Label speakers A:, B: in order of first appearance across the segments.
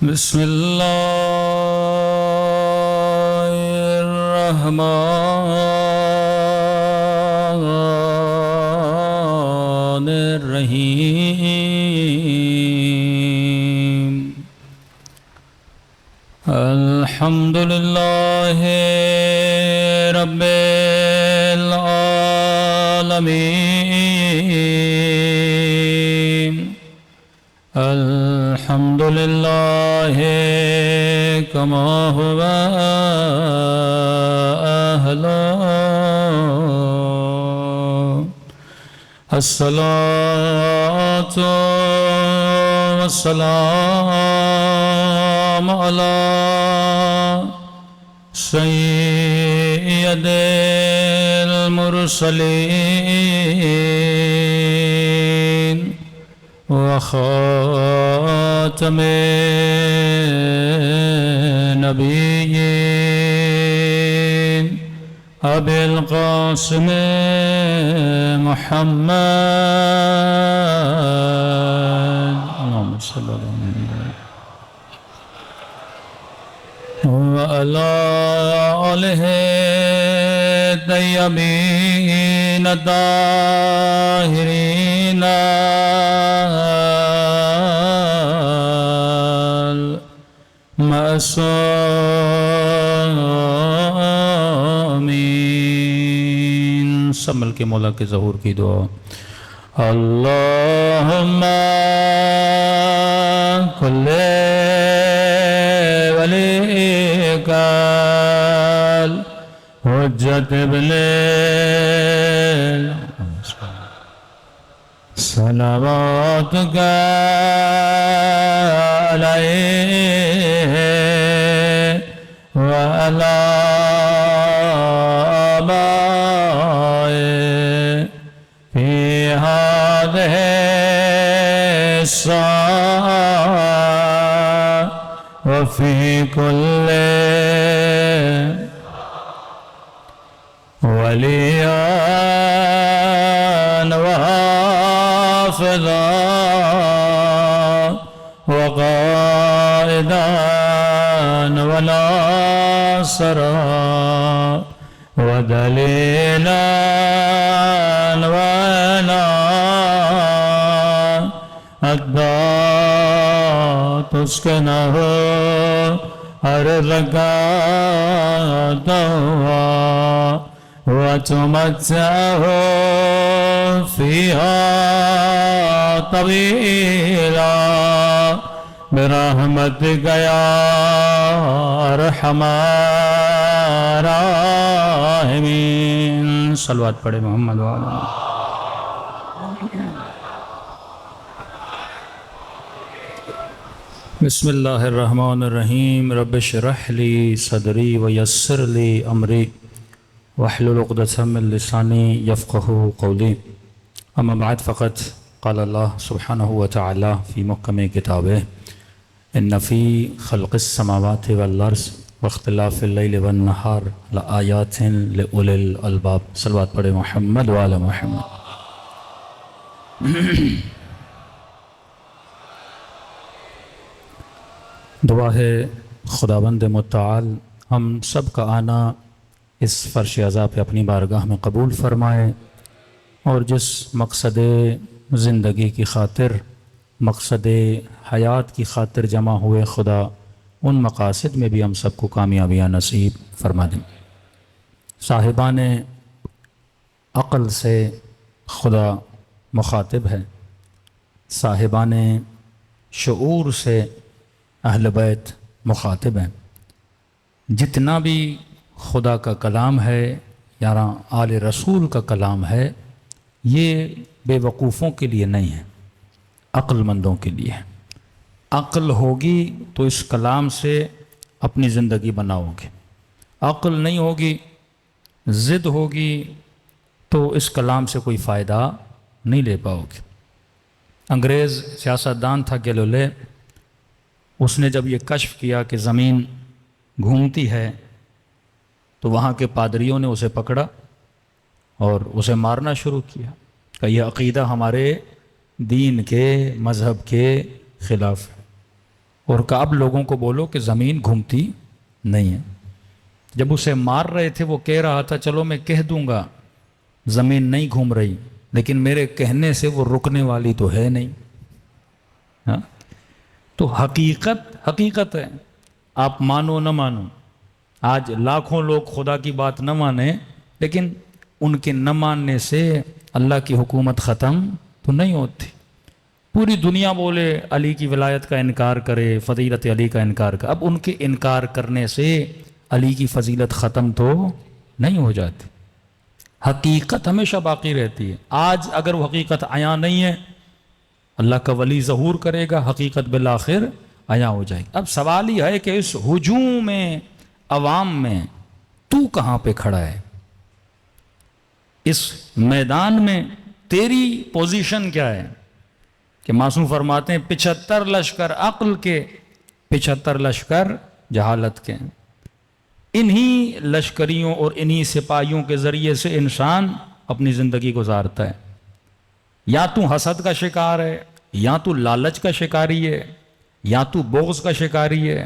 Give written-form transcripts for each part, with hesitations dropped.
A: بسم الله الرحمن الرحيم الحمد لله رب العالمين الحمد لله كما هو أهله الصلاة والسلام على سيد المرسلين وخاتم النبيين أبي القاسم محمد اللهم صل على محمد وعلى آله الطيبين الطاهرين المعصومين سمل کے مولا کے ظہور کی دعا اللہم کل ولیک حجت ابن صلواتک علیہ وعلی آبائه في هذه الساعة وفي كل وليا وحافظا وقائدا وناصرا ودليلا ولا أدى تسكنه أرضك طوعا وتمتعه فيها طويلا برحمتك يا ارحم الراحمين صلوات پڑھے محمد وعلا بسم اللہ الرحمن الرحیم رب اشرح لي صدری ویسر لي امری واحلل عقدۃ من لسانی یفقهوا قولی اما بعد فقط قال اللہ سبحانہ وتعالی فی محکم کتابہ ان فی خلق السماوات والارض واختلاف اللیل والنہار لآیات لأولی الالباب صلوات پڑھے محمد وعلی محمد دعا ہے خداوند متعال ہم سب کا آنا اس فرش عزا پہ اپنی بارگاہ میں قبول فرمائے اور جس مقصد زندگی کی خاطر مقصد حیات کی خاطر جمع ہوئے خدا ان مقاصد میں بھی ہم سب کو کامیابیاں نصیب فرما دیں صاحبان عقل سے خدا مخاطب ہے صاحبان شعور سے اہل بیت مخاطب ہیں جتنا بھی خدا کا کلام ہے یا آل رسول کا کلام ہے یہ بے وقوفوں کے لیے نہیں ہے عقل مندوں کے لیے ہے عقل ہوگی تو اس کلام سے اپنی زندگی بناؤ گے عقل نہیں ہوگی ضد ہوگی تو اس کلام سے کوئی فائدہ نہیں لے پاؤ گے انگریز سیاستدان تھا گیلیلیو اس نے جب یہ کشف کیا کہ زمین گھومتی ہے تو وہاں کے پادریوں نے اسے پکڑا اور اسے مارنا شروع کیا کہ یہ عقیدہ ہمارے دین کے مذہب کے خلاف ہے اور کہا اب لوگوں کو بولو کہ زمین گھومتی نہیں ہے. جب اسے مار رہے تھے وہ کہہ رہا تھا چلو میں کہہ دوں گا زمین نہیں گھوم رہی، لیکن میرے کہنے سے وہ رکنے والی تو ہے نہیں. ہاں تو حقیقت ہے، آپ مانو نہ مانو. آج لاکھوں لوگ خدا کی بات نہ مانیں، لیکن ان کے نہ ماننے سے اللہ کی حکومت ختم تو نہیں ہوتی. پوری دنیا بولے علی کی ولایت کا انکار کرے، فضیلت علی کا انکار کرے، اب ان کے انکار کرنے سے علی کی فضیلت ختم تو نہیں ہو جاتی. حقیقت ہمیشہ باقی رہتی ہے. آج اگر وہ حقیقت عیاں نہیں ہے، اللہ کا ولی ظہور کرے گا، حقیقت بالآخر عیاں ہو جائے گی. اب سوال یہ ہے کہ اس ہجوم میں، عوام میں تو کہاں پہ کھڑا ہے؟ اس میدان میں تیری پوزیشن کیا ہے؟ کہ معصوم فرماتے ہیں 75 لشکر عقل کے، 75 لشکر جہالت کے. انہی لشکریوں اور انہی سپاہیوں کے ذریعے سے انسان اپنی زندگی گزارتا ہے. یا تو حسد کا شکار ہے، یا تو لالچ کا شکاری ہے، یا تو بغض کا شکاری ہے،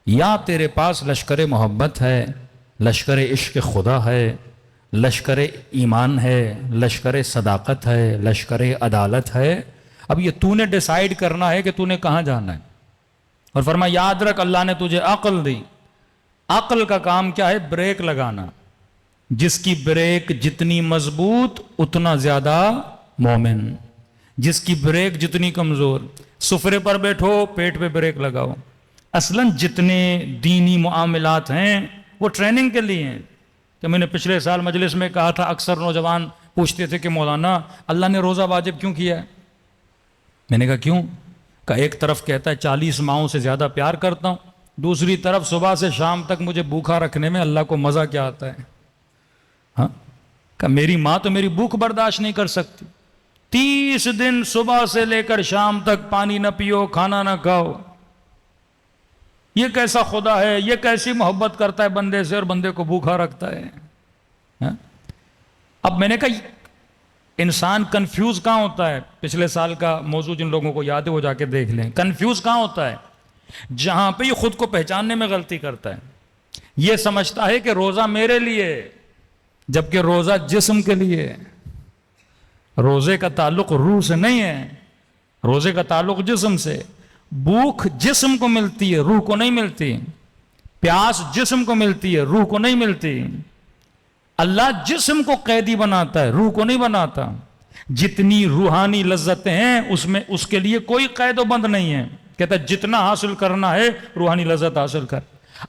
A: یا تیرے پاس لشکر محبت ہے، لشکر عشق خدا ہے، لشکر ایمان ہے، لشکر صداقت ہے، لشکر عدالت ہے. اب یہ تو نے ڈیسائیڈ کرنا ہے کہ تو نے کہاں جانا ہے. اور فرمایا یاد رکھ اللہ نے تجھے عقل دی. عقل کا کام کیا ہے؟ بریک لگانا. جس کی بریک جتنی مضبوط اتنا زیادہ مومن، جس کی بریک جتنی کمزور. سفرے پر بیٹھو پیٹ پہ بریک لگاؤ. اصلاً جتنے دینی معاملات ہیں وہ ٹریننگ کے لیے ہیں. کہ میں نے پچھلے سال مجلس میں کہا تھا، اکثر نوجوان پوچھتے تھے کہ مولانا اللہ نے روزہ واجب کیوں کیا ہے؟ میں نے کہا کیوں؟ کہ ایک طرف کہتا ہے 40 ماہوں سے زیادہ پیار کرتا ہوں، دوسری طرف صبح سے شام تک مجھے بھوکا رکھنے میں اللہ کو مزہ کیا آتا ہے. ہاں کہ میری ماں تو میری بھوک برداشت نہیں کر سکتی. 30 دن صبح سے لے کر شام تک پانی نہ پیو، کھانا نہ کھاؤ. یہ کیسا خدا ہے؟ یہ کیسی محبت کرتا ہے بندے سے اور بندے کو بھوکا رکھتا ہے. ہاں؟ اب میں نے کہا انسان کنفیوز کہاں ہوتا ہے؟ پچھلے سال کا موضوع جن لوگوں کو یاد ہے وہ جا کے دیکھ لیں. کنفیوز کہاں ہوتا ہے؟ جہاں پہ یہ خود کو پہچاننے میں غلطی کرتا ہے. یہ سمجھتا ہے کہ روزہ میرے لیے، جبکہ روزہ جسم کے لیے. روزے کا تعلق روح سے نہیں ہے، روزے کا تعلق جسم سے. بھوک جسم کو ملتی ہے، روح کو نہیں ملتی. پیاس جسم کو ملتی ہے، روح کو نہیں ملتی. اللہ جسم کو قیدی بناتا ہے، روح کو نہیں بناتا. جتنی روحانی لذتیں ہیں اس کے لیے کوئی قید و بند نہیں ہے. کہتا ہے جتنا حاصل کرنا ہے روحانی لذت حاصل کر.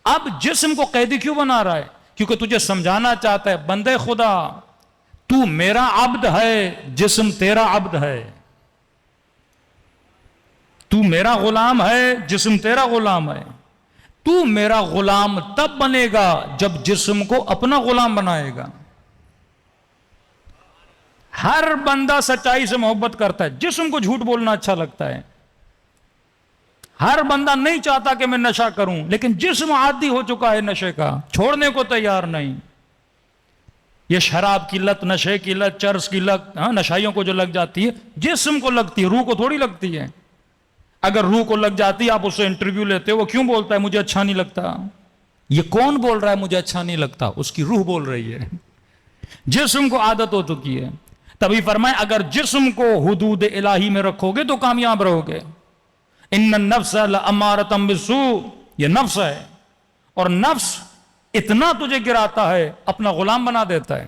A: اب جسم کو قیدی کیوں بنا رہا ہے؟ کیونکہ تجھے سمجھانا چاہتا ہے بندے خدا تو میرا عبد ہے، جسم تیرا عبد ہے. تو میرا غلام ہے، جسم تیرا غلام ہے. تو میرا غلام تب بنے گا جب جسم کو اپنا غلام بنائے گا. ہر بندہ سچائی سے محبت کرتا ہے، جسم کو جھوٹ بولنا اچھا لگتا ہے. ہر بندہ نہیں چاہتا کہ میں نشہ کروں، لیکن جسم عادی ہو چکا ہے نشے کا، چھوڑنے کو تیار نہیں. یہ شراب کی لت، نشے کی لت، چرس کی لت، نشائیوں کو جو لگ جاتی ہے جسم کو لگتی ہے، روح کو تھوڑی لگتی ہے. اگر روح کو لگ جاتی ہے، آپ اس سے انٹرویو لیتے ہو، وہ کیوں بولتا ہے مجھے اچھا نہیں لگتا؟ یہ کون بول رہا ہے مجھے اچھا نہیں لگتا؟ اس کی روح بول رہی ہے. جسم کو عادت ہو چکی ہے. تبھی فرمائے اگر جسم کو حدود الہی میں رکھو گے تو کامیاب رہو گے. ان النفس لامارۃ بالسوء، یہ نفس ہے، اور نفس اتنا تجھے گراتا ہے اپنا غلام بنا دیتا ہے.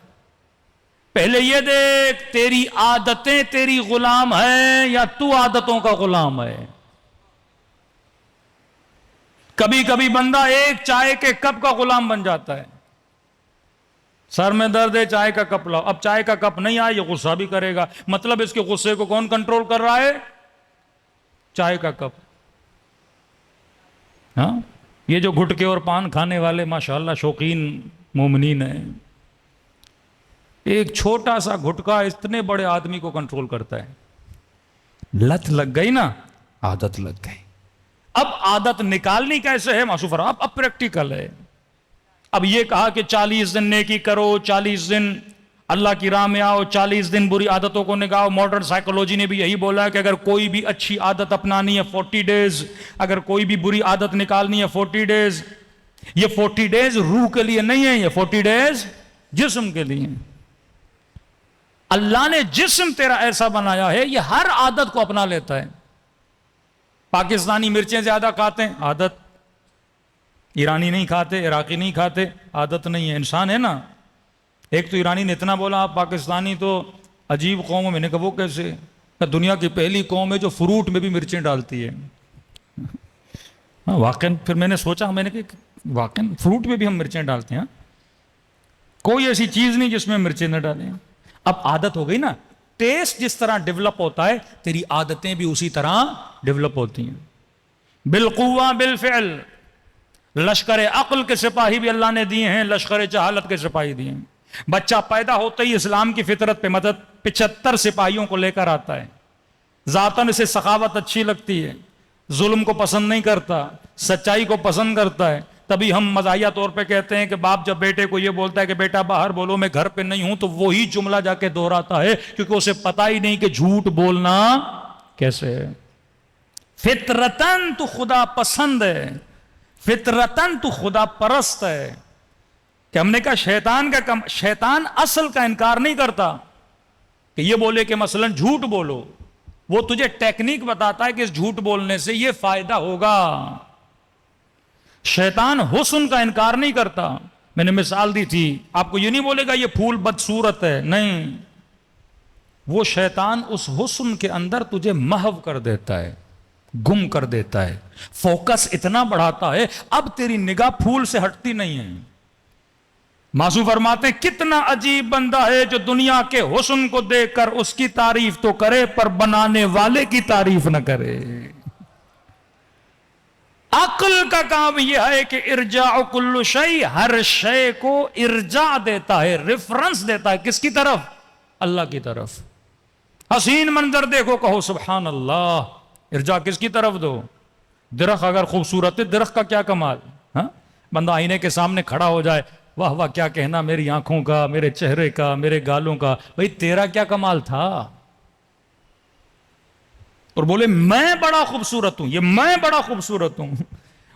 A: پہلے یہ دیکھ تیری عادتیں تیری غلام ہیں یا تو عادتوں کا غلام ہے. کبھی کبھی بندہ ایک چائے کے کپ کا غلام بن جاتا ہے. سر میں درد ہے، چائے کا کپ لاؤ. اب چائے کا کپ نہیں آیا، یہ غصہ بھی کرے گا. مطلب اس کے غصے کو کون کنٹرول کر رہا ہے؟ چائے کا کپ. ہاں یہ جو گھٹکے اور پان کھانے والے ماشاءاللہ شوقین مومنین ہیں، ایک چھوٹا سا گھٹکا اتنے بڑے آدمی کو کنٹرول کرتا ہے. لت لگ گئی نا، عادت لگ گئی. اب عادت نکالنی کیسے ہے معصوم فرما؟ اب پریکٹیکل ہے. اب یہ کہا کہ 40 دن نیکی کرو، 40 دن اللہ کی راہ میں آؤ، 40 دن بری عادتوں کو نکاؤ. ماڈرن سائیکولوجی نے بھی یہی بولا ہے کہ اگر کوئی بھی اچھی عادت اپنانی ہے 40 ڈیز، اگر کوئی بھی بری عادت نکالنی ہے 40 ڈیز. یہ 40 ڈیز روح کے لیے نہیں ہے، یہ 40 ڈیز جسم کے لیے. اللہ نے جسم تیرا ایسا بنایا ہے، یہ ہر عادت کو اپنا لیتا ہے. پاکستانی مرچیں زیادہ کھاتے ہیں، عادت. ایرانی نہیں کھاتے، عراقی نہیں کھاتے، عادت نہیں ہے. انسان ہے نا. ایک تو ایرانی نے اتنا بولا آپ پاکستانی تو عجیب قوم ہے. میں نے کہا وہ کیسے؟ دنیا کی پہلی قوم ہے جو فروٹ میں بھی مرچیں ڈالتی ہے. واقعی پھر میں نے سوچا، میں نے کہا واقعی فروٹ میں بھی ہم مرچیں ڈالتے ہیں. کوئی ایسی چیز نہیں جس میں مرچیں نہ ڈالیں. اب عادت ہو گئی نا. ٹیسٹ جس طرح ڈیولپ ہوتا ہے تیری عادتیں بھی اسی طرح ڈیولپ ہوتی ہیں. بالقوہ بالفعل. لشکر عقل کے سپاہی بھی اللہ نے دیے ہیں، لشکر جہالت کے سپاہی دیے ہیں. بچہ پیدا ہوتے ہی اسلام کی فطرت پہ مدد 75 سپاہیوں کو لے کر آتا ہے. ذاتاً اسے سخاوت اچھی لگتی ہے، ظلم کو پسند نہیں کرتا، سچائی کو پسند کرتا ہے. تبھی ہم مزاحیہ طور پہ کہتے ہیں کہ باپ جب بیٹے کو یہ بولتا ہے کہ بیٹا باہر بولو میں گھر پہ نہیں ہوں، تو وہی جملہ جا کے دہراتا ہے کیونکہ اسے پتا ہی نہیں کہ جھوٹ بولنا کیسے ہے. فطرتاً تو خدا پسند ہے، فطرتاً تو خدا پرست ہے. کہ ہم نے کہا شیطان اصل کا انکار نہیں کرتا کہ یہ بولے کہ مثلا جھوٹ بولو. وہ تجھے ٹیکنیک بتاتا ہے کہ اس جھوٹ بولنے سے یہ فائدہ ہوگا. شیطان حسن کا انکار نہیں کرتا. میں نے مثال دی تھی آپ کو، یہ نہیں بولے گا یہ پھول بدصورت ہے، نہیں. وہ شیطان اس حسن کے اندر تجھے محو کر دیتا ہے، گم کر دیتا ہے. فوکس اتنا بڑھاتا ہے اب تیری نگاہ پھول سے ہٹتی نہیں ہے. ماسو فرماتے ہیں کتنا عجیب بندہ ہے جو دنیا کے حسن کو دیکھ کر اس کی تعریف تو کرے پر بنانے والے کی تعریف نہ کرے. عقل کا کام یہ ہے کہ ارجاع کل شیء، ہر شے کو ارجاع دیتا ہے، ریفرنس دیتا ہے. کس کی طرف؟ اللہ کی طرف. حسین منظر دیکھو کہو سبحان اللہ. ارجاع کس کی طرف دو؟ درخت اگر خوبصورت ہے، درخت کا کیا کمال. ہاں بندہ آئینے کے سامنے کھڑا ہو جائے، واہ واہ کیا کہنا میری آنکھوں کا، میرے چہرے کا، میرے گالوں کا. بھئی تیرا کیا کمال تھا؟ اور بولے میں بڑا خوبصورت ہوں، یہ میں بڑا خوبصورت ہوں.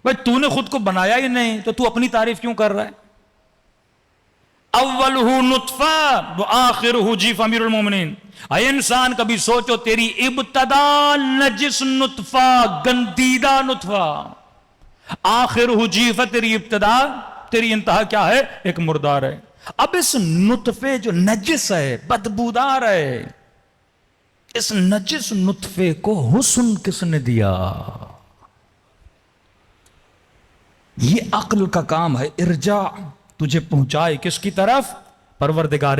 A: بھئی تو نے خود کو بنایا ہی نہیں تو تو اپنی تعریف کیوں کر رہا ہے؟ اولہ نطفہ وآخرہ جیف. امیر المومنین اے انسان کبھی سوچو تیری ابتدا نجس نطفہ، گندیدہ نطفہ، آخرہ جیف تیری ابتدا، تیری انتہا کیا ہے؟ ایک مردار ہے. اب اس نطفے جو نجس ہے، بدبودار ہے، اس نجس نطفے کو حسن کس نے دیا؟ یہ عقل کا کام ہے. ارجاع تجھے پہنچائے کس کی طرف؟ پروردگار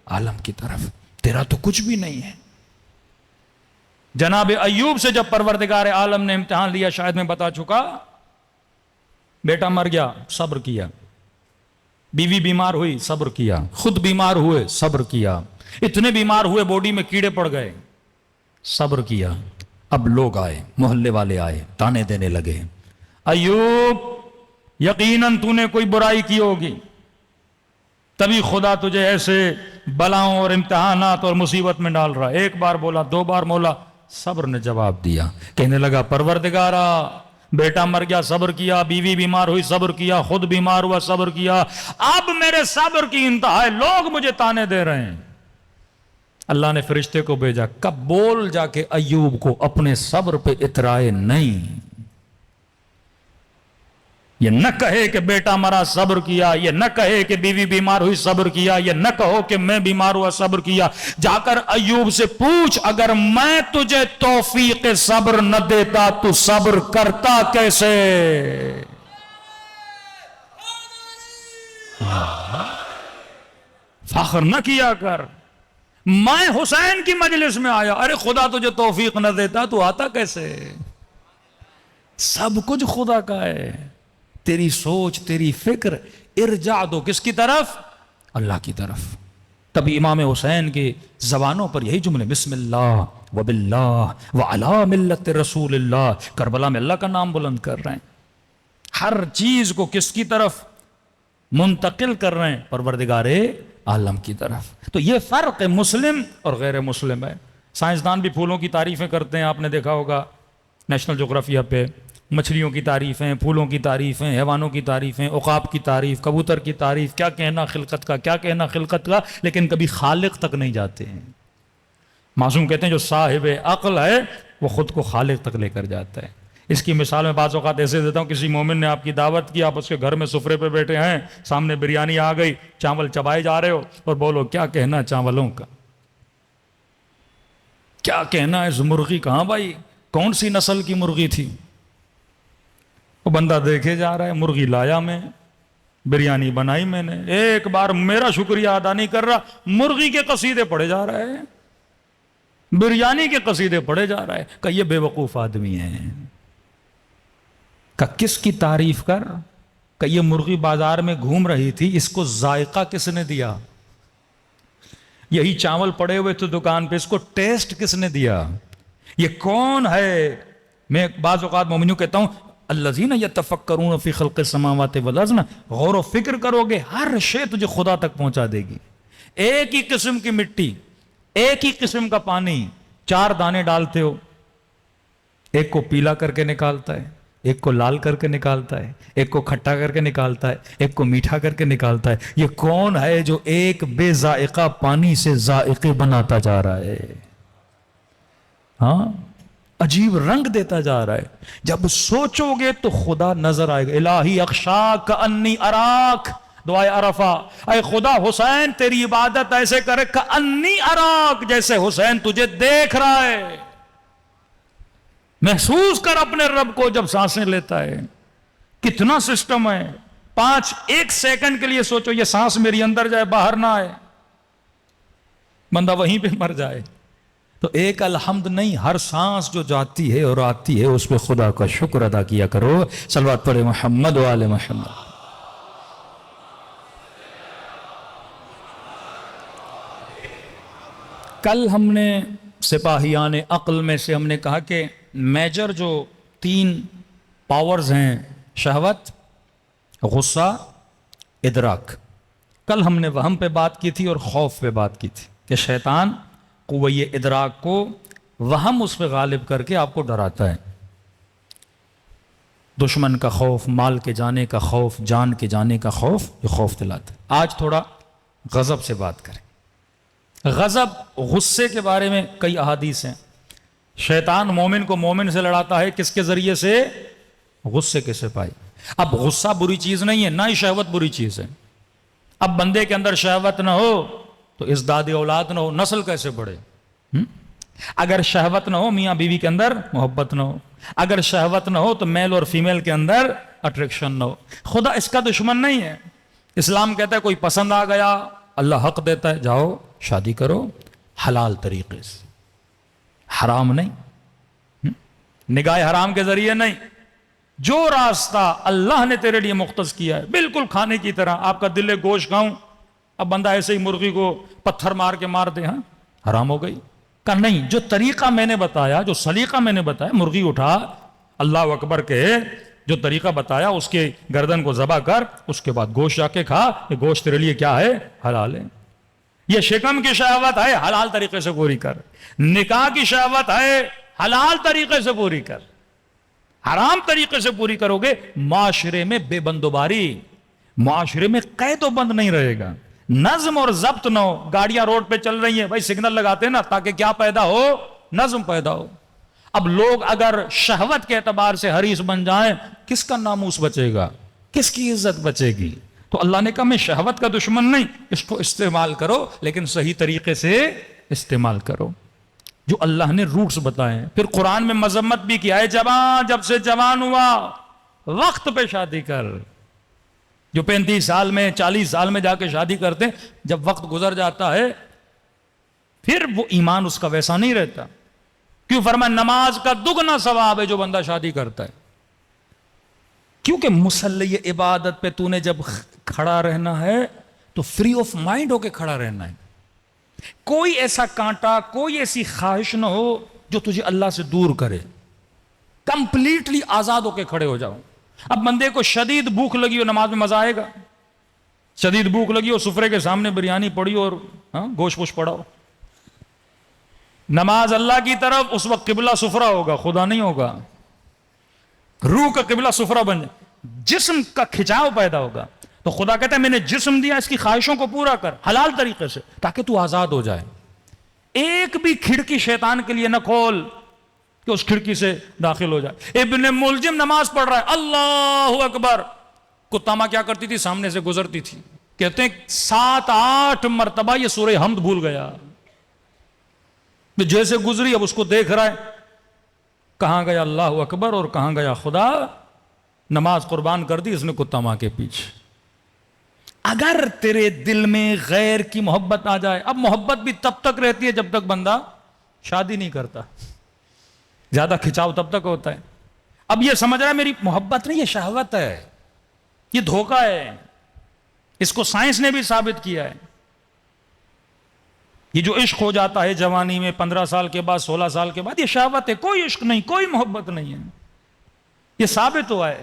A: عالم کی طرف. تیرا تو کچھ بھی نہیں ہے. جناب ایوب سے جب پروردگار عالم نے امتحان لیا، شاید میں بتا چکا، بیٹا مر گیا، صبر کیا. بیوی بیمار ہوئی، صبر کیا. خود بیمار ہوئے، صبر کیا. اتنے بیمار ہوئے باڈی میں کیڑے پڑ گئے، صبر کیا. اب لوگ آئے، محلے والے آئے، تانے دینے لگے، ایوب یقیناً تو نے کوئی برائی کی ہوگی، تبھی خدا تجھے ایسے بلاؤں اور امتحانات اور مصیبت میں ڈال رہا. ایک بار بولا، دو بار بولا، صبر نے جواب دیا. کہنے لگا پروردگارا بیٹا مر گیا، صبر کیا. بیوی بیمار ہوئی، صبر کیا. خود بیمار ہوا، صبر کیا. اب میرے صبر کی انتہا ہے، لوگ مجھے تانے دے رہے ہیں. اللہ نے فرشتے کو بھیجا، کب بول جا کے ایوب کو اپنے صبر پہ اترائے نہیں. یہ نہ کہے کہ بیٹا مرا، صبر کیا. یہ نہ کہے کہ بیوی بیمار ہوئی، صبر کیا. یہ نہ کہو کہ میں بیمار ہوا، صبر کیا. جا کر ایوب سے پوچھ، اگر میں تجھے توفیق صبر نہ دیتا تو صبر کرتا کیسے؟ فخر نہ کیا کر. میں حسین کی مجلس میں آیا، ارے خدا تجھے توفیق نہ دیتا تو آتا کیسے؟ سب کچھ خدا کا ہے. تیری سوچ، تیری فکر، ارجاع دو کس کی طرف؟ اللہ کی طرف. تبھی امام حسین کی زبانوں پر یہی جملے، بسم اللہ وباللہ وعلی ملت رسول اللہ. کربلا میں اللہ کا نام بلند کر رہے ہیں. ہر چیز کو کس کی طرف منتقل کر رہے ہیں؟ پروردگار عالم کی طرف. تو یہ فرق ہے مسلم اور غیر مسلم ہے. سائنسدان بھی پھولوں کی تعریفیں کرتے ہیں، آپ نے دیکھا ہوگا نیشنل جغرافیہ پہ، مچھلیوں کی تعریفیں، پھولوں کی تعریفیں، حیوانوں کی تعریفیں، عقاب کی تعریف، کبوتر کی تعریف، کیا کہنا خلقت کا، کیا کہنا خلقت کا، لیکن کبھی خالق تک نہیں جاتے ہیں. معصوم کہتے ہیں جو صاحب عقل ہے وہ خود کو خالق تک لے کر جاتا ہے. اس کی مثال میں بعض اوقات ایسے دیتا ہوں، کسی مومن نے آپ کی دعوت کی، آپ اس کے گھر میں سفرے پہ بیٹھے ہیں، سامنے بریانی آ گئی، چاول چبائے جا رہے ہو، اور بولو کیا کہنا چاولوں کا، کیا کہنا اس مرغی کا، ہاں بھائی کون سی نسل کی مرغی تھی؟ وہ بندہ دیکھے جا رہا ہے، مرغی لایا میں، بریانی بنائی میں نے، ایک بار میرا شکریہ ادا نہیں کر رہا، مرغی کے قصیدے پڑھے جا رہا ہے، بریانی کے قصیدے پڑھے جا رہا ہے. کہ یہ بے وقوف آدمی ہے. کہ کس کی تعریف کر؟ کہ یہ مرغی بازار میں گھوم رہی تھی، اس کو ذائقہ کس نے دیا؟ یہی چاول پڑے ہوئے تھے دکان پہ، اس کو ٹیسٹ کس نے دیا؟ یہ کون ہے؟ میں بعض اوقات مومنوں کہتا ہوں الذین یتفکرون فی خلق السماوات والارض، غور و فکر کرو گے ہر شے تجھے خدا تک پہنچا دے گی. ایک ہی قسم کی مٹی، ایک ہی قسم کا پانی، 4 دانے ڈالتے ہو، ایک کو پیلا کر کے نکالتا ہے، ایک کو لال کر کے نکالتا ہے، ایک کو کھٹا کر کے نکالتا ہے، ایک کو میٹھا کر کے نکالتا ہے. یہ کون ہے جو ایک بے ذائقہ پانی سے ذائقے بناتا جا رہا ہے؟ ہاں، عجیب رنگ دیتا جا رہا ہے. جب سوچو گے تو خدا نظر آئے گا. الہی اخشاک کانی اراک، دعائے عرفہ، اے خدا حسین تیری عبادت ایسے کرے کانی اراک، جیسے حسین تجھے دیکھ رہا ہے. محسوس کر اپنے رب کو جب سانسیں لیتا ہے. کتنا سسٹم ہے. 1 سیکنڈ کے لیے سوچو یہ سانس میری اندر جائے باہر نہ آئے، بندہ وہیں پہ مر جائے. تو ایک الحمد نہیں، ہر سانس جو جاتی ہے اور آتی ہے اس پہ خدا کا شکر ادا کیا کرو. صلوات پڑھے محمد و آل محمد. کل ہم نے سپاہیان عقل میں سے ہم نے کہا کہ میجر جو 3 پاورز ہیں، شہوت، غصہ، ادراک. کل ہم نے وہم پہ بات کی تھی اور خوف پہ بات کی تھی کہ شیطان قوہ ادراک کو وہم اس پہ غالب کر کے آپ کو ڈراتا ہے. دشمن کا خوف، مال کے جانے کا خوف، جان کے جانے کا خوف، یہ خوف دلاتا ہے. آج تھوڑا غضب سے بات کریں. غضب، غصے کے بارے میں کئی احادیث ہیں. شیطان مومن کو مومن سے لڑاتا ہے کس کے ذریعے سے؟ غصے کے سپاہی. اب غصہ بری چیز نہیں ہے، نہ ہی شہوت بری چیز ہے. اب بندے کے اندر شہوت نہ ہو تو ازداد اولاد نہ ہو، نسل کیسے بڑھے؟ اگر شہوت نہ ہو میاں بیوی کے اندر محبت نہ ہو، اگر شہوت نہ ہو تو میل اور فیمیل کے اندر اٹریکشن نہ ہو. خدا اس کا دشمن نہیں ہے. اسلام کہتا ہے کوئی پسند آ گیا، اللہ حق دیتا ہے، جاؤ شادی کرو حلال طریقے سے، حرام نہیں، نگاہ حرام کے ذریعے نہیں. جو راستہ اللہ نے تیرے لیے مختص کیا ہے، بالکل کھانے کی طرح. آپ کا دل ہے گوشت کھاؤں، اب بندہ ایسے ہی مرغی کو پتھر مار کے مار دے، ہاں حرام ہو گئی. کہ نہیں، جو طریقہ میں نے بتایا، جو سلیقہ میں نے بتایا، مرغی اٹھا، اللہ اکبر کے جو طریقہ بتایا اس کے گردن کو ذبح کر، اس کے بعد گوشت جا کے کھا. یہ گوشت تیرے لیے کیا ہے؟ حلال ہے. یہ شکم کی شہوت ہے، حلال طریقے سے پوری کر. نکاح کی شہوت ہے، حلال طریقے سے پوری کر. حرام طریقے سے پوری کرو گے معاشرے میں بے بندوباری، معاشرے میں قید و بند نہیں رہے گا، نظم اور ضبط نہ ہو. گاڑیاں روڈ پہ چل رہی ہیں، بھائی سگنل لگاتے ہیں نا تاکہ کیا پیدا ہو؟ نظم پیدا ہو. اب لوگ اگر شہوت کے اعتبار سے حریص بن جائیں، کس کا ناموس بچے گا؟ کس کی عزت بچے گی؟ تو اللہ نے کہا میں شہوت کا دشمن نہیں، اس کو استعمال کرو لیکن صحیح طریقے سے استعمال کرو، جو اللہ نے روٹس بتائے ہیں. پھر قرآن میں مذمت بھی کیا ہے، جوان جب سے جوان ہوا وقت پہ شادی کر. جو 35 سال میں 40 سال میں جا کے شادی کرتے ہیں، جب وقت گزر جاتا ہے پھر وہ ایمان اس کا ویسا نہیں رہتا. کیوں فرمایا نماز کا دگنا ثواب ہے جو بندہ شادی کرتا ہے. کیونکہ مصلی عبادت پہ تو نے جب کھڑا رہنا ہے تو فری آف مائنڈ ہو کے کھڑا رہنا ہے. کوئی ایسا کانٹا، کوئی ایسی خواہش نہ ہو جو تجھے اللہ سے دور کرے. کمپلیٹلی آزاد ہو کے کھڑے ہو جاؤ. اب بندے کو شدید بھوک لگی ہو، نماز میں مزہ آئے گا؟ شدید بھوک لگی اور سفرے کے سامنے بریانی پڑی اور گوشت ووشت پڑا ہو. نماز اللہ کی طرف، اس وقت قبلہ سفرہ ہوگا، خدا نہیں ہوگا. روح کا قبلہ سفرہ بن جائے، جسم کا کھچاؤ پیدا ہوگا. تو خدا کہتا ہے میں نے جسم دیا، اس کی خواہشوں کو پورا کر حلال طریقے سے تاکہ تو آزاد ہو جائے. ایک بھی کھڑکی شیطان کے لیے نہ کھول کہ اس کھڑکی سے داخل ہو جائے. ابن ملجم نماز پڑھ رہا ہے، اللہ اکبر، کتا ماں کیا کرتی تھی؟ سامنے سے گزرتی تھی. کہتے ہیں 7-8 مرتبہ یہ سورہ حمد بھول گیا. جیسے گزری اب اس کو دیکھ رہا ہے، کہاں گیا اللہ اکبر اور کہاں گیا خدا. نماز قربان کر دی اس نے کتا ماں کے پیچھے. اگر تیرے دل میں غیر کی محبت آ جائے، اب محبت بھی تب تک رہتی ہے جب تک بندہ شادی نہیں کرتا، زیادہ کھچاؤ تب تک ہوتا ہے. اب یہ سمجھ رہا ہے میری محبت نہیں، یہ شہوت ہے، یہ دھوکہ ہے. اس کو سائنس نے بھی ثابت کیا ہے. یہ جو عشق ہو جاتا ہے جوانی میں 15 سال کے بعد 16 سال کے بعد، یہ شہوت ہے، کوئی عشق نہیں، کوئی محبت نہیں ہے. یہ ثابت ہوا ہے.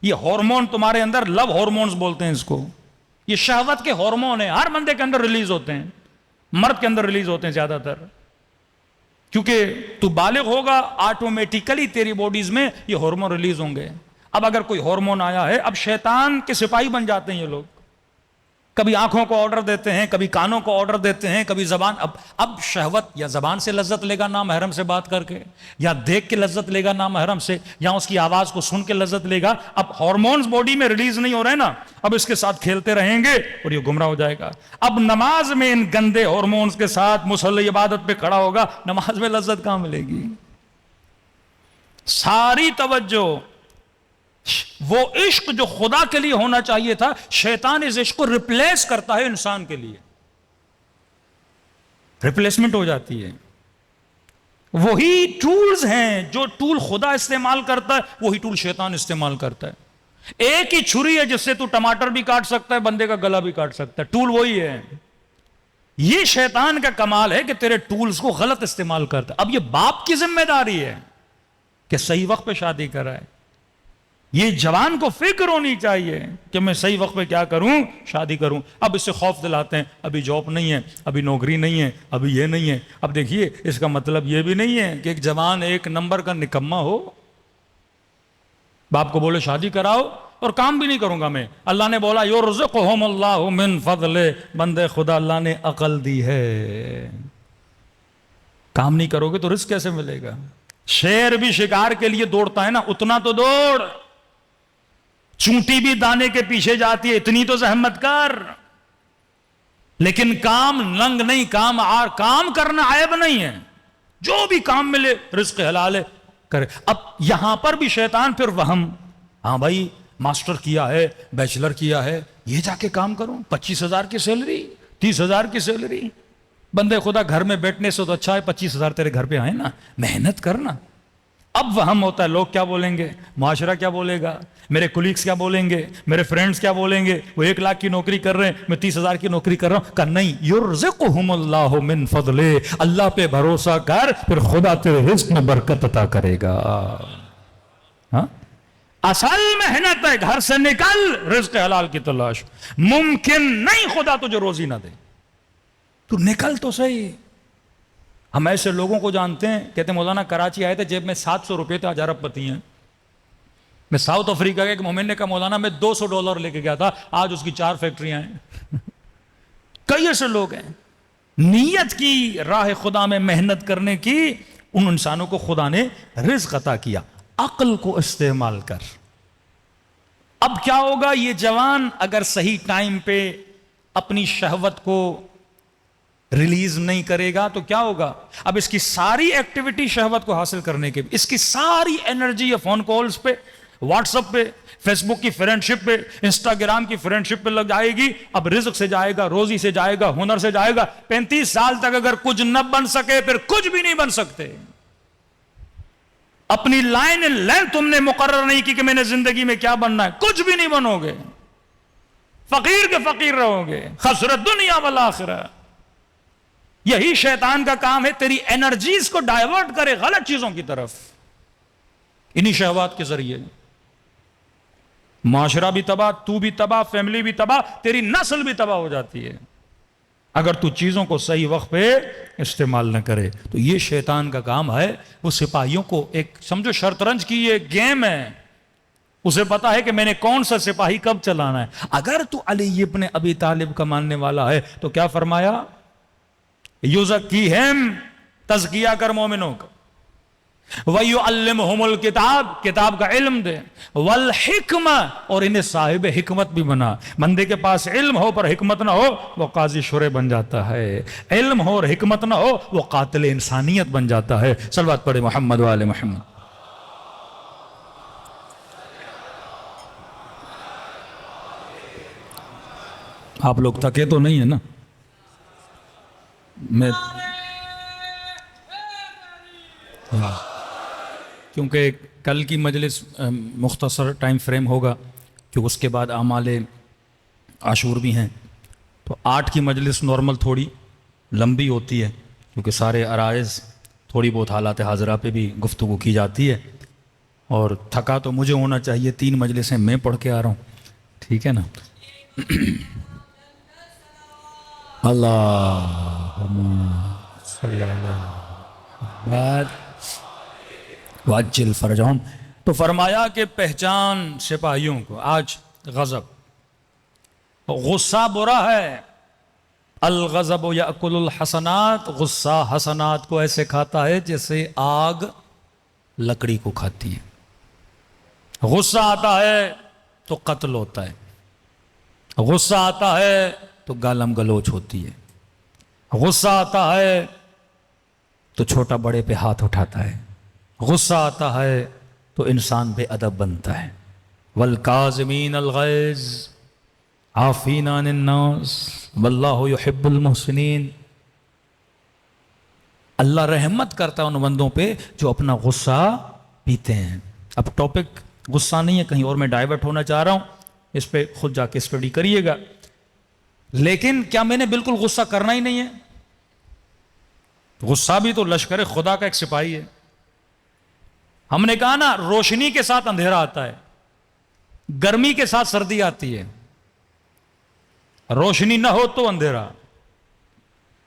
A: یہ ہارمون تمہارے اندر، لو ہارمونز بولتے ہیں اس کو، یہ شہوت کے ہارمون ہیں. ہر بندے کے اندر ریلیز ہوتے ہیں، مرد کے اندر ریلیز ہوتے ہیں زیادہ تر، کیونکہ تو بالغ ہوگا آٹومیٹیکلی تیری باڈیز میں یہ ہارمون ریلیز ہوں گے. اب اگر کوئی ہارمون آیا ہے، اب شیطان کے سپاہی بن جاتے ہیں یہ لوگ. کبھی آنکھوں کو آرڈر دیتے ہیں، کبھی کانوں کو آرڈر دیتے ہیں، کبھی زبان. اب شہوت یا زبان سے لذت لے گا نامحرم سے بات کر کے، یا دیکھ کے لذت لے گا نامحرم سے، یا اس کی آواز کو سن کے لذت لے گا. اب ہارمونز باڈی میں ریلیز نہیں ہو رہے نا، اب اس کے ساتھ کھیلتے رہیں گے اور یہ گمراہ ہو جائے گا. اب نماز میں ان گندے ہارمونز کے ساتھ مصلی عبادت پہ کھڑا ہوگا، نماز میں لذت کہاں ملے گی؟ ساری توجہ وہ عشق جو خدا کے لیے ہونا چاہیے تھا، شیطان اس عشق کو ریپلیس کرتا ہے انسان کے لیے. ریپلیسمنٹ ہو جاتی ہے. وہی ٹولز ہیں جو ٹول خدا استعمال کرتا ہے، وہی ٹول شیطان استعمال کرتا ہے. ایک ہی چھری ہے جس سے تو ٹماٹر بھی کاٹ سکتا ہے، بندے کا گلا بھی کاٹ سکتا ہے. ٹول وہی ہے. یہ شیطان کا کمال ہے کہ تیرے ٹولز کو غلط استعمال کرتا ہے. اب یہ باپ کی ذمہ داری ہے کہ صحیح وقت پہ شادی کرائے. یہ جوان کو فکر ہونی چاہیے کہ میں صحیح وقت پہ کیا کروں، شادی کروں. اب اس سے خوف دلاتے ہیں، ابھی جاب نہیں ہے، ابھی نوکری نہیں ہے، ابھی یہ نہیں ہے. اب دیکھیے اس کا مطلب یہ بھی نہیں ہے کہ ایک جوان ایک نمبر کا نکما ہو، باپ کو بولے شادی کراؤ اور کام بھی نہیں کروں گا میں. اللہ نے بولا یرزقہم اللہ من فضل، بندے خدا اللہ نے عقل دی ہے، کام نہیں کرو گے تو رزق کیسے ملے گا؟ شیر بھی شکار کے لیے دوڑتا ہے نا، اتنا تو دوڑ. چونٹی بھی دانے کے پیچھے جاتی ہے، اتنی تو زحمت کر. لیکن کام ننگ نہیں، کام کرنا عیب نہیں ہے. جو بھی کام ملے رزق حلال ہے کرے. اب یہاں پر بھی شیطان پھر وہم، ہاں بھائی ماسٹر کیا ہے، بیچلر کیا ہے، یہ جا کے کام کروں، 25,000 کی سیلری، 30,000 کی سیلری. بندے خدا گھر میں بیٹھنے سے تو اچھا ہے 25,000 تیرے گھر پہ آئے نا، محنت کرنا. اب وہم ہوتا ہے لوگ کیا بولیں گے، معاشرہ کیا بولے گا، میرے کولیگز کیا بولیں گے، میرے فرینڈز کیا بولیں گے. وہ 1 لاکھ کی نوکری کر رہے ہیں، میں 30,000 کی نوکری کر رہا ہوں. کہ نہیں، یرزقہم اللہ من فضلہ، اللہ پہ بھروسہ کر، پھر خدا تیرے رزق میں برکت عطا کرے گا. ہاں اصل محنت ہے، گھر سے نکل رزق حلال کی تلاش. ممکن نہیں خدا تجھے روزی نہ دے، تو نکل تو صحیح. ہم ایسے لوگوں کو جانتے ہیں، کہتے ہیں مولانا کراچی آئے تھے، جیب میں 700 روپے تھے، 1000 پتی ہیں. میں ساؤتھ افریقہ کے ایک مومن نے کہا مولانا میں $200 لے کے گیا تھا، آج اس کی 4 فیکٹریاں ہیں. کئی ایسے لوگ ہیں. نیت کی راہ خدا میں محنت کرنے کی، ان انسانوں کو خدا نے رزق عطا کیا. عقل کو استعمال کر. اب کیا ہوگا، یہ جوان اگر صحیح ٹائم پہ اپنی شہوت کو ریلیز نہیں کرے گا تو کیا ہوگا؟ اب اس کی ساری ایکٹیویٹی شہوت کو حاصل کرنے کے، اس کی ساری انرجی یا فون کالز پہ، واٹس ایپ پہ، فیس بک کی فرینڈ شپ پہ، انسٹاگرام کی فرینڈ شپ پہ لگ جائے گی. اب رزق سے جائے گا، روزی سے جائے گا، ہنر سے جائے گا. 35 سال تک اگر کچھ نہ بن سکے پھر کچھ بھی نہیں بن سکتے. اپنی لائن لینتھ تم نے مقرر نہیں کی کہ میں نے زندگی میں کیا بننا ہے، کچھ بھی نہیں بنو گے. فقیر کے فقیر رہو گے. خسرت دنیا والآخرہ. یہی شیطان کا کام ہے، تیری انرجیز کو ڈائیورٹ کرے غلط چیزوں کی طرف، انہی شہوات کے ذریعے. معاشرہ بھی تباہ، تو بھی تباہ، فیملی بھی تباہ، تیری نسل بھی تباہ ہو جاتی ہے اگر تو چیزوں کو صحیح وقت پہ استعمال نہ کرے۔ تو یہ شیطان کا کام ہے، وہ سپاہیوں کو ایک سمجھو شطرنج کی یہ گیم ہے، اسے پتا ہے کہ میں نے کون سا سپاہی کب چلانا ہے۔ اگر تو علی ابن ابی طالب کا ماننے والا ہے تو کیا فرمایا؟ یزکیہم، تزکیہ کر مومنوں کا، وَيُعَلِّمُهُمُ الْكِتَابِ، کتاب کا علم دے، وَالْحِکْمَةِ، اور انہیں صاحب حکمت بھی بنا۔ بندے کے پاس علم ہو پر حکمت نہ ہو وہ قاضی شرع بن جاتا ہے، علم ہو اور حکمت نہ ہو وہ قاتل انسانیت بن جاتا ہے۔ صلوات پڑھے محمد و آل محمد۔ آپ لوگ تھکے تو نہیں ہیں نا؟ میں کیونکہ کل کی مجلس مختصر ٹائم فریم ہوگا، کہ اس کے بعد اعمال عاشور بھی ہیں، تو 8 کی مجلس نارمل تھوڑی لمبی ہوتی ہے، کیونکہ سارے عرائض تھوڑی بہت حالات حاضرہ پہ بھی گفتگو کی جاتی ہے، اور تھکا تو مجھے ہونا چاہیے، 3 مجلسیں میں پڑھ کے آ رہا ہوں، ٹھیک ہے نا؟ اللہم صلی اللہ وعجل فرجہم۔ تو فرمایا کہ پہچان سپاہیوں کو۔ آج غضب، غصہ برا ہے، الغضب یأکل الحسنات، غصہ حسنات کو ایسے کھاتا ہے جیسے آگ لکڑی کو کھاتی ہے۔ غصہ آتا ہے تو قتل ہوتا ہے، غصہ آتا ہے تو گالم گلوچ ہوتی ہے، غصہ آتا ہے تو چھوٹا بڑے پہ ہاتھ اٹھاتا ہے، غصہ آتا ہے تو انسان بے ادب بنتا ہے۔ والکاظمین الغیظ عافین عن الناس واللہ یحب المحسنین۔ اللہ رحمت کرتا ہے ان بندوں پہ جو اپنا غصہ پیتے ہیں۔ اب ٹاپک غصہ نہیں ہے، کہیں اور میں ڈائیورٹ ہونا چاہ رہا ہوں، اس پہ خود جا کے اسٹڈی کریے گا۔ لیکن کیا میں نے بالکل غصہ کرنا ہی نہیں ہے؟ غصہ بھی تو لشکر خدا کا ایک سپاہی ہے۔ ہم نے کہا نا، روشنی کے ساتھ اندھیرا آتا ہے، گرمی کے ساتھ سردی آتی ہے، روشنی نہ ہو تو اندھیرا،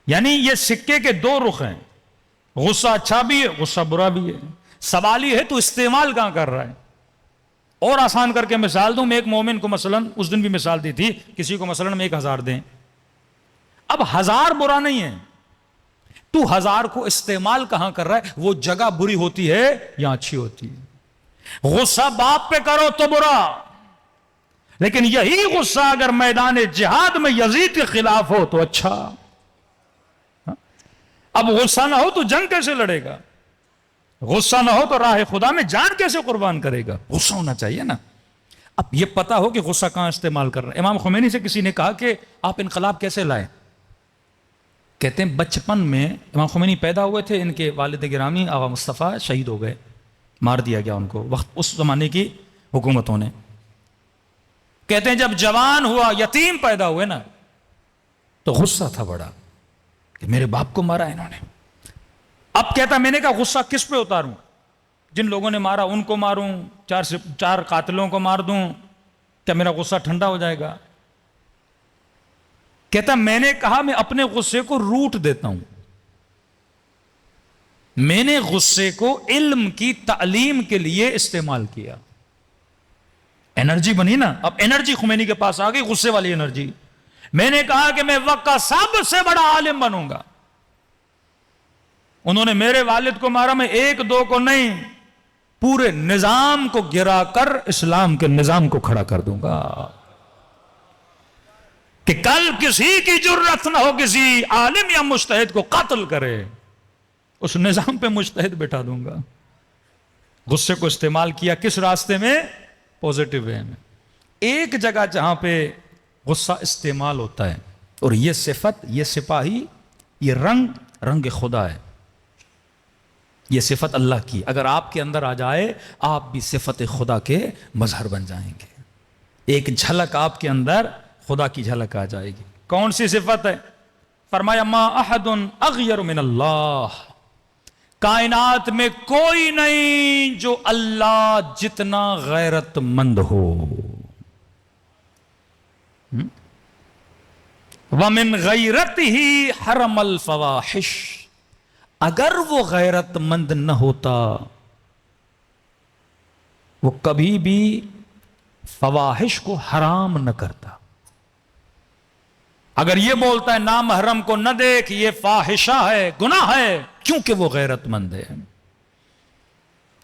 A: یعنی یہ سکے کے 2 رخ ہیں، غصہ اچھا بھی ہے، غصہ برا بھی ہے۔ سوال یہ ہے تو استعمال کہاں کر رہا ہے؟ اور آسان کر کے مثال دوں، میں ایک مومن کو مثلا اس دن بھی مثال دی تھی، کسی کو مثلا میں 1000 دیں، اب 1000 برا نہیں ہے، تو 1000 کو استعمال کہاں کر رہا ہے؟ وہ جگہ بری ہوتی ہے یا اچھی ہوتی ہے؟ غصہ باپ پہ کرو تو برا، لیکن یہی غصہ اگر میدان جہاد میں یزید کے خلاف ہو تو اچھا۔ اب غصہ نہ ہو تو جنگ کیسے لڑے گا؟ غصہ نہ ہو تو راہ خدا میں جان کیسے قربان کرے گا؟ غصہ ہونا چاہیے نا۔ اب یہ پتا ہو کہ غصہ کہاں استعمال کر رہا ہے۔ امام خمینی سے کسی نے کہا کہ آپ انقلاب کیسے لائے؟ کہتے ہیں بچپن میں امام خمینی پیدا ہوئے تھے، ان کے والد گرامی آقا مصطفیٰ شہید ہو گئے، مار دیا گیا ان کو وقت اس زمانے کی حکومتوں نے۔ کہتے ہیں جب جوان ہوا، یتیم پیدا ہوئے نا، تو غصہ تھا بڑا کہ میرے باپ کو مارا انہوں نے۔ اب کہتا میں نے کہا غصہ کس پہ اتاروں؟ جن لوگوں نے مارا ان کو ماروں، 4 قاتلوں کو مار دوں، کیا میرا غصہ ٹھنڈا ہو جائے گا؟ کہتا میں نے کہا میں اپنے غصے کو روٹ دیتا ہوں، میں نے غصے کو علم کی تعلیم کے لیے استعمال کیا، انرجی بنی نا۔ اب انرجی خمینی کے پاس آ گئی، غصے والی انرجی۔ میں نے کہا کہ میں وقت کا سب سے بڑا عالم بنوں گا، انہوں نے میرے والد کو مارا، میں 1-2 کو نہیں، پورے نظام کو گرا کر اسلام کے نظام کو کھڑا کر دوں گا، کہ کل کسی کی جرأت نہ ہو کسی عالم یا مجتہد کو قتل کرے، اس نظام پہ مجتہد بٹھا دوں گا۔ غصے کو استعمال کیا کس راستے میں؟ پوزیٹو وے میں۔ ایک جگہ جہاں پہ غصہ استعمال ہوتا ہے، اور یہ صفت، یہ سپاہی، یہ رنگ خدا ہے، یہ صفت اللہ کی، اگر آپ کے اندر آ جائے آپ بھی صفت خدا کے مظہر بن جائیں گے۔ ایک جھلک آپ کے اندر خدا کی جھلک آ جائے گی۔ کون سی صفت ہے؟ فرمایا ما احد اغیر من اللہ، کائنات میں کوئی نہیں جو اللہ جتنا غیرت مند ہو۔ وَمِنْ غَيْرَتِهِ حَرَمَ الْفَوَاحِشِ، اگر وہ غیرت مند نہ ہوتا وہ کبھی بھی فواحش کو حرام نہ کرتا. اگر یہ بولتا ہے نامحرم کو نہ دیکھ، یہ فاحشہ ہے، گناہ ہے، کیونکہ وہ غیرت مند ہے.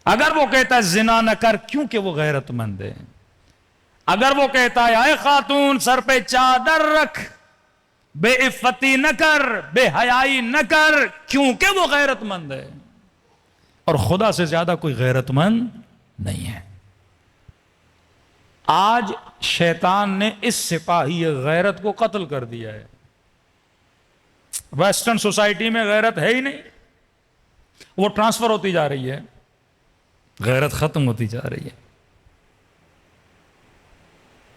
A: اگر وہ کہتا ہے زنا نہ کر، کیونکہ وہ غیرت مند ہے. اگر وہ کہتا ہے اے خاتون سر پہ چادر رکھ، بے عفتی نہ کر، بے حیائی نہ کر، کیونکہ وہ غیرت مند ہے. اور خدا سے زیادہ کوئی غیرت مند نہیں ہے. آج شیطان نے اس سپاہی غیرت کو قتل کر دیا ہے. ویسٹرن سوسائٹی میں غیرت ہے ہی نہیں، وہ ٹرانسفر ہوتی جا رہی ہے، غیرت ختم ہوتی جا رہی ہے.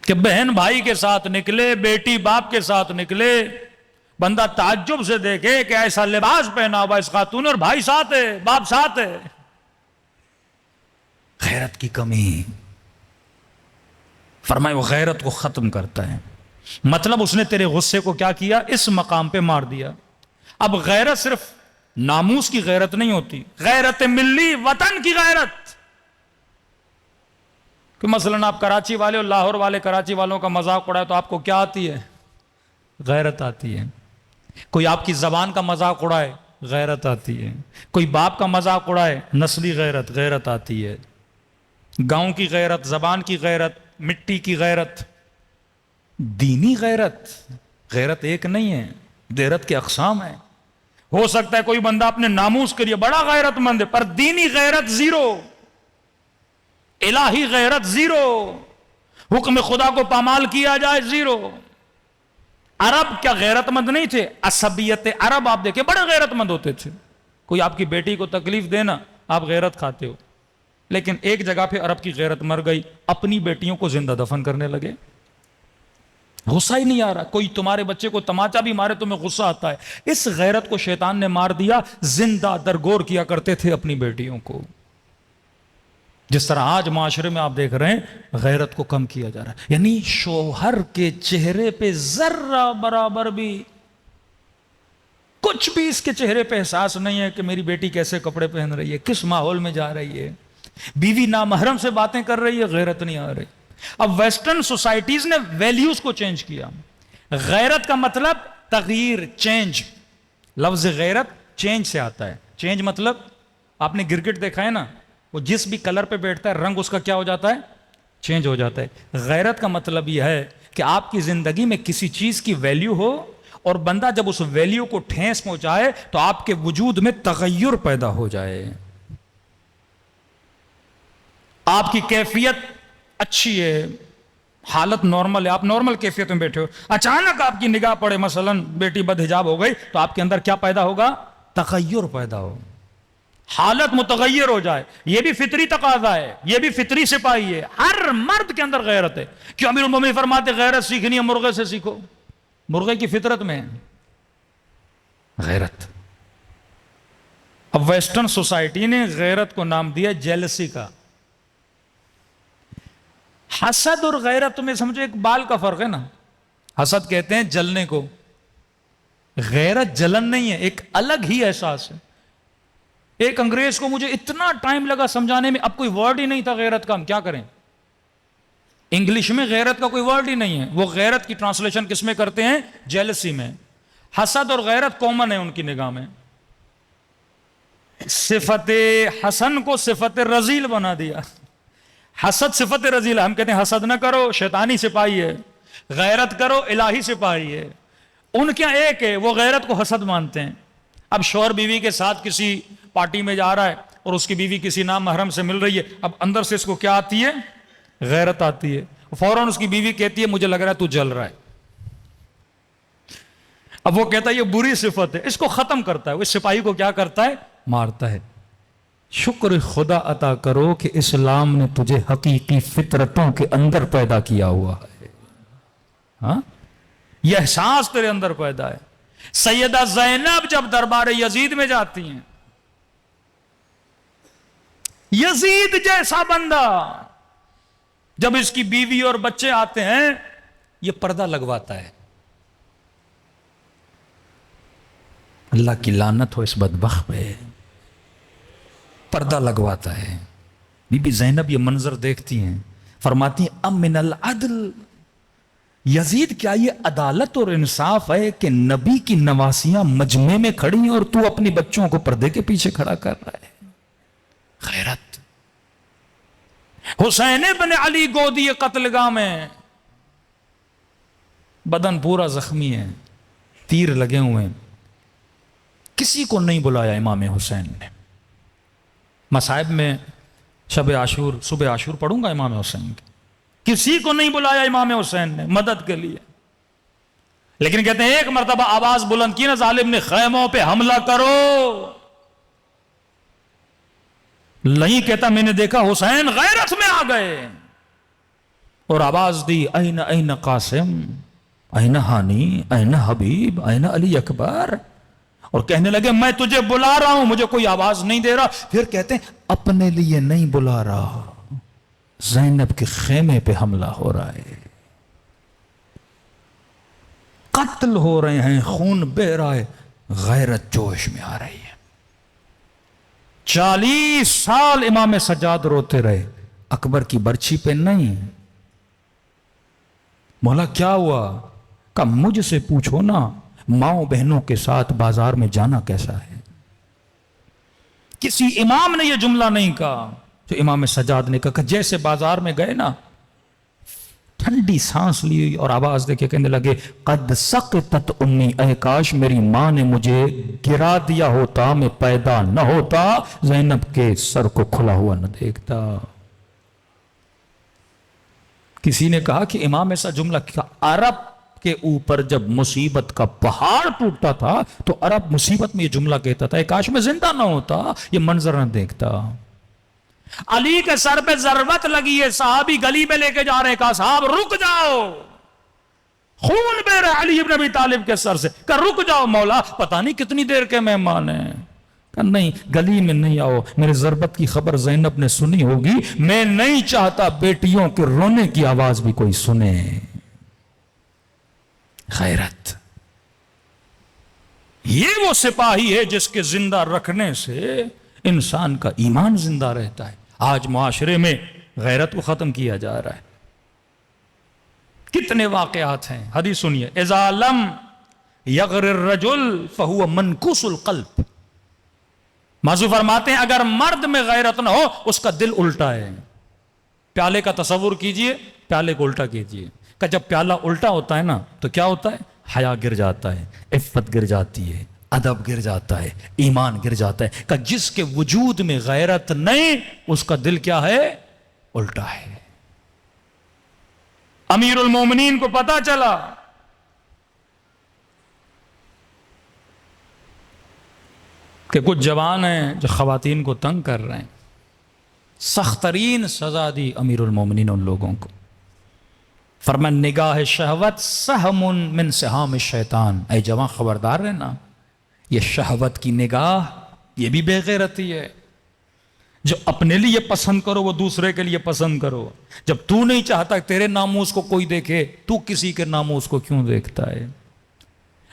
A: کہ بہن بھائی کے ساتھ نکلے، بیٹی باپ کے ساتھ نکلے، بندہ تعجب سے دیکھے کہ ایسا لباس پہنا ہوا اس خاتون اور بھائی ساتھ ہے، باپ ساتھ ہے. غیرت کی کمی. فرمائے وہ غیرت کو ختم کرتا ہے. مطلب اس نے تیرے غصے کو کیا کیا؟ اس مقام پہ مار دیا. اب غیرت صرف ناموس کی غیرت نہیں ہوتی، غیرت ملی، وطن کی غیرت. کہ مثلا آپ کراچی والے اور لاہور والے کراچی والوں کا مذاق اڑائے تو آپ کو کیا آتی ہے؟ غیرت آتی ہے. کوئی آپ کی زبان کا مذاق اڑائے، غیرت آتی ہے. کوئی باپ کا مذاق اڑائے، نسلی غیرت آتی ہے. گاؤں کی غیرت، زبان کی غیرت، مٹی کی غیرت. دینی غیرت ایک نہیں ہے، غیرت کے اقسام ہیں. ہو سکتا ہے کوئی بندہ اپنے ناموس کے لیے بڑا غیرت مند ہے، پر دینی غیرت زیرو، الہی غیرت زیرو، حکم خدا کو پامال کیا جائے زیرو. عرب کیا غیرت مند نہیں تھے؟ عصبیت عرب آپ دیکھیں بڑے غیرت مند ہوتے تھے. کوئی آپ کی بیٹی کو تکلیف دینا، آپ غیرت کھاتے ہو. لیکن ایک جگہ پہ عرب کی غیرت مر گئی، اپنی بیٹیوں کو زندہ دفن کرنے لگے. غصہ ہی نہیں آ رہا. کوئی تمہارے بچے کو تماچا بھی مارے تمہیں غصہ آتا ہے. اس غیرت کو شیطان نے مار دیا. زندہ درگور کیا کرتے تھے اپنی بیٹیوں کو. جس طرح آج معاشرے میں آپ دیکھ رہے ہیں غیرت کو کم کیا جا رہا ہے. یعنی شوہر کے چہرے پہ ذرہ برابر بھی، کچھ بھی اس کے چہرے پہ احساس نہیں ہے کہ میری بیٹی کیسے کپڑے پہن رہی ہے، کس ماحول میں جا رہی ہے. بیوی نامحرم سے باتیں کر رہی ہے، غیرت نہیں آ رہی. اب ویسٹرن سوسائٹیز نے ویلیوز کو چینج کیا. غیرت کا مطلب تغییر، چینج. لفظ غیرت چینج سے آتا ہے. چینج مطلب آپ نے گرگٹ دیکھا ہے نا، وہ جس بھی کلر پہ بیٹھتا ہے رنگ اس کا کیا ہو جاتا ہے؟ چینج ہو جاتا ہے. غیرت کا مطلب یہ ہے کہ آپ کی زندگی میں کسی چیز کی ویلیو ہو اور بندہ جب اس ویلیو کو ٹھیس پہنچائے تو آپ کے وجود میں تغیر پیدا ہو جائے. آپ کی کیفیت اچھی ہے، حالت نارمل ہے، آپ نارمل کیفیت میں بیٹھے ہو، اچانک آپ کی نگاہ پڑے مثلا بیٹی بد حجاب ہو گئی تو آپ کے اندر کیا پیدا ہوگا؟ تغیر پیدا ہو، حالت متغیر ہو جائے. یہ بھی فطری تقاضا ہے، یہ بھی فطری سپاہی ہے. ہر مرد کے اندر غیرت ہے. کیوں امیر المومنین فرماتے غیرت سیکھنی ہے مرغے سے سیکھو. مرغے کی فطرت میں ہے غیرت. اب ویسٹرن سوسائٹی نے غیرت کو نام دیا جیلسی کا. حسد اور غیرت میں سمجھو ایک بال کا فرق ہے نا. حسد کہتے ہیں جلنے کو، غیرت جلن نہیں ہے، ایک الگ ہی احساس ہے. ایک انگریز کو مجھے اتنا ٹائم لگا سمجھانے میں، اب کوئی ورڈ ہی نہیں تھا غیرت کا. ہم کیا کریں؟ انگلش میں غیرت کا کوئی ورڈ ہی نہیں ہے. وہ غیرت کی ٹرانسلیشن کس میں کرتے ہیں؟ جیلسی میں. حسد اور غیرت کامن ہے ان کی نگاہ میں. صفت حسن کو صفت رذیل بنا دیا. حسد صفت رذیل ہے. ہم کہتے ہیں حسد نہ کرو، شیطانی سپاہی ہے. غیرت کرو، الہی سپاہی ہے. ان کیا ایک ہے، وہ غیرت کو حسد مانتے ہیں. اب شوہر بیوی کے ساتھ کسی پارٹی میں جا رہا ہے اور اس کی بیوی کسی نام محرم سے مل رہی ہے. اب اندر سے اس کو کیا آتی ہے؟ غیرت آتی ہے. فوراً اس کی بیوی کہتی ہے مجھے لگ رہا ہے تو جل رہا ہے. اب وہ کہتا ہے یہ بری صفت ہے، اس کو ختم کرتا ہے. وہ اس سپاہی کو کیا کرتا ہے؟ مارتا ہے. شکر خدا عطا کرو کہ اسلام نے تجھے حقیقی فطرتوں کے اندر پیدا کیا ہوا ہے. ہاں، یہ احساس تیرے اندر پیدا ہے. سیدہ زینب جب دربار یزید میں جاتی ہیں، یزید جیسا بندہ جب اس کی بیوی اور بچے آتے ہیں یہ پردہ لگواتا ہے. اللہ کی لعنت ہو اس بدبخت پہ، پردہ لگواتا ہے. بی بی زینب یہ منظر دیکھتی ہیں، فرماتی ہیں ام من العدل، یزید کیا یہ عدالت اور انصاف ہے کہ نبی کی نواسیاں مجمع میں کھڑی ہیں اور تو اپنی بچوں کو پردے کے پیچھے کھڑا کر رہا ہے؟ غیرت. حسین بن علی گودی قتل گاہ میں، بدن پورا زخمی ہے، تیر لگے ہوئے ہیں، کسی کو نہیں بلایا امام حسین نے. مصائب میں شب عاشور، صبح عاشور پڑھوں گا امام حسین کی، کسی کو نہیں بلایا امام حسین نے مدد کے لیے. لیکن کہتے ہیں ایک مرتبہ آواز بلند کی نا ظالم نے، خیموں پہ حملہ کرو. نہیں کہتا میں نے دیکھا حسین غیرت میں آ گئے اور آواز دی این این قاسم، این ہانی، این حبیب، این علی اکبر، اور کہنے لگے میں تجھے بلا رہا ہوں، مجھے کوئی آواز نہیں دے رہا. پھر کہتے ہیں اپنے لیے نہیں بلا رہا، زینب کے خیمے پہ حملہ ہو رہا ہے، قتل ہو رہے ہیں، خون بہ رہا ہے، غیرت جوش میں آ رہی ہے. 40 سال امام سجاد روتے رہے، اکبر کی برچھی پہ نہیں. مولا کیا ہوا؟ کہ مجھ سے پوچھو نا، ماؤں بہنوں کے ساتھ بازار میں جانا کیسا ہے؟ کسی امام نے یہ جملہ نہیں کہا جو امام سجاد نے کہا، کہ جیسے بازار میں گئے نا، ٹھنڈی سانس لی اور آواز دے کے کہنے لگے قد سقطت امی، اے کاش میری ماں نے مجھے گرا دیا ہوتا، میں پیدا نہ ہوتا، زینب کے سر کو کھلا ہوا نہ دیکھتا. کسی نے کہا کہ امام ایسا جملہ کیا؟ عرب کے اوپر جب مصیبت کا پہاڑ ٹوٹتا تھا تو عرب مصیبت میں یہ جملہ کہتا تھا، کاش میں زندہ نہ ہوتا، یہ منظر نہ دیکھتا. علی کے سر پہ ضربت لگی ہے، صحابی گلی میں لے کے جا رہے ہیں، کہا صاحب رک جاؤ، خون بہ رہا علی ابن ابی طالب کے سر سے. کہا رک جاؤ مولا، پتہ نہیں کتنی دیر کے مہمان ہیں. کہا نہیں، گلی میں نہیں آؤ، میرے ضربت کی خبر زینب نے سنی ہوگی، میں نہیں چاہتا بیٹیوں کے رونے کی آواز بھی کوئی سنے. غیرت. یہ وہ سپاہی ہے جس کے زندہ رکھنے سے انسان کا ایمان زندہ رہتا ہے. آج معاشرے میں غیرت کو ختم کیا جا رہا ہے. کتنے واقعات ہیں، حدیث سنیے، اذا لم یغر الرجل فہو منکوس القلب. موضوع فرماتے ہیں اگر مرد میں غیرت نہ ہو اس کا دل الٹا ہے. پیالے کا تصور کیجئے، پیالے کو الٹا کیجئے، کہ جب پیالہ الٹا ہوتا ہے نا تو کیا ہوتا ہے؟ حیا گر جاتا ہے، عفت گر جاتی ہے، ادب گر جاتا ہے، ایمان گر جاتا ہے. کہ جس کے وجود میں غیرت نہیں اس کا دل کیا ہے؟ الٹا ہے. امیر المومنین کو پتا چلا کہ کچھ جوان ہیں جو خواتین کو تنگ کر رہے ہیں، سخت ترین سزا دی امیر المومنین ان لوگوں کو. فرمان نگاہ شہوت سہم من سہام الشیطان. اے جوان خبردار رہنا، یہ شہوت کی نگاہ یہ بھی بے غیرتی ہے. جو اپنے لیے پسند کرو وہ دوسرے کے لیے پسند کرو. جب تو نہیں چاہتا کہ تیرے ناموس کو کوئی دیکھے، تو کسی کے ناموس کو کیوں دیکھتا ہے؟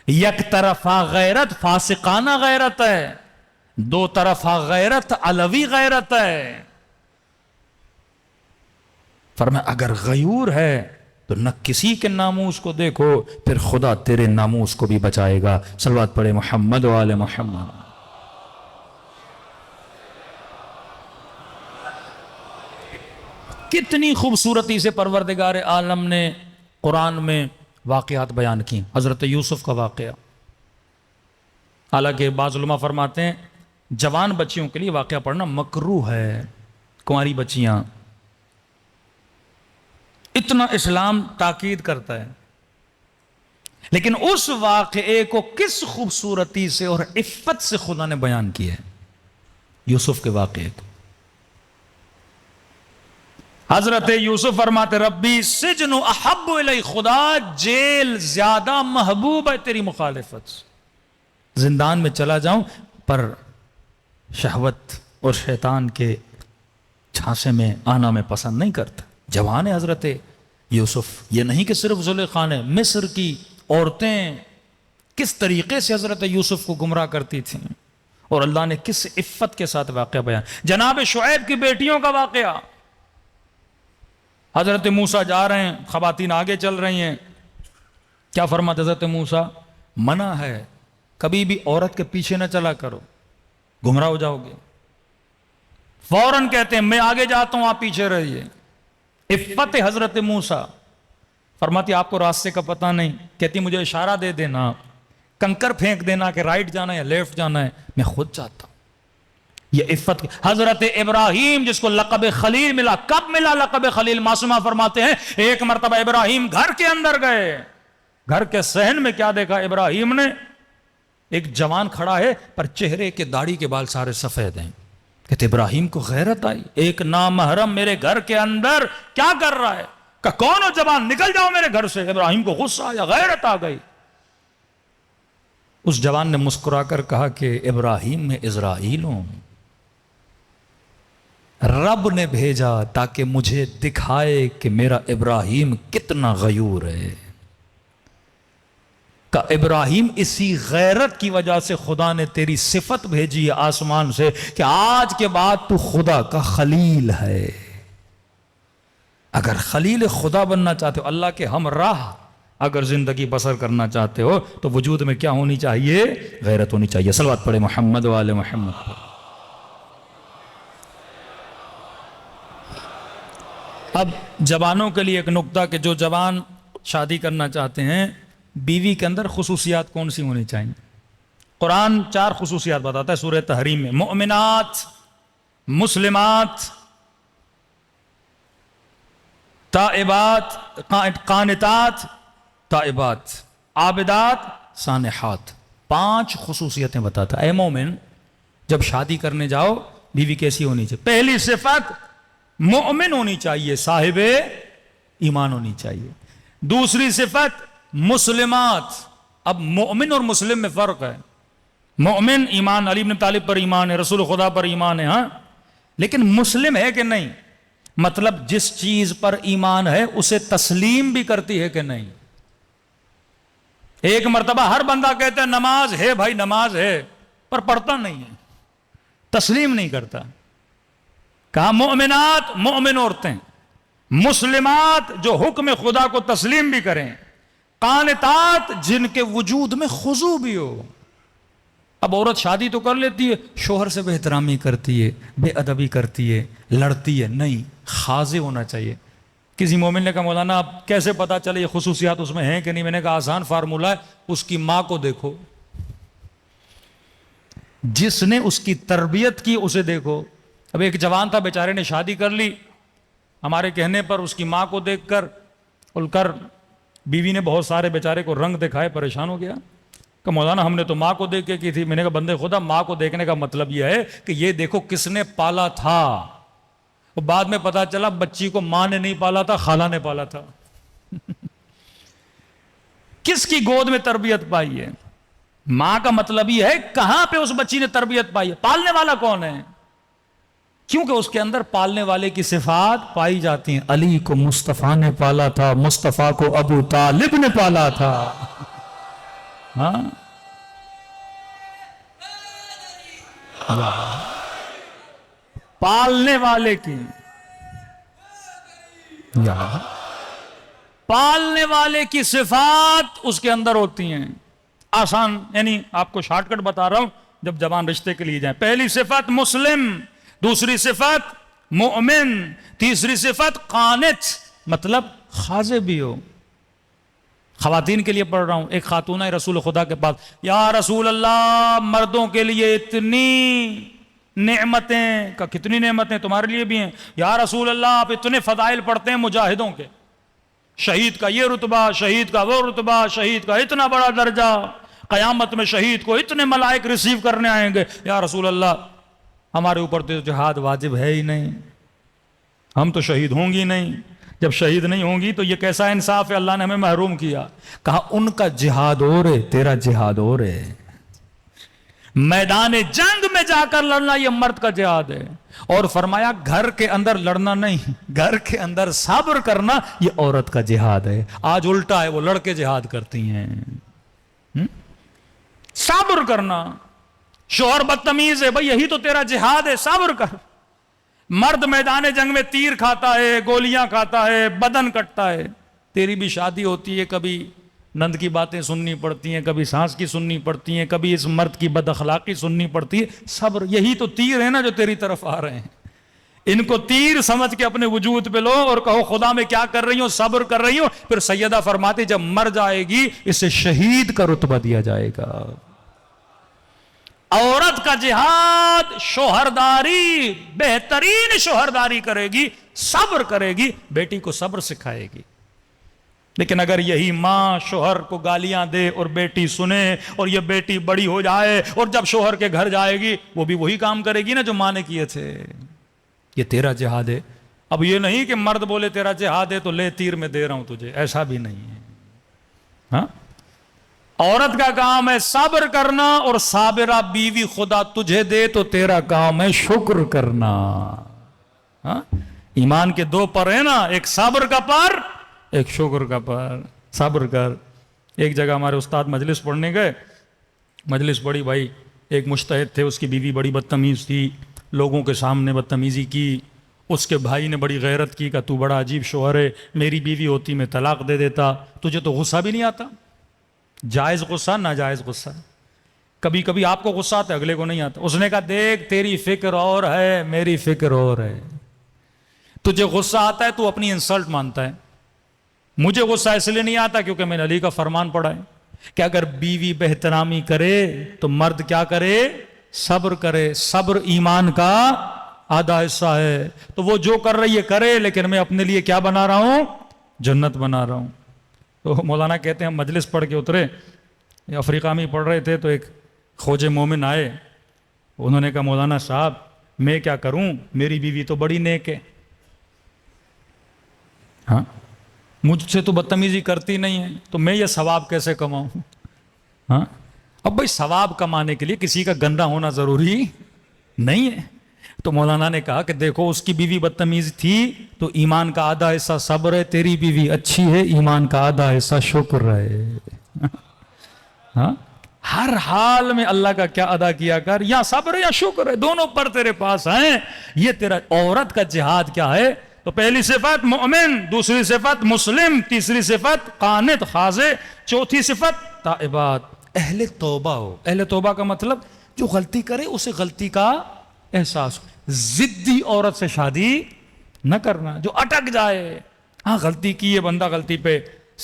A: یک طرفہ غیرت فاسقانہ غیرت ہے، دو طرفہ غیرت علوی غیرت ہے. فرمایا اگر غیور ہے تو نہ کسی کے ناموس کو دیکھو، پھر خدا تیرے ناموس کو بھی بچائے گا. صلوات پڑھے محمد و آل محمد. کتنی خوبصورتی سے پروردگار عالم نے قرآن میں واقعات بیان کی. حضرت یوسف کا واقعہ، حالانکہ بعض علماء فرماتے ہیں جوان بچیوں کے لیے واقعہ پڑھنا مکروہ ہے، کنواری بچیاں، اتنا اسلام تاکید کرتا ہے. لیکن اس واقعے کو کس خوبصورتی سے اور عفت سے خدا نے بیان کیا ہے، یوسف کے واقعے کو. حضرت یوسف فرماتے ربی سجن احب الی، خدا جیل زیادہ محبوب ہے تیری مخالفت سے. زندان میں چلا جاؤں پر شہوت اور شیطان کے جھانسے میں آنا میں پسند نہیں کرتا. جوان ہے حضرت یوسف یہ نہیں کہ صرف زلیخا نے، مصر کی عورتیں کس طریقے سے حضرت یوسف کو گمراہ کرتی تھیں، اور اللہ نے کس عفت کے ساتھ واقعہ بیان. جناب شعیب کی بیٹیوں کا واقعہ، حضرت موسیٰ جا رہے ہیں، خواتین آگے چل رہی ہیں، کیا فرماتے حضرت موسیٰ؟ منع ہے کبھی بھی عورت کے پیچھے نہ چلا کرو، گمراہ ہو جاؤ گے. فوراً کہتے ہیں میں آگے جاتا ہوں آپ پیچھے رہیے. عفت حضرت موسیٰ. فرماتی آپ کو راستے کا پتہ نہیں، کہتی مجھے اشارہ دے دینا، کنکر پھینک دینا کہ رائٹ جانا ہے یا لیفٹ جانا ہے، میں خود جاتا ہوں. یہ عفت. حضرت ابراہیم جس کو لقب خلیل ملا، کب ملا لقب خلیل؟ معصومہ فرماتے ہیں ایک مرتبہ ابراہیم گھر کے اندر گئے، گھر کے صحن میں کیا دیکھا ابراہیم نے؟ ایک جوان کھڑا ہے پر چہرے کے داڑھی کے بال سارے سفید ہیں. کہتے ابراہیم کو غیرت آئی، ایک نامحرم میرے گھر کے اندر کیا کر رہا ہے؟ کہ کون ہو جوان، نکل جاؤ میرے گھر سے. ابراہیم کو غصہ آیا، غیرت آ گئی. اس جوان نے مسکرا کر کہا کہ ابراہیم میں اسرائیل ہوں، رب نے بھیجا تاکہ مجھے دکھائے کہ میرا ابراہیم کتنا غیور ہے. کہ ابراہیم اسی غیرت کی وجہ سے خدا نے تیری صفت بھیجی ہے آسمان سے کہ آج کے بعد تو خدا کا خلیل ہے. اگر خلیل خدا بننا چاہتے ہو، اللہ کے ہم راہ اگر زندگی بسر کرنا چاہتے ہو، تو وجود میں کیا ہونی چاہیے؟ غیرت ہونی چاہیے. صلوات پڑھے محمد و آل محمد. اب جوانوں کے لیے ایک نکتہ کہ جو جوان شادی کرنا چاہتے ہیں، بیوی کے اندر خصوصیات کون سی ہونی چاہیے؟ قرآن 4 خصوصیات بتاتا ہے سورہ تحریم میں. مؤمنات، مسلمات، تائبات، قانتات، تائبات، عابدات، سانحات. 5 خصوصیتیں بتاتا ہے. اے مومن، جب شادی کرنے جاؤ بیوی کیسی ہونی چاہیے؟ پہلی صفت مومن ہونی چاہیے، صاحب ایمان ہونی چاہیے. دوسری صفت مسلمات. اب مومن اور مسلم میں فرق ہے. مومن ایمان، علی بن طالب پر ایمان ہے، رسول خدا پر ایمان ہے، ہاں، لیکن مسلم ہے کہ نہیں؟ مطلب جس چیز پر ایمان ہے اسے تسلیم بھی کرتی ہے کہ نہیں؟ ایک مرتبہ ہر بندہ کہتا ہے نماز ہے بھائی، نماز ہے، پر پڑھتا نہیں ہے، تسلیم نہیں کرتا. کہا مومنات، مومن عورتیں، مسلمات جو حکم خدا کو تسلیم بھی کریں، قانتات جن کے وجود میں خضوع بھی ہو. اب عورت شادی تو کر لیتی ہے، شوہر سے بے احترامی کرتی ہے، بے ادبی کرتی ہے، لڑتی ہے، نہیں، خاضع ہونا چاہیے. کسی مومن نے کہا مولانا اب کیسے پتا چلے یہ خصوصیات اس میں ہیں کہ نہیں؟ میں نے کہا آسان فارمولہ ہے، اس کی ماں کو دیکھو، جس نے اس کی تربیت کی اسے دیکھو. اب ایک جوان تھا بیچارے نے شادی کر لی، ہمارے کہنے پر اس کی ماں کو دیکھ کر بیوی نے بہت سارے بیچارے کو رنگ دکھائے، پریشان ہو گیا کہ مولانا ہم نے تو ماں کو دیکھ کے کی تھی. میں نے کہا بندے خدا، ماں کو دیکھنے کا مطلب یہ ہے کہ یہ دیکھو کس نے پالا تھا. اور بعد میں پتا چلا بچی کو ماں نے نہیں پالا تھا، خالہ نے پالا تھا. کس کی گود میں تربیت پائی ہے؟ ماں کا مطلب یہ ہے کہاں پہ اس بچی نے تربیت پائی ہے. پالنے والا کون ہے؟ کیونکہ اس کے اندر پالنے والے کی صفات پائی جاتی ہیں. علی کو مصطفیٰ نے پالا تھا، مصطفیٰ کو ابو طالب نے پالا تھا. ہاں، پالنے والے کی، پالنے والے کی صفات اس کے اندر ہوتی ہیں. آسان، یعنی آپ کو شارٹ کٹ بتا رہا ہوں جب جوان رشتے کے لیے جائیں. پہلی صفت مسلم، دوسری صفت مومن، تیسری صفت قانت، مطلب خاضع بھی ہو. خواتین کے لیے پڑھ رہا ہوں. ایک خاتون ہے رسول خدا کے پاس، یا رسول اللہ مردوں کے لیے اتنی نعمتیں، کہ کتنی نعمتیں تمہارے لیے بھی ہیں. یا رسول اللہ آپ اتنے فضائل پڑھتے ہیں مجاہدوں کے، شہید کا یہ رتبہ، شہید کا وہ رتبہ، شہید کا اتنا بڑا درجہ، قیامت میں شہید کو اتنے ملائک ریسیو کرنے آئیں گے. یا رسول اللہ ہمارے اوپر تو جہاد واجب ہے ہی نہیں، ہم تو شہید ہوں گی نہیں. جب شہید نہیں ہوں گی تو یہ کیسا انصاف ہے، اللہ نے ہمیں محروم کیا. کہا ان کا جہاد اور ہے، تیرا جہاد اور ہے. میدان جنگ میں جا کر لڑنا یہ مرد کا جہاد ہے. اور فرمایا گھر کے اندر لڑنا نہیں، گھر کے اندر صبر کرنا یہ عورت کا جہاد ہے۔ آج الٹا ہے، وہ لڑکے جہاد کرتی ہیں۔ صبر کرنا، شوہر بدتمیز ہے، بھئی یہی تو تیرا جہاد ہے، صبر کر۔ مرد میدان جنگ میں تیر کھاتا ہے، گولیاں کھاتا ہے، بدن کٹتا ہے، تیری بھی شادی ہوتی ہے، کبھی نند کی باتیں سننی پڑتی ہیں، کبھی سانس کی سننی پڑتی ہیں، کبھی اس مرد کی بد اخلاقی سننی پڑتی ہے۔ صبر، یہی تو تیر ہے نا جو تیری طرف آ رہے ہیں، ان کو تیر سمجھ کے اپنے وجود پہ لو اور کہو خدا میں کیا کر رہی ہوں، صبر کر رہی ہوں۔ پھر سیدہ فرماتی جب مر جائے گی اسے شہید کا رتبہ دیا جائے گا۔ عورت کا جہاد شوہرداری، بہترین شوہرداری کرے گی، صبر کرے گی، بیٹی کو صبر سکھائے گی۔ لیکن اگر یہی ماں شوہر کو گالیاں دے اور بیٹی سنے اور یہ بیٹی بڑی ہو جائے اور جب شوہر کے گھر جائے گی وہ بھی وہی کام کرے گی نا جو ماں نے کیے تھے، یہ تیرا جہاد ہے۔ اب یہ نہیں کہ مرد بولے تیرا جہاد ہے تو لے تیر میں دے رہا ہوں تجھے، ایسا بھی نہیں ہے۔ ہاں، عورت کا کام ہے صبر کرنا، اور صابرہ بیوی خدا تجھے دے تو تیرا کام ہے شکر کرنا۔ ہاں، ایمان کے دو پر ہیں نا، ایک صبر کا پر، ایک شکر کا پر۔ صبر کر۔ ایک جگہ ہمارے استاد مجلس پڑھنے گئے، مجلس پڑھی، بھائی ایک مجتہد تھے، اس کی بیوی بڑی بدتمیز تھی، لوگوں کے سامنے بدتمیزی کی، اس کے بھائی نے بڑی غیرت کی کہ تو بڑا عجیب شوہر ہے، میری بیوی ہوتی میں طلاق دے دیتا، تجھے تو غصہ بھی نہیں آتا؟ جائز غصہ، ناجائز غصہ، کبھی کبھی آپ کو غصہ آتا ہے اگلے کو نہیں آتا۔ اس نے کہا دیکھ تیری فکر اور ہے، میری فکر اور ہے، تجھے غصہ آتا ہے تو اپنی انسلٹ مانتا ہے، مجھے غصہ اس لیے نہیں آتا کیونکہ میں نے علی کا فرمان پڑھا ہے کہ اگر بیوی بہترامی کرے تو مرد کیا کرے؟ صبر کرے۔ صبر ایمان کا آدھا حصہ ہے۔ تو وہ جو کر رہی ہے کرے، لیکن میں اپنے لیے کیا بنا رہا ہوں؟ جنت بنا رہا ہوں۔ تو مولانا کہتے ہیں مجلس پڑھ کے اترے، افریقہ میں پڑھ رہے تھے، تو ایک خواجہ مومن آئے، انہوں نے کہا مولانا صاحب میں کیا کروں، میری بیوی تو بڑی نیک ہے، ہاں مجھ سے تو بدتمیزی کرتی نہیں ہے، تو میں یہ ثواب کیسے کماؤں؟ ہاں، اب بھائی ثواب کمانے کے لیے کسی کا گندا ہونا ضروری نہیں ہے۔ تو مولانا نے کہا کہ دیکھو اس کی بیوی بدتمیز تھی تو ایمان کا آدھا حصہ صبر ہے، تیری بیوی اچھی ہے، ایمان کا آدھا حصہ شکر ہے۔ ہاں، ہر حال میں اللہ کا کیا ادا کیا کر، یا صبر ہے یا شکر ہے، دونوں پر تیرے پاس ہیں۔ یہ تیرا عورت کا جہاد کیا ہے؟ تو پہلی صفت مومن، دوسری صفت مسلم، تیسری صفت قانت خاضع، چوتھی صفت تائبات، اہل توبہ ہو۔ اہل توبہ کا مطلب جو غلطی کرے اسے غلطی کا احساس ہو۔ ضدی عورت سے شادی نہ کرنا جو اٹک جائے، ہاں غلطی کی ہے بندہ، غلطی پہ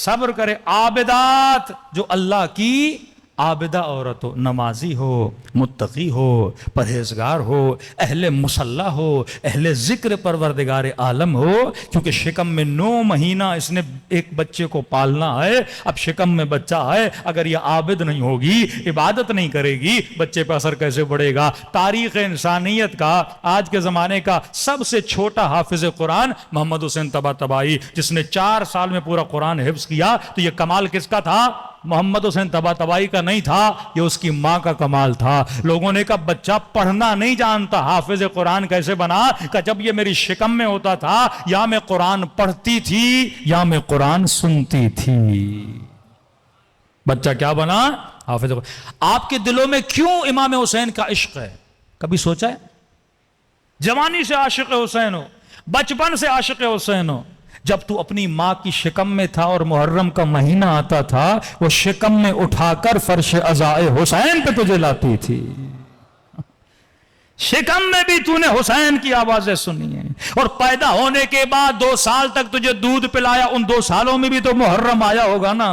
A: صبر کرے۔ عابدات، جو اللہ کی عابدہ عورت ہو، نمازی ہو، متقی ہو، پرہیزگار ہو، اہل مصلی ہو، اہل ذکر پروردگار عالم ہو، کیونکہ شکم میں 9 مہینہ اس نے ایک بچے کو پالنا ہے۔ اب شکم میں بچہ ہے، اگر یہ عابد نہیں ہوگی، عبادت نہیں کرے گی، بچے پہ اثر کیسے پڑے گا؟ تاریخ انسانیت کا، آج کے زمانے کا سب سے چھوٹا حافظ قرآن محمد حسین طباطبائی، جس نے 4 سال میں پورا قرآن حفظ کیا، تو یہ کمال کس کا تھا؟ محمد حسین طباطبائی کا نہیں تھا، یہ اس کی ماں کا کمال تھا۔ لوگوں نے کہا بچہ پڑھنا نہیں جانتا، حافظ قرآن کیسے بنا؟ کہ جب یہ میری شکم میں ہوتا تھا یا میں قرآن پڑھتی تھی یا میں قرآن سنتی تھی، بچہ کیا بنا؟ حافظ قرآن۔ آپ کے دلوں میں کیوں امام حسین کا عشق ہے؟ کبھی سوچا ہے؟ جوانی سے عاشق حسین ہو، بچپن سے عاشق حسین ہو، جب تو اپنی ماں کی شکم میں تھا اور محرم کا مہینہ آتا تھا، وہ شکم میں اٹھا کر فرش عزائے حسین پہ تجھے لاتی تھی۔ شکم میں بھی تو نے حسین کی آوازیں سنی ہیں، اور پیدا ہونے کے بعد 2 سال تک تجھے دودھ پلایا، ان 2 سالوں میں بھی تو محرم آیا ہوگا نا۔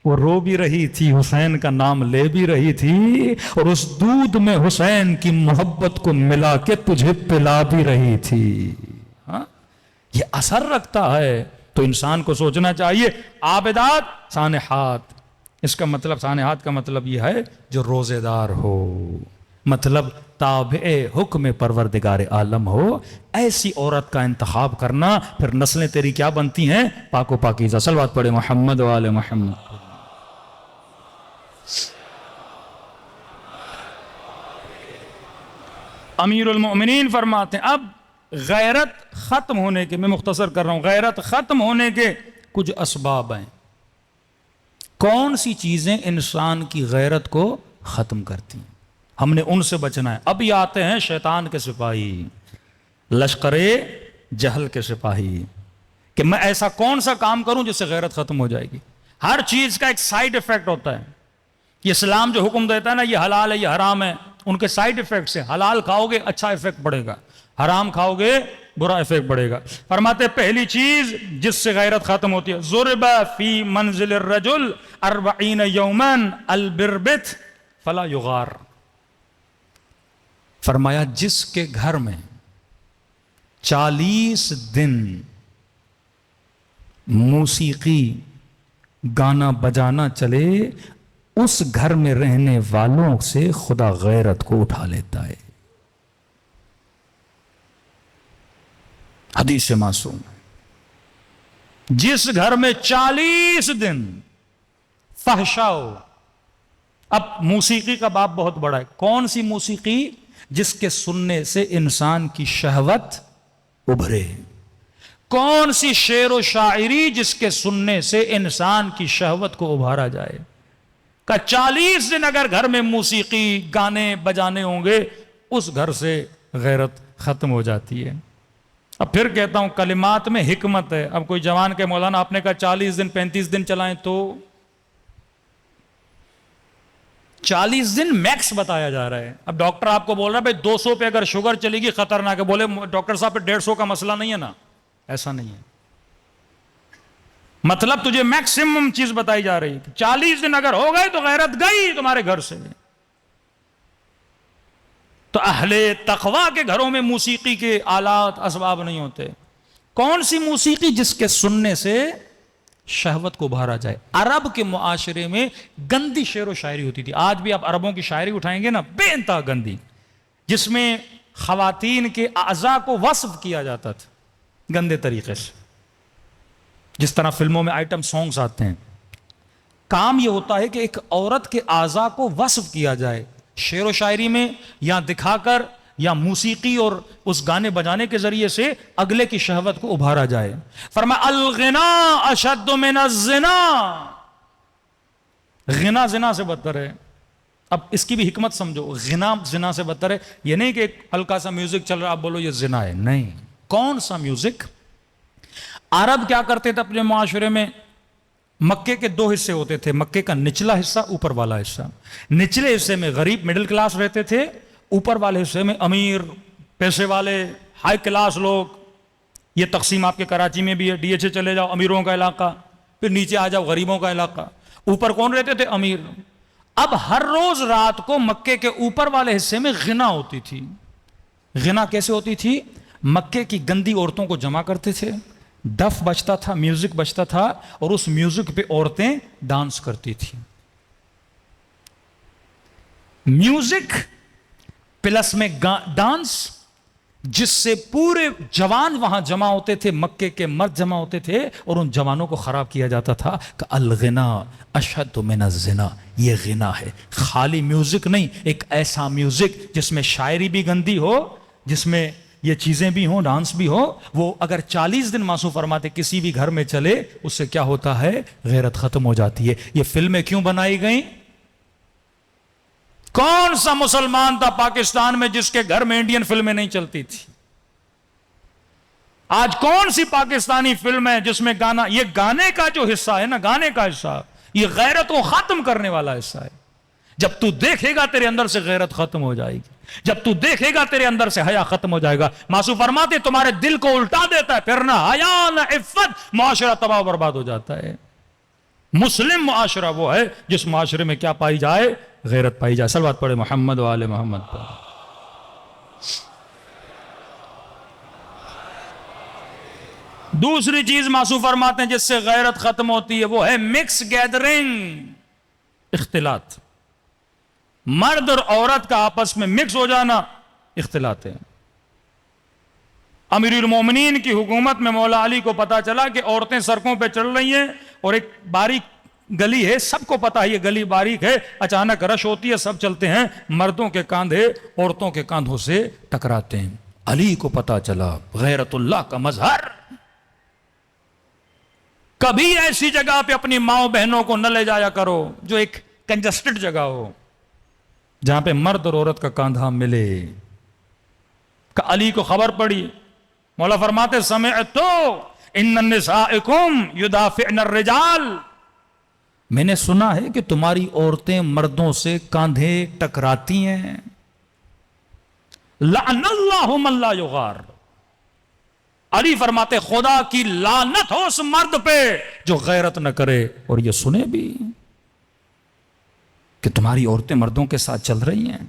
A: وہ رو بھی رہی تھی، حسین کا نام لے بھی رہی تھی، اور اس دودھ میں حسین کی محبت کو ملا کے تجھے پلا بھی رہی تھی۔ ہاں، یہ اثر رکھتا ہے، تو انسان کو سوچنا چاہیے۔ عابدات، سانحات، اس کا مطلب، سانحات کا مطلب یہ ہے جو روزے دار ہو، مطلب تابع حکم پروردگار عالم ہو، ایسی عورت کا انتخاب کرنا، پھر نسلیں تیری کیا بنتی ہیں؟ پاک و پاکیزہ۔ صلوات پڑھے محمد و آل محمد۔ امیر المؤمنین فرماتے ہیں اب غیرت ختم ہونے کے، میں مختصر کر رہا ہوں، غیرت ختم ہونے کے کچھ اسباب ہیں۔ کون سی چیزیں انسان کی غیرت کو ختم کرتی ہیں؟ ہم نے ان سے بچنا ہے۔ اب یہ آتے ہیں شیطان کے سپاہی، لشکر جہل کے سپاہی، کہ میں ایسا کون سا کام کروں جس سے غیرت ختم ہو جائے گی۔ ہر چیز کا ایک سائیڈ ایفیکٹ ہوتا ہے۔ یہ اسلام جو حکم دیتا ہے نا، یہ حلال ہے یہ حرام ہے، ان کے سائیڈ ایفیکٹس ہیں۔ حلال کھاؤ گے اچھا ایفیکٹ پڑے گا، حرام کھاؤ گے برا ایفیکٹ پڑے گا۔ فرماتے پہلی چیز جس سے غیرت ختم ہوتی ہے، ضرب فی منزل الرجل 40 یوما البربت فلا یغار۔ فرمایا جس کے گھر میں 40 دن موسیقی گانا بجانا چلے، اس گھر میں رہنے والوں سے خدا غیرت کو اٹھا لیتا ہے۔ حدیث معصوم، جس گھر میں 40 دن فحشا ہو۔ اب موسیقی کا باب بہت بڑا ہے۔ کون سی موسیقی؟ جس کے سننے سے انسان کی شہوت ابھرے۔ کون سی شعر و شاعری؟ جس کے سننے سے انسان کی شہوت کو ابھارا جائے۔ کہ 40 دن اگر گھر میں موسیقی گانے بجانے ہوں گے، اس گھر سے غیرت ختم ہو جاتی ہے۔ اب پھر کہتا ہوں کلمات میں حکمت ہے۔ اب کوئی جوان کے مولانا آپ نے کہا 40 دن 35 دن چلائیں، تو 40 دن میکس بتایا جا رہا ہے۔ اب ڈاکٹر آپ کو بول رہا ہے بھائی 200 پہ اگر شوگر چلے گی خطرناک ہے، بولے ڈاکٹر صاحب پہ 150 کا مسئلہ نہیں ہے نا، ایسا نہیں ہے۔ مطلب تجھے میکسیمم چیز بتائی جا رہی ہے۔ 40 دن اگر ہو گئے تو غیرت گئی تمہارے گھر سے۔ تو اہل تقوی کے گھروں میں موسیقی کے آلات اسباب نہیں ہوتے۔ کون سی موسیقی؟ جس کے سننے سے شہوت کو ابھارا جائے۔ عرب کے معاشرے میں گندی شعر و شاعری ہوتی تھی۔ آج بھی آپ عربوں کی شاعری اٹھائیں گے نا، بے انتہا گندی، جس میں خواتین کے اعضاء کو وصف کیا جاتا تھا گندے طریقے سے، جس طرح فلموں میں آئٹم سانگز آتے ہیں۔ کام یہ ہوتا ہے کہ ایک عورت کے اعضاء کو وصف کیا جائے، شعر و شاعری میں یا دکھا کر یا موسیقی اور اس گانے بجانے کے ذریعے سے اگلے کی شہوت کو ابھارا جائے۔ فرمایا الغنا اشد من الزنا، غنا زنا سے بدتر ہے۔ اب اس کی بھی حکمت سمجھو، غنا زنا سے بدتر ہے۔ یہ نہیں کہ ایک ہلکا سا میوزک چل رہا آپ بولو یہ زنا ہے، نہیں۔ کون سا میوزک؟ عرب کیا کرتے تھے اپنے معاشرے میں؟ مکے کے 2 حصے ہوتے تھے، مکے کا نچلا حصہ، اوپر والا حصہ۔ نچلے حصے میں غریب مڈل کلاس رہتے تھے، اوپر والے حصے میں امیر، پیسے والے، ہائی کلاس لوگ۔ یہ تقسیم آپ کے کراچی میں بھی ہے، ڈی ایچ اے چلے جاؤ امیروں کا علاقہ، پھر نیچے آ جاؤ غریبوں کا علاقہ۔ اوپر کون رہتے تھے؟ امیر۔ اب ہر روز رات کو مکے کے اوپر والے حصے میں غنا ہوتی تھی۔ غنا کیسے ہوتی تھی؟ مکے کی گندی عورتوں کو جمع کرتے تھے، ڈف بجتا تھا، میوزک بجتا تھا، اور اس میوزک پہ عورتیں ڈانس کرتی تھیں۔ میوزک پلس میں ڈانس، جس سے پورے جوان وہاں جمع ہوتے تھے، مکے کے مرد جمع ہوتے تھے، اور ان جوانوں کو خراب کیا جاتا تھا کہ الغنا اشد من الزنا، یہ غنا ہے۔ خالی میوزک نہیں، ایک ایسا میوزک جس میں شاعری بھی گندی ہو، جس میں یہ چیزیں بھی ہوں، ڈانس بھی ہو، وہ اگر 40 دن معصوم فرماتے کسی بھی گھر میں چلے، اس سے کیا ہوتا ہے؟ غیرت ختم ہو جاتی ہے۔ یہ فلمیں کیوں بنائی گئیں؟ کون سا مسلمان تھا پاکستان میں جس کے گھر میں انڈین فلمیں نہیں چلتی تھی؟ آج کون سی پاکستانی فلم ہے جس میں گانا، یہ گانے کا جو حصہ ہے نا، گانے کا حصہ، یہ غیرت کو ختم کرنے والا حصہ ہے۔ جب تو دیکھے گا تیرے اندر سے غیرت ختم ہو جائے گی، جب تو دیکھے گا تیرے اندر سے حیا ختم ہو جائے گا۔ معصوم فرماتے تمہارے دل کو الٹا دیتا ہے، پھر نہ حیا نہ عفت، معاشرہ تباہ و برباد ہو جاتا ہے۔ مسلم معاشرہ وہ ہے جس معاشرے میں کیا پائی جائے؟ غیرت پائی جائے۔ صلوات پڑھے محمد و آل محمد پر۔ دوسری چیز معصوم فرماتے ہیں جس سے غیرت ختم ہوتی ہے، وہ ہے مکس گیدرنگ، اختلاط۔ مرد اور عورت کا آپس میں مکس ہو جانا اختلاط ہے۔ امیر المومنین کی حکومت میں مولا علی کو پتا چلا کہ عورتیں سڑکوں پہ چل رہی ہیں اور ایک باریک گلی ہے، سب کو پتا ہے یہ گلی باریک ہے، اچانک رش ہوتی ہے، سب چلتے ہیں، مردوں کے کاندھے عورتوں کے کاندھوں سے ٹکراتے ہیں۔ علی کو پتا چلا غیرت اللہ کا مظہر۔ کبھی ایسی جگہ پہ اپنی ماؤں بہنوں کو نہ لے جایا کرو جو ایک کنجسٹڈ جگہ ہو، جہاں پہ مرد اور عورت کا کاندھا ملے۔ کہ علی کو خبر پڑی، مولا فرماتے سمعتو ان النسائکم یدافعن الرجال، میں نے سنا ہے کہ تمہاری عورتیں مردوں سے کاندھے ٹکراتی ہیں۔ لعن اللہ من لا یغار، علی فرماتے خدا کی لعنت ہو اس مرد پہ جو غیرت نہ کرے اور یہ سنے بھی کہ تمہاری عورتیں مردوں کے ساتھ چل رہی ہیں۔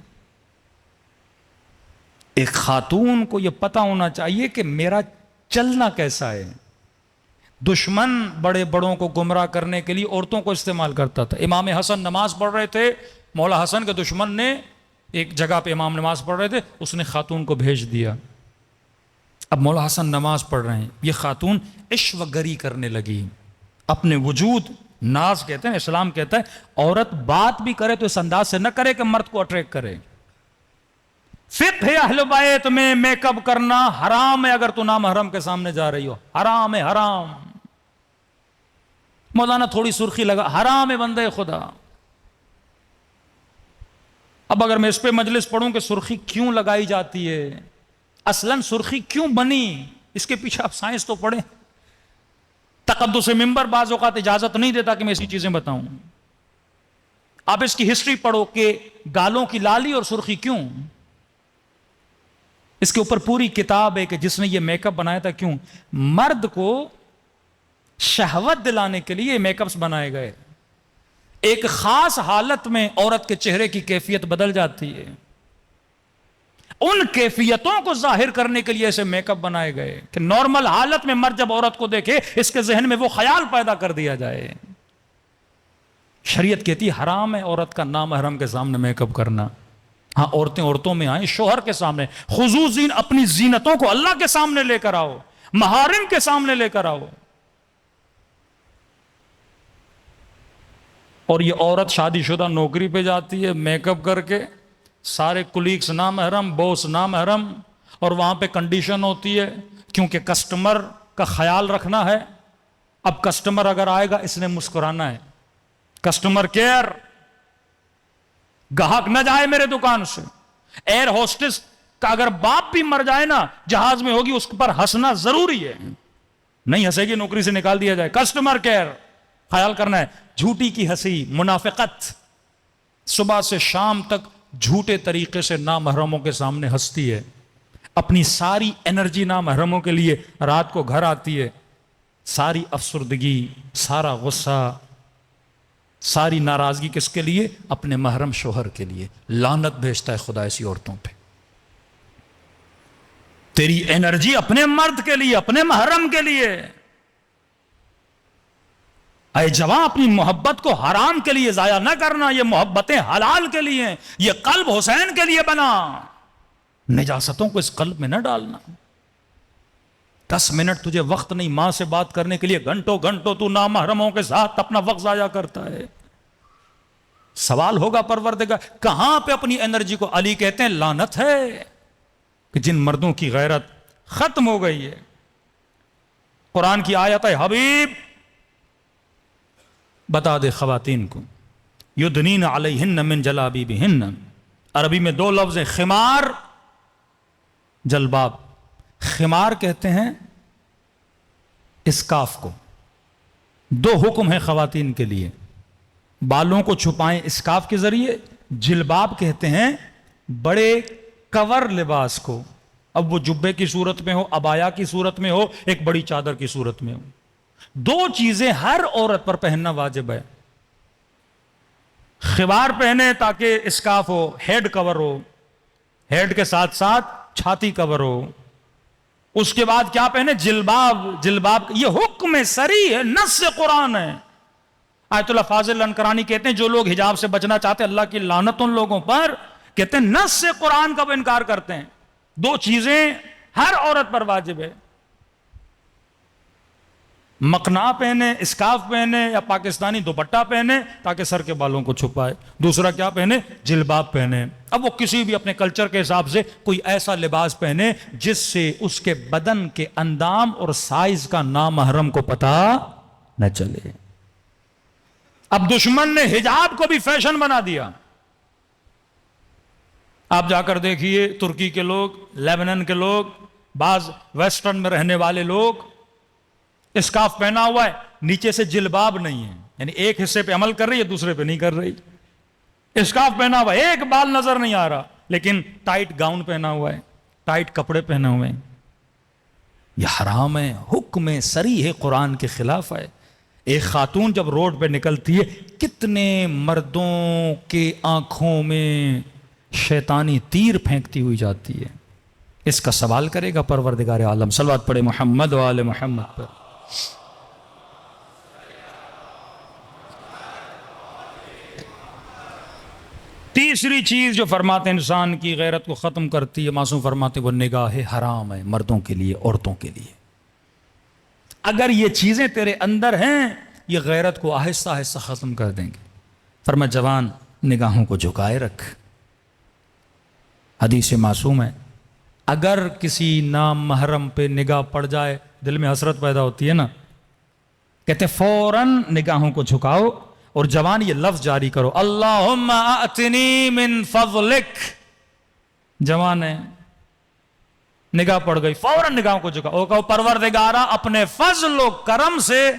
A: ایک خاتون کو یہ پتا ہونا چاہیے کہ میرا چلنا کیسا ہے۔ دشمن بڑے بڑوں کو گمراہ کرنے کے لیے عورتوں کو استعمال کرتا تھا۔ امام حسن نماز پڑھ رہے تھے، مولا حسن کے دشمن نے ایک جگہ پہ امام نماز پڑھ رہے تھے، اس نے خاتون کو بھیج دیا۔ اب مولا حسن نماز پڑھ رہے ہیں، یہ خاتون عشوہ گری کرنے لگی، اپنے وجود، ناز کہتے ہیں، اسلام کہتا ہے عورت بات بھی کرے تو اس انداز سے نہ کرے کہ مرد کو اٹریکٹ کرے۔ فقہ اہل بیت میں میک اپ کرنا حرام ہے اگر تو نامحرم کے سامنے جا رہی ہو، حرام ہے، حرام۔ مولانا تھوڑی سرخی لگا، حرام ہے بندے خدا۔ اب اگر میں اس پہ مجلس پڑھوں کہ سرخی کیوں لگائی جاتی ہے، اصلاً سرخی کیوں بنی، اس کے پیچھے آپ سائنس تو پڑھیں۔ تقدس ممبر بعض اوقات اجازت نہیں دیتا کہ میں ایسی چیزیں بتاؤں۔ آپ اس کی ہسٹری پڑھو کہ گالوں کی لالی اور سرخی کیوں، اس کے اوپر پوری کتاب ہے کہ جس نے یہ میک اپ بنایا تھا کیوں۔ مرد کو شہوت دلانے کے لیے میک اپس بنائے گئے، ایک خاص حالت میں عورت کے چہرے کی کیفیت بدل جاتی ہے، ان کیفیتوں کو ظاہر کرنے کے لیے ایسے میک اپ بنائے گئے کہ نارمل حالت میں مرد جب عورت کو دیکھے اس کے ذہن میں وہ خیال پیدا کر دیا جائے۔ شریعت کہتی ہے حرام ہے عورت کا نامحرم کے سامنے میک اپ کرنا۔ ہاں عورتیں عورتوں میں آئیں، شوہر کے سامنے، خصوصاً اپنی زینتوں کو اللہ کے سامنے لے کر آؤ، محارم کے سامنے لے کر آؤ۔ اور یہ عورت شادی شدہ نوکری پہ جاتی ہے میک اپ کر کے، سارے کولیگز نامحرم، بوس نامحرم، اور وہاں پہ کنڈیشن ہوتی ہے کیونکہ کسٹمر کا خیال رکھنا ہے۔ اب کسٹمر اگر آئے گا اس نے مسکرانا ہے، کسٹمر کیئر، گاہک نہ جائے میرے دکان سے۔ ایئر ہوسٹس کا اگر باپ بھی مر جائے نا جہاز میں ہوگی، اس پر ہنسنا ضروری ہے، نہیں ہنسے گی نوکری سے نکال دیا جائے۔ کسٹمر کیئر خیال کرنا ہے۔ جھوٹی کی ہنسی، منافقت، صبح سے شام تک جھوٹے طریقے سے نامحرموں کے سامنے ہنستی ہے، اپنی ساری انرجی نامحرموں کے لیے رات کو گھر آتی ہے، ساری افسردگی، سارا غصہ، ساری ناراضگی کس کے لیے؟ اپنے محرم شوہر کے لیے۔ لعنت بھیجتا ہے خدا ایسی عورتوں پہ۔ تیری انرجی اپنے مرد کے لیے، اپنے محرم کے لیے۔ اے جوان اپنی محبت کو حرام کے لیے ضائع نہ کرنا، یہ محبتیں حلال کے لیے ہیں، یہ قلب حسین کے لیے بنا، نجاستوں کو اس قلب میں نہ ڈالنا۔ 10 منٹ تجھے وقت نہیں ماں سے بات کرنے کے لیے، گھنٹوں گھنٹوں تو نامحرموں کے ساتھ اپنا وقت ضائع کرتا ہے۔ سوال ہوگا پروردگار کہاں پہ اپنی انرجی کو؟ علی کہتے ہیں لعنت ہے کہ جن مردوں کی غیرت ختم ہو گئی ہے۔ قرآن کی آیت ہے حبیب بتا دے خواتین کو، یدنین علیہن من جلابیبہن، عربی میں 2 لفظ ہیں، خمار، جلباب۔ خمار کہتے ہیں اسکاف کو۔ 2 حکم ہیں خواتین کے لیے، بالوں کو چھپائیں اسکاف کے ذریعے، جلباب کہتے ہیں بڑے کور لباس کو، اب وہ جبے کی صورت میں ہو، عبایا کی صورت میں ہو، ایک بڑی چادر کی صورت میں ہو۔ 2 چیزیں ہر عورت پر پہننا واجب ہے۔ خمار پہنے تاکہ اسکاف ہو، ہیڈ کور ہو، ہیڈ کے ساتھ ساتھ چھاتی کور ہو۔ اس کے بعد کیا پہنے؟ جلباب۔ جلباب یہ حکم سری ہے، نص قرآن ہے۔ آیت اللہ فاضل انکرانی کہتے ہیں جو لوگ حجاب سے بچنا چاہتے ہیں اللہ کی لعنت ان لوگوں پر، کہتے ہیں نص قرآن کا وہ انکار کرتے ہیں۔ 2 چیزیں ہر عورت پر واجب ہے۔ مقنا پہنے، اسکارف پہنے یا پاکستانی دوپٹہ پہنے تاکہ سر کے بالوں کو چھپائے، دوسرا کیا پہنے؟ جلباب پہنے۔ اب وہ کسی بھی اپنے کلچر کے حساب سے کوئی ایسا لباس پہنے جس سے اس کے بدن کے اندام اور سائز کا نامحرم کو پتہ نہ چلے۔ اب دشمن نے حجاب کو بھی فیشن بنا دیا۔ آپ جا کر دیکھیے ترکی کے لوگ، لیبنان کے لوگ، بعض ویسٹرن میں رہنے والے لوگ، اسکارف پہنا ہوا ہے، نیچے سے جلباب نہیں ہے، یعنی ایک حصے پہ عمل کر رہی ہے دوسرے پہ نہیں کر رہی۔ اسکارف پہنا ہوا ہے، ایک بال نظر نہیں آ رہا، لیکن ٹائٹ گاؤن پہنا ہوا ہے، ٹائٹ کپڑے پہنے ہوئے ہیں۔ یہ حرام ہے، حکم صریح ہے، قرآن کے خلاف ہے۔ ایک خاتون جب روڈ پہ نکلتی ہے، کتنے مردوں کے آنکھوں میں شیطانی تیر پھینکتی ہوئی جاتی ہے۔ اس کا سوال کرے گا پروردگار عالم۔ صلوات پڑھے محمد و آل محمد پر۔ تیسری چیز جو فرماتے ہیں انسان کی غیرت کو ختم کرتی ہے، معصوم فرماتے وہ نگاہ حرام ہے، مردوں کے لیے، عورتوں کے لیے۔ اگر یہ چیزیں تیرے اندر ہیں، یہ غیرت کو آہستہ آہستہ ختم کر دیں گے۔ فرما جوان نگاہوں کو جھکائے رکھ۔ حدیث معصوم ہے، اگر کسی نام محرم پہ نگاہ پڑ جائے، دل میں حسرت پیدا ہوتی ہے نا، کہتے فوراً نگاہوں کو جھکاؤ اور جوان یہ لفظ جاری کرو، اللہم آتنی من فضلک۔ جوان ہے، نگاہ پڑ گئی، فوراً نگاہوں کو جھکاؤ اور کہو پروردگارا اپنے فضل و کرم سے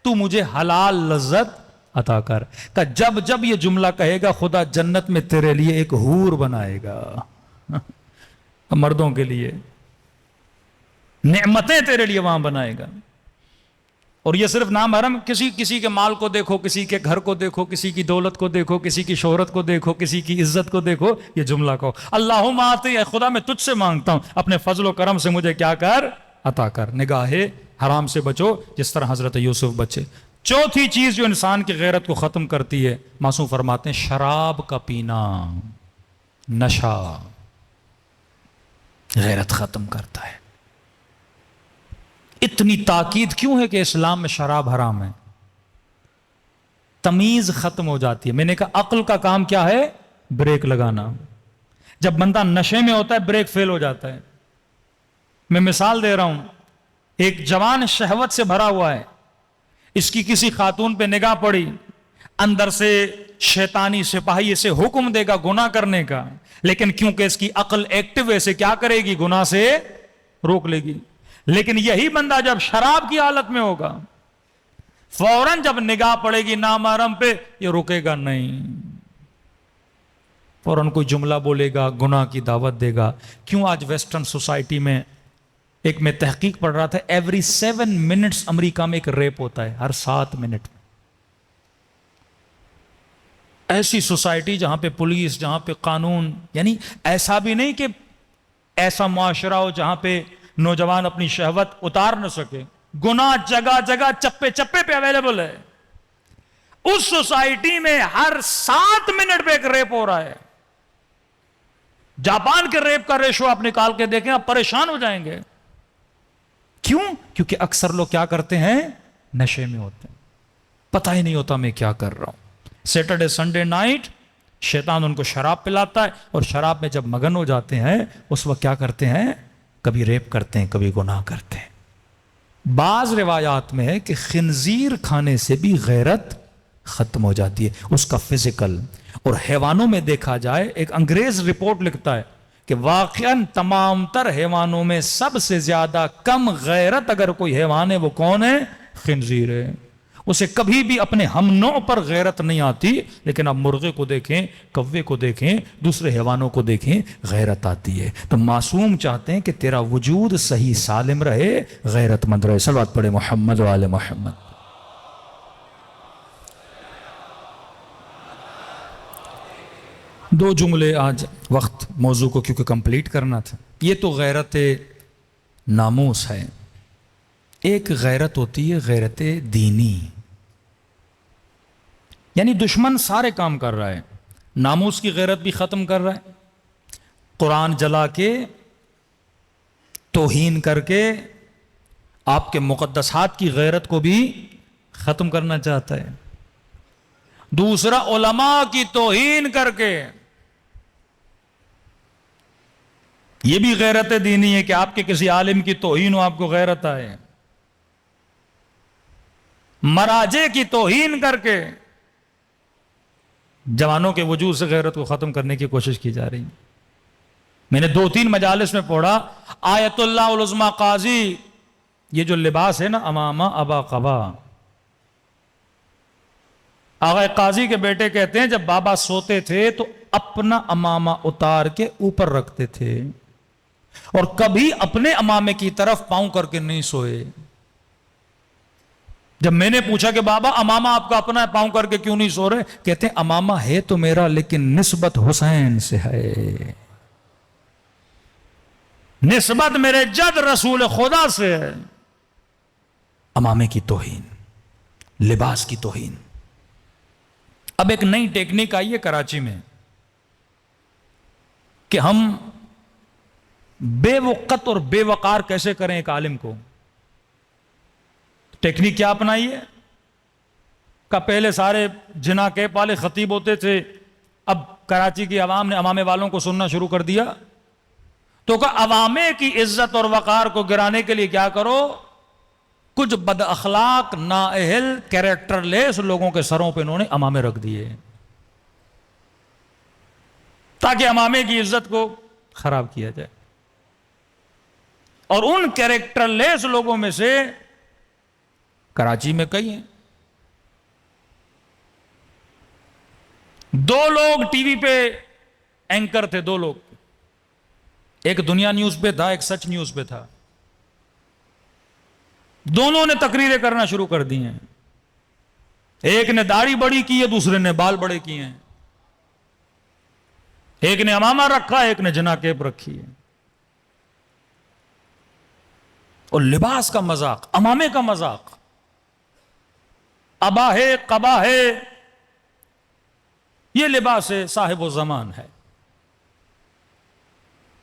A: تو مجھے حلال لذت عطا کر۔ کہ جب جب یہ جملہ کہے گا خدا جنت میں تیرے لیے ایک حور بنائے گا، مردوں کے لیے نعمتیں تیرے لیے وہاں بنائے گا۔ اور یہ صرف نامحرم، کسی کے مال کو دیکھو، کسی کے گھر کو دیکھو، کسی کی دولت کو دیکھو، کسی کی شہرت کو دیکھو، کسی کی عزت کو دیکھو، یہ جملہ کہو، اللہم آتی، اے خدا میں تجھ سے مانگتا ہوں اپنے فضل و کرم سے مجھے کیا کر؟ عطا کر۔ نگاہ حرام سے بچو جس طرح حضرت یوسف بچے۔ چوتھی چیز جو انسان کی غیرت کو ختم کرتی ہے، معصوم فرماتے ہیں شراب کا پینا، نشہ غیرت ختم کرتا ہے۔ اتنی تاکید کیوں ہے کہ اسلام میں شراب حرام ہے؟ تمیز ختم ہو جاتی ہے۔ میں نے کہا عقل کا کام کیا ہے؟ بریک لگانا۔ جب بندہ نشے میں ہوتا ہے بریک فیل ہو جاتا ہے۔ میں مثال دے رہا ہوں، ایک جوان شہوت سے بھرا ہوا ہے، اس کی کسی خاتون پہ نگاہ پڑی، اندر سے شیطانی سپاہی اسے حکم دے گا گناہ کرنے کا، لیکن کیونکہ اس کی عقل ایکٹیو ہے، اسے کیا کرے گی؟ گناہ سے روک لے گی۔ لیکن یہی بندہ جب شراب کی حالت میں ہوگا، فوراً جب نگاہ پڑے گی نامحرم پہ، یہ رکے گا نہیں، فوراً کوئی جملہ بولے گا، گناہ کی دعوت دے گا۔ کیوں آج ویسٹرن سوسائٹی میں، ایک میں تحقیق پڑھ رہا تھا، ایوری 7 منٹس امریکہ میں ایک ریپ ہوتا ہے، ہر 7 منٹ میں۔ ایسی سوسائٹی جہاں پہ پولیس، جہاں پہ قانون، یعنی ایسا بھی نہیں کہ ایسا معاشرہ ہو جہاں پہ نوجوان اپنی شہوت اتار نہ سکے، گناہ جگہ جگہ چپے چپے پہ اویلیبل ہے۔ اس سوسائٹی میں ہر 7 منٹ پہ ایک ریپ ہو رہا ہے۔ جاپان کے ریپ کا ریشو آپ نکال کے دیکھیں، آپ پریشان ہو جائیں گے۔ کیوں؟ کیونکہ اکثر لوگ کیا کرتے ہیں؟ نشے میں ہوتے ہیں، پتہ ہی نہیں ہوتا میں کیا کر رہا ہوں۔ سیٹرڈے سنڈے نائٹ شیطان ان کو شراب پلاتا ہے، اور شراب میں جب مگن ہو جاتے ہیں اس وقت کیا کرتے ہیں؟ کبھی ریپ کرتے ہیں، کبھی گناہ کرتے ہیں۔ بعض روایات میں ہے کہ خنزیر کھانے سے بھی غیرت ختم ہو جاتی ہے، اس کا فزیکل۔ اور حیوانوں میں دیکھا جائے، ایک انگریز رپورٹ لکھتا ہے کہ واقعاً تمام تر حیوانوں میں سب سے زیادہ کم غیرت اگر کوئی حیوان ہے وہ کون ہے؟ خنزیر ہے۔ اسے کبھی بھی اپنے ہم نوع پر غیرت نہیں آتی، لیکن اب مرغے کو دیکھیں، کوے کو دیکھیں، دوسرے حیوانوں کو دیکھیں، غیرت آتی ہے۔ تو معصوم چاہتے ہیں کہ تیرا وجود صحیح سالم رہے، غیرت مند رہے۔ صلوات پڑھے محمد و آل محمد۔ دو جملے آج وقت موضوع کو کیونکہ کمپلیٹ کرنا تھا۔ یہ تو غیرت ناموس ہے، ایک غیرت ہوتی ہے غیرت دینی، یعنی دشمن سارے کام کر رہا ہے، ناموس کی غیرت بھی ختم کر رہا ہے، قرآن جلا کے، توہین کر کے، آپ کے مقدسات کی غیرت کو بھی ختم کرنا چاہتا ہے. دوسرا علماء کی توہین کر کے، یہ بھی غیرت دینی ہے کہ آپ کے کسی عالم کی توہین ہو، آپ کو غیرت آئے. مراجع کی توہین کر کے جوانوں کے وجود سے غیرت کو ختم کرنے کی کوشش کی جا رہی ہے. میں نے 2-3 مجالس میں پڑھا آیت اللہ العظمی قاضی، یہ جو لباس ہے نا، امامہ ابا قبا، آغا قاضی کے بیٹے کہتے ہیں جب بابا سوتے تھے تو اپنا امامہ اتار کے اوپر رکھتے تھے اور کبھی اپنے امامے کی طرف پاؤں کر کے نہیں سوئے. جب میں نے پوچھا کہ بابا امامہ آپ کا اپنا ہے، پاؤں کر کے کیوں نہیں سو رہے؟ کہتے ہیں امامہ ہے تو میرا لیکن نسبت حسین سے ہے، نسبت میرے جد رسول خدا سے ہے. امامے کی توہین، لباس کی توہین. اب ایک نئی ٹیکنیک آئی ہے کراچی میں کہ ہم بے وقت اور بے وقار کیسے کریں ایک عالم کو. ٹیکنیک کیا اپنائی ہے کہ پہلے سارے جنا کے پالے خطیب ہوتے تھے، اب کراچی کی عوام نے امامے والوں کو سننا شروع کر دیا، تو کہ عوامے کی عزت اور وقار کو گرانے کے لیے کیا کرو، کچھ بد اخلاق، نااہل، کیریکٹر لیس لوگوں کے سروں پہ انہوں نے امامے رکھ دیے تاکہ امامے کی عزت کو خراب کیا جائے. اور ان کیریکٹر لیس لوگوں میں سے کراچی میں کئی ہیں. 2 لوگ ٹی وی پہ اینکر تھے، 2 لوگ، ایک دنیا نیوز پہ تھا، ایک سچ نیوز پہ تھا. دونوں نے تقریریں کرنا شروع کر دی ہیں. ایک نے داڑھی بڑی کی ہے، دوسرے نے بال بڑے کیے ہیں. ایک نے امامہ رکھا، ایک نے جناکیب رکھی ہے. اور لباس کا مذاق، امامے کا مذاق، ابا ہے، قبا ہے، یہ لباس ہے صاحب و زمان ہے.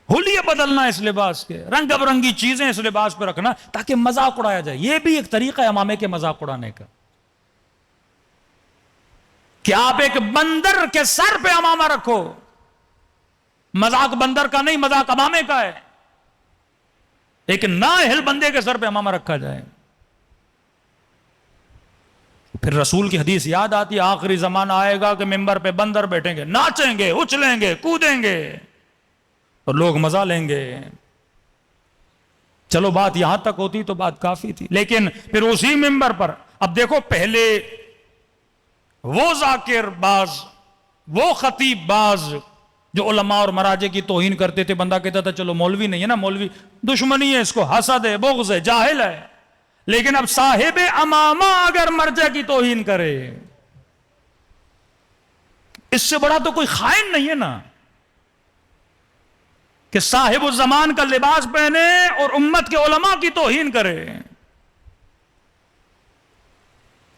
A: حلیے بدلنا اس لباس کے، رنگ برنگی چیزیں اس لباس پہ رکھنا تاکہ مذاق اڑایا جائے. یہ بھی ایک طریقہ ہے امامے کے مذاق اڑانے کا کہ آپ ایک بندر کے سر پہ امامہ رکھو. مذاق بندر کا نہیں، مذاق امامے کا ہے. ایک نااہل بندے کے سر پہ امامہ رکھا جائے. پھر رسول کی حدیث یاد آتی، آخری زمانہ آئے گا کہ ممبر پہ بندر بیٹھیں گے، ناچیں گے، اچھلیں گے، کودیں گے اور لوگ مزہ لیں گے. چلو بات یہاں تک ہوتی تو بات کافی تھی، لیکن پھر اسی ممبر پر اب دیکھو، پہلے وہ ذاکر باز، وہ خطیب باز جو علماء اور مراجع کی توہین کرتے تھے، بندہ کہتا تھا چلو مولوی نہیں ہے نا، مولوی دشمنی ہے، اس کو حسد ہے، بغض ہے، جاہل ہے. لیکن اب صاحب امامہ اگر مرجع کی توہین کرے، اس سے بڑا تو کوئی خائن نہیں ہے نا، کہ صاحب الزمان کا لباس پہنے اور امت کے علماء کی توہین کرے.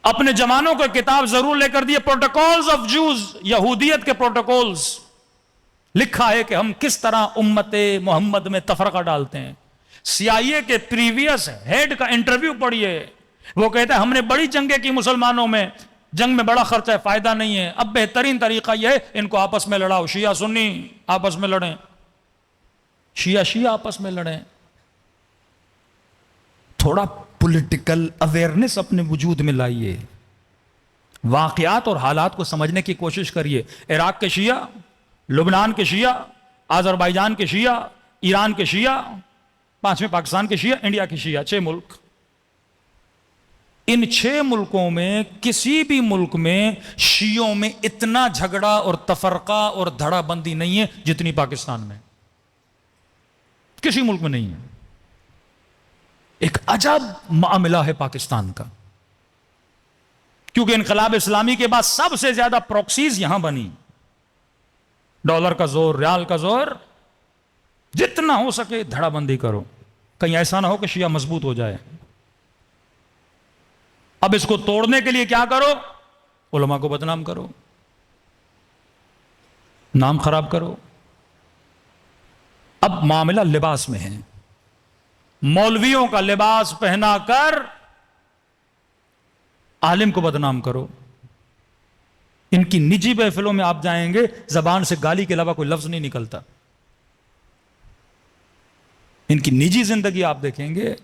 A: اپنے زمانوں کو کتاب ضرور لے کر دیے، پروٹوکولز آف جوز، یہودیت کے پروٹوکولز، لکھا ہے کہ ہم کس طرح امت محمد میں تفرقہ ڈالتے ہیں. CIA کے پریویس ہیڈ کا انٹرویو پڑھیے، وہ کہتا ہے ہم نے بڑی جنگیں کی مسلمانوں میں، جنگ میں بڑا خرچہ ہے، فائدہ نہیں ہے، اب بہترین طریقہ یہ ہے ان کو آپس میں لڑاؤ، شیعہ سنی آپس میں لڑیں، شیعہ آپس میں لڑیں. تھوڑا پولیٹیکل اویئرنس اپنے وجود میں لائیے، واقعات اور حالات کو سمجھنے کی کوشش کریے. عراق کے شیعہ، لبنان کے شیعہ، آذربائیجان کے شیعہ، ایران کے شیعہ، 5ویں پاکستان کے شیعہ، انڈیا کے شیعہ، 6 ملک. ان 6 ملکوں میں کسی بھی ملک میں شیعوں میں اتنا جھگڑا اور تفرقہ اور دھڑا بندی نہیں ہے جتنی پاکستان میں، کسی ملک میں نہیں ہے. ایک عجب معاملہ ہے پاکستان کا، کیونکہ انقلاب اسلامی کے بعد سب سے زیادہ پروکسیز یہاں بنی. ڈالر کا زور، ریال کا زور، جتنا ہو سکے دھڑا بندی کرو، کہیں ایسا نہ ہو کہ شیعہ مضبوط ہو جائے. اب اس کو توڑنے کے لیے کیا کرو؟ علماء کو بدنام کرو، نام خراب کرو. اب معاملہ لباس میں ہے. مولویوں کا لباس پہنا کر عالم کو بدنام کرو. ان کی نجی محفلوں میں آپ جائیں گے, زبان سے گالی کے علاوہ کوئی لفظ نہیں نکلتا. ان کی نجی زندگی آپ دیکھیں گے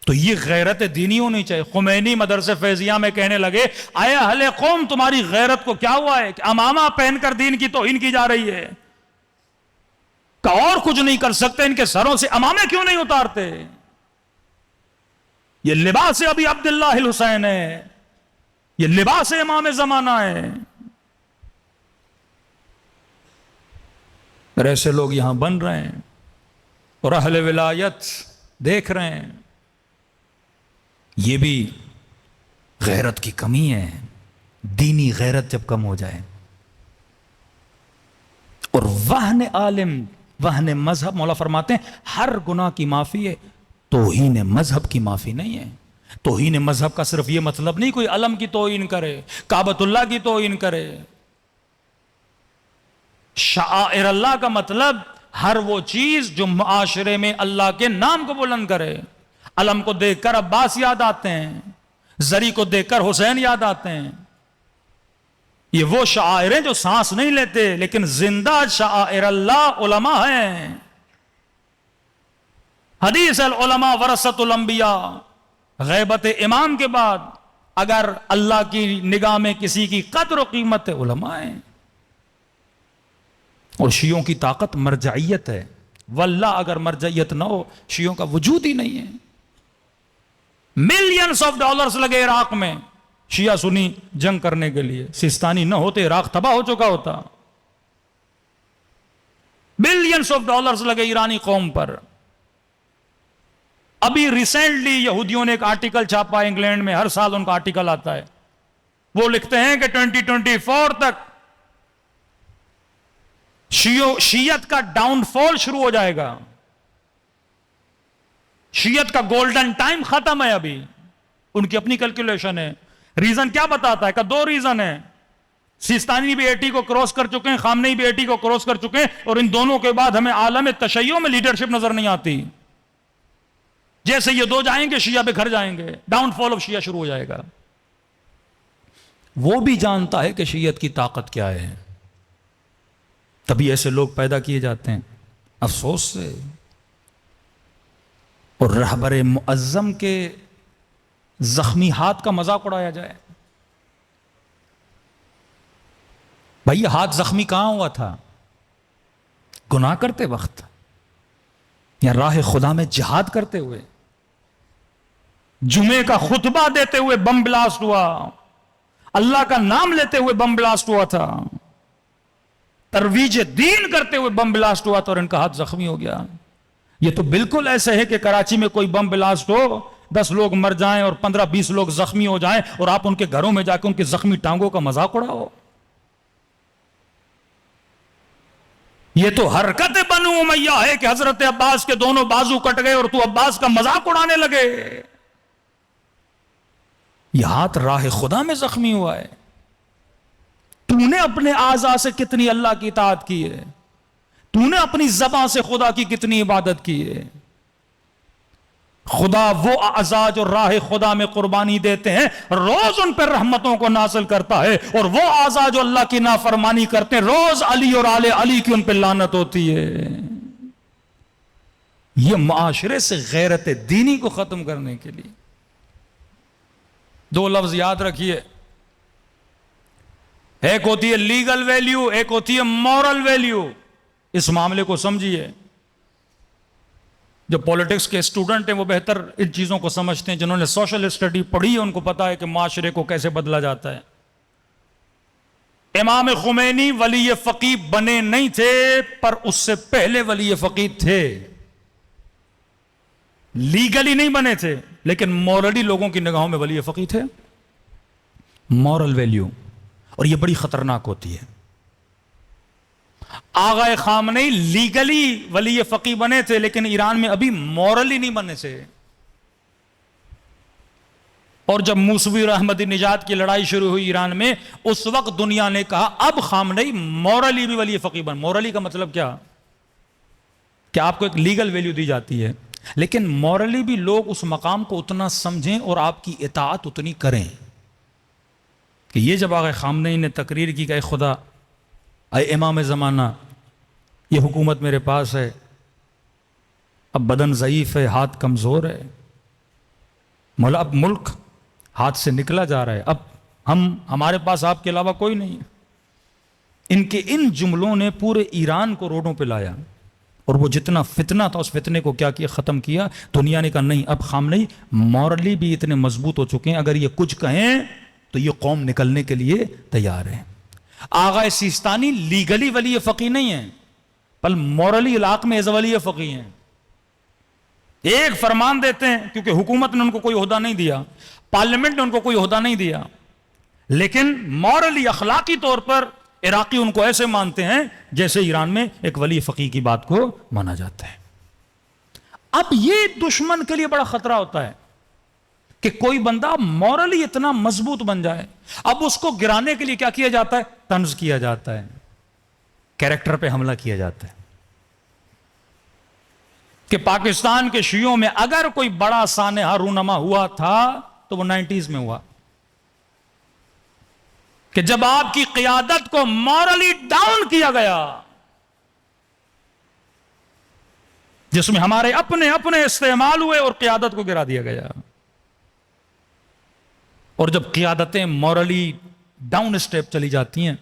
A: تو یہ غیرت دینی ہونی چاہیے. خمینی مدرسے فیضیہ میں کہنے لگے, اے اہل قوم تمہاری غیرت کو کیا ہوا ہے کہ امامہ پہن کر دین کی توہین کی جا رہی ہے, کہ اور کچھ نہیں کر سکتے, ان کے سروں سے امامے کیوں نہیں اتارتے؟ یہ لباس ابی عبداللہ الحسین ہے, یہ لباس امام زمانہ ہے. اور ایسے لوگ یہاں بن رہے ہیں اور اہل ولایت دیکھ رہے ہیں. یہ بھی غیرت کی کمی ہے. دینی غیرت جب کم ہو جائے اور وہن عالم وہن مذہب, مولا فرماتے ہیں ہر گناہ کی معافی ہے, توہین مذہب کی معافی نہیں ہے. توہین مذہب کا صرف یہ مطلب نہیں کوئی علم کی توہین کرے, کعبۃ اللہ کی توہین کرے. شعائر اللہ کا مطلب ہر وہ چیز جو معاشرے میں اللہ کے نام کو بلند کرے. علم کو دیکھ کر عباس یاد آتے ہیں, زری کو دیکھ کر حسین یاد آتے ہیں. یہ وہ شعائر ہیں جو سانس نہیں لیتے لیکن زندہ شعائر اللہ علماء ہیں. حدیث العلماء ورثۃ الانبیاء, غیبت امام کے بعد اگر اللہ کی نگاہ میں کسی کی قدر و قیمت ہے علماء ہیں. اور شیعوں کی طاقت مرجعیت ہے. واللہ اگر مرجعیت نہ ہو شیعوں کا وجود ہی نہیں ہے. ملینز آف ڈالرز لگے عراق میں شیعہ سنی جنگ کرنے کے لیے. سیستانی نہ ہوتے عراق تباہ ہو چکا ہوتا. بلینز آف ڈالرز لگے ایرانی قوم پر. ابھی ریسنٹلی یہودیوں نے ایک آرٹیکل چھاپا انگلینڈ میں, ہر سال ان کا آرٹیکل آتا ہے. وہ لکھتے ہیں کہ 2024 تک شیعت کا ڈاؤن فال شروع ہو جائے گا. شیعت کا گولڈن ٹائم ختم ہے. ابھی ان کی اپنی کیلکولیشن ہے. ریزن کیا بتاتا ہے کہ 2 ریزن ہیں. سیستانی بھی 80 کو کراس کر چکے ہیں, خامنئی بھی 80 کو کراس کر چکے ہیں, اور ان دونوں کے بعد ہمیں عالم تشیع میں لیڈرشپ نظر نہیں آتی. جیسے یہ 2 جائیں گے شیعہ بکھر جائیں گے, ڈاؤن فال آف شیعہ شروع ہو جائے گا. وہ بھی جانتا ہے کہ شیعت کی طاقت کیا ہے, تبھی ایسے لوگ پیدا کیے جاتے ہیں افسوس سے. اور رہبر معظم کے زخمی ہاتھ کا مذاق اڑایا جائے. بھائی یہ ہاتھ زخمی کہاں ہوا تھا؟ گناہ کرتے وقت یا راہ خدا میں جہاد کرتے ہوئے؟ جمعے کا خطبہ دیتے ہوئے بم بلاسٹ ہوا, اللہ کا نام لیتے ہوئے بم بلاسٹ ہوا تھا, ترویج دین کرتے ہوئے بم بلاسٹ ہوا تھا اور ان کا ہاتھ زخمی ہو گیا. یہ تو بالکل ایسے ہے کہ کراچی میں کوئی بم بلاسٹ ہو, 10 لوگ مر جائیں اور 15-20 لوگ زخمی ہو جائیں, اور آپ ان کے گھروں میں جا کے ان کے زخمی ٹانگوں کا مذاق اڑاؤ. یہ تو حرکت بنو امیہ ہے کہ حضرت عباس کے دونوں بازو کٹ گئے اور تو عباس کا مذاق اڑانے لگے. یہ ہاتھ راہ خدا میں زخمی ہوا ہے. تو نے اپنے اعضاء سے کتنی اللہ کی اطاعت کی ہے, تو نے اپنی زبان سے خدا کی کتنی عبادت کی ہے. خدا وہ اعضاء جو راہ خدا میں قربانی دیتے ہیں روز ان پر رحمتوں کو نازل کرتا ہے, اور وہ اعضاء جو اللہ کی نافرمانی کرتے ہیں روز علی اور آل علی کی ان پہ لعنت ہوتی ہے. یہ معاشرے سے غیرت دینی کو ختم کرنے کے لیے 2 لفظ یاد رکھیے, ایک ہوتی ہے لیگل ویلیو, ایک ہوتی ہے مورل ویلیو. اس معاملے کو سمجھیے. جو پولیٹکس کے اسٹوڈنٹ ہیں وہ بہتر ان چیزوں کو سمجھتے ہیں, جنہوں نے سوشل اسٹڈی پڑھی ہے ان کو پتا ہے کہ معاشرے کو کیسے بدلا جاتا ہے. امام خمینی ولی فقیہ بنے نہیں تھے, پر اس سے پہلے ولی فقیہ تھے. لیگلی نہیں بنے تھے لیکن مورلی لوگوں کی نگاہوں میں ولی فقیہ تھے. مورل ویلیو, اور یہ بڑی خطرناک ہوتی ہے. آغا خامنئی لیگلی ولی فقیہ بنے تھے لیکن ایران میں ابھی مورلی نہیں بنے تھے. اور جب موسوی اور احمدی نژاد کی لڑائی شروع ہوئی ایران میں, اس وقت دنیا نے کہا اب خامنئی مورلی بھی ولی فقیہ بن. مورلی کا مطلب کیا کہ آپ کو ایک لیگل ویلیو دی جاتی ہے, لیکن مورلی بھی لوگ اس مقام کو اتنا سمجھیں اور آپ کی اطاعت اتنی کریں کہ یہ جب آقا خامنہی نے تقریر کی کہ اے خدا، اے امام زمانہ، یہ حکومت میرے پاس ہے، اب بدن ضعیف ہے، ہاتھ کمزور ہے مولا، اب ملک ہاتھ سے نکلا جا رہا ہے، اب ہمارے پاس آپ کے علاوہ کوئی نہیں ہے۔ ان کے ان جملوں نے پورے ایران کو روڈوں پہ لایا، اور وہ جتنا فتنہ تھا اس فتنے کو کیا کیا، ختم کیا۔ دنیا نے کہا نہیں، اب خامنہی مورلی بھی اتنے مضبوط ہو چکے ہیں، اگر یہ کچھ کہیں تو یہ قوم نکلنے کے لیے تیار ہے۔ آغا سیستانی لیگلی ولی فقیہ نہیں ہیں، بل مورلی علاق میں ایز ولی فقیہ ہیں۔ ایک فرمان دیتے ہیں، کیونکہ حکومت نے ان کو کوئی عہدہ نہیں دیا، پارلیمنٹ نے ان کو کوئی عہدہ نہیں دیا، لیکن مورلی اخلاقی طور پر عراقی ان کو ایسے مانتے ہیں جیسے ایران میں ایک ولی فقیہ کی بات کو مانا جاتا ہے۔ اب یہ دشمن کے لیے بڑا خطرہ ہوتا ہے کہ کوئی بندہ مورلی اتنا مضبوط بن جائے، اب اس کو گرانے کے لیے کیا کیا جاتا ہے، طنز کیا جاتا ہے، کیریکٹر پہ حملہ کیا جاتا ہے۔ کہ پاکستان کے شیعوں میں اگر کوئی بڑا سانحہ رونما ہوا تھا تو وہ 90s میں ہوا، کہ جب آپ کی قیادت کو مورلی ڈاؤن کیا گیا، جس میں ہمارے اپنے استعمال ہوئے اور قیادت کو گرا دیا گیا۔ اور جب قیادتیں مورلی ڈاؤن اسٹیپ چلی جاتی ہیں،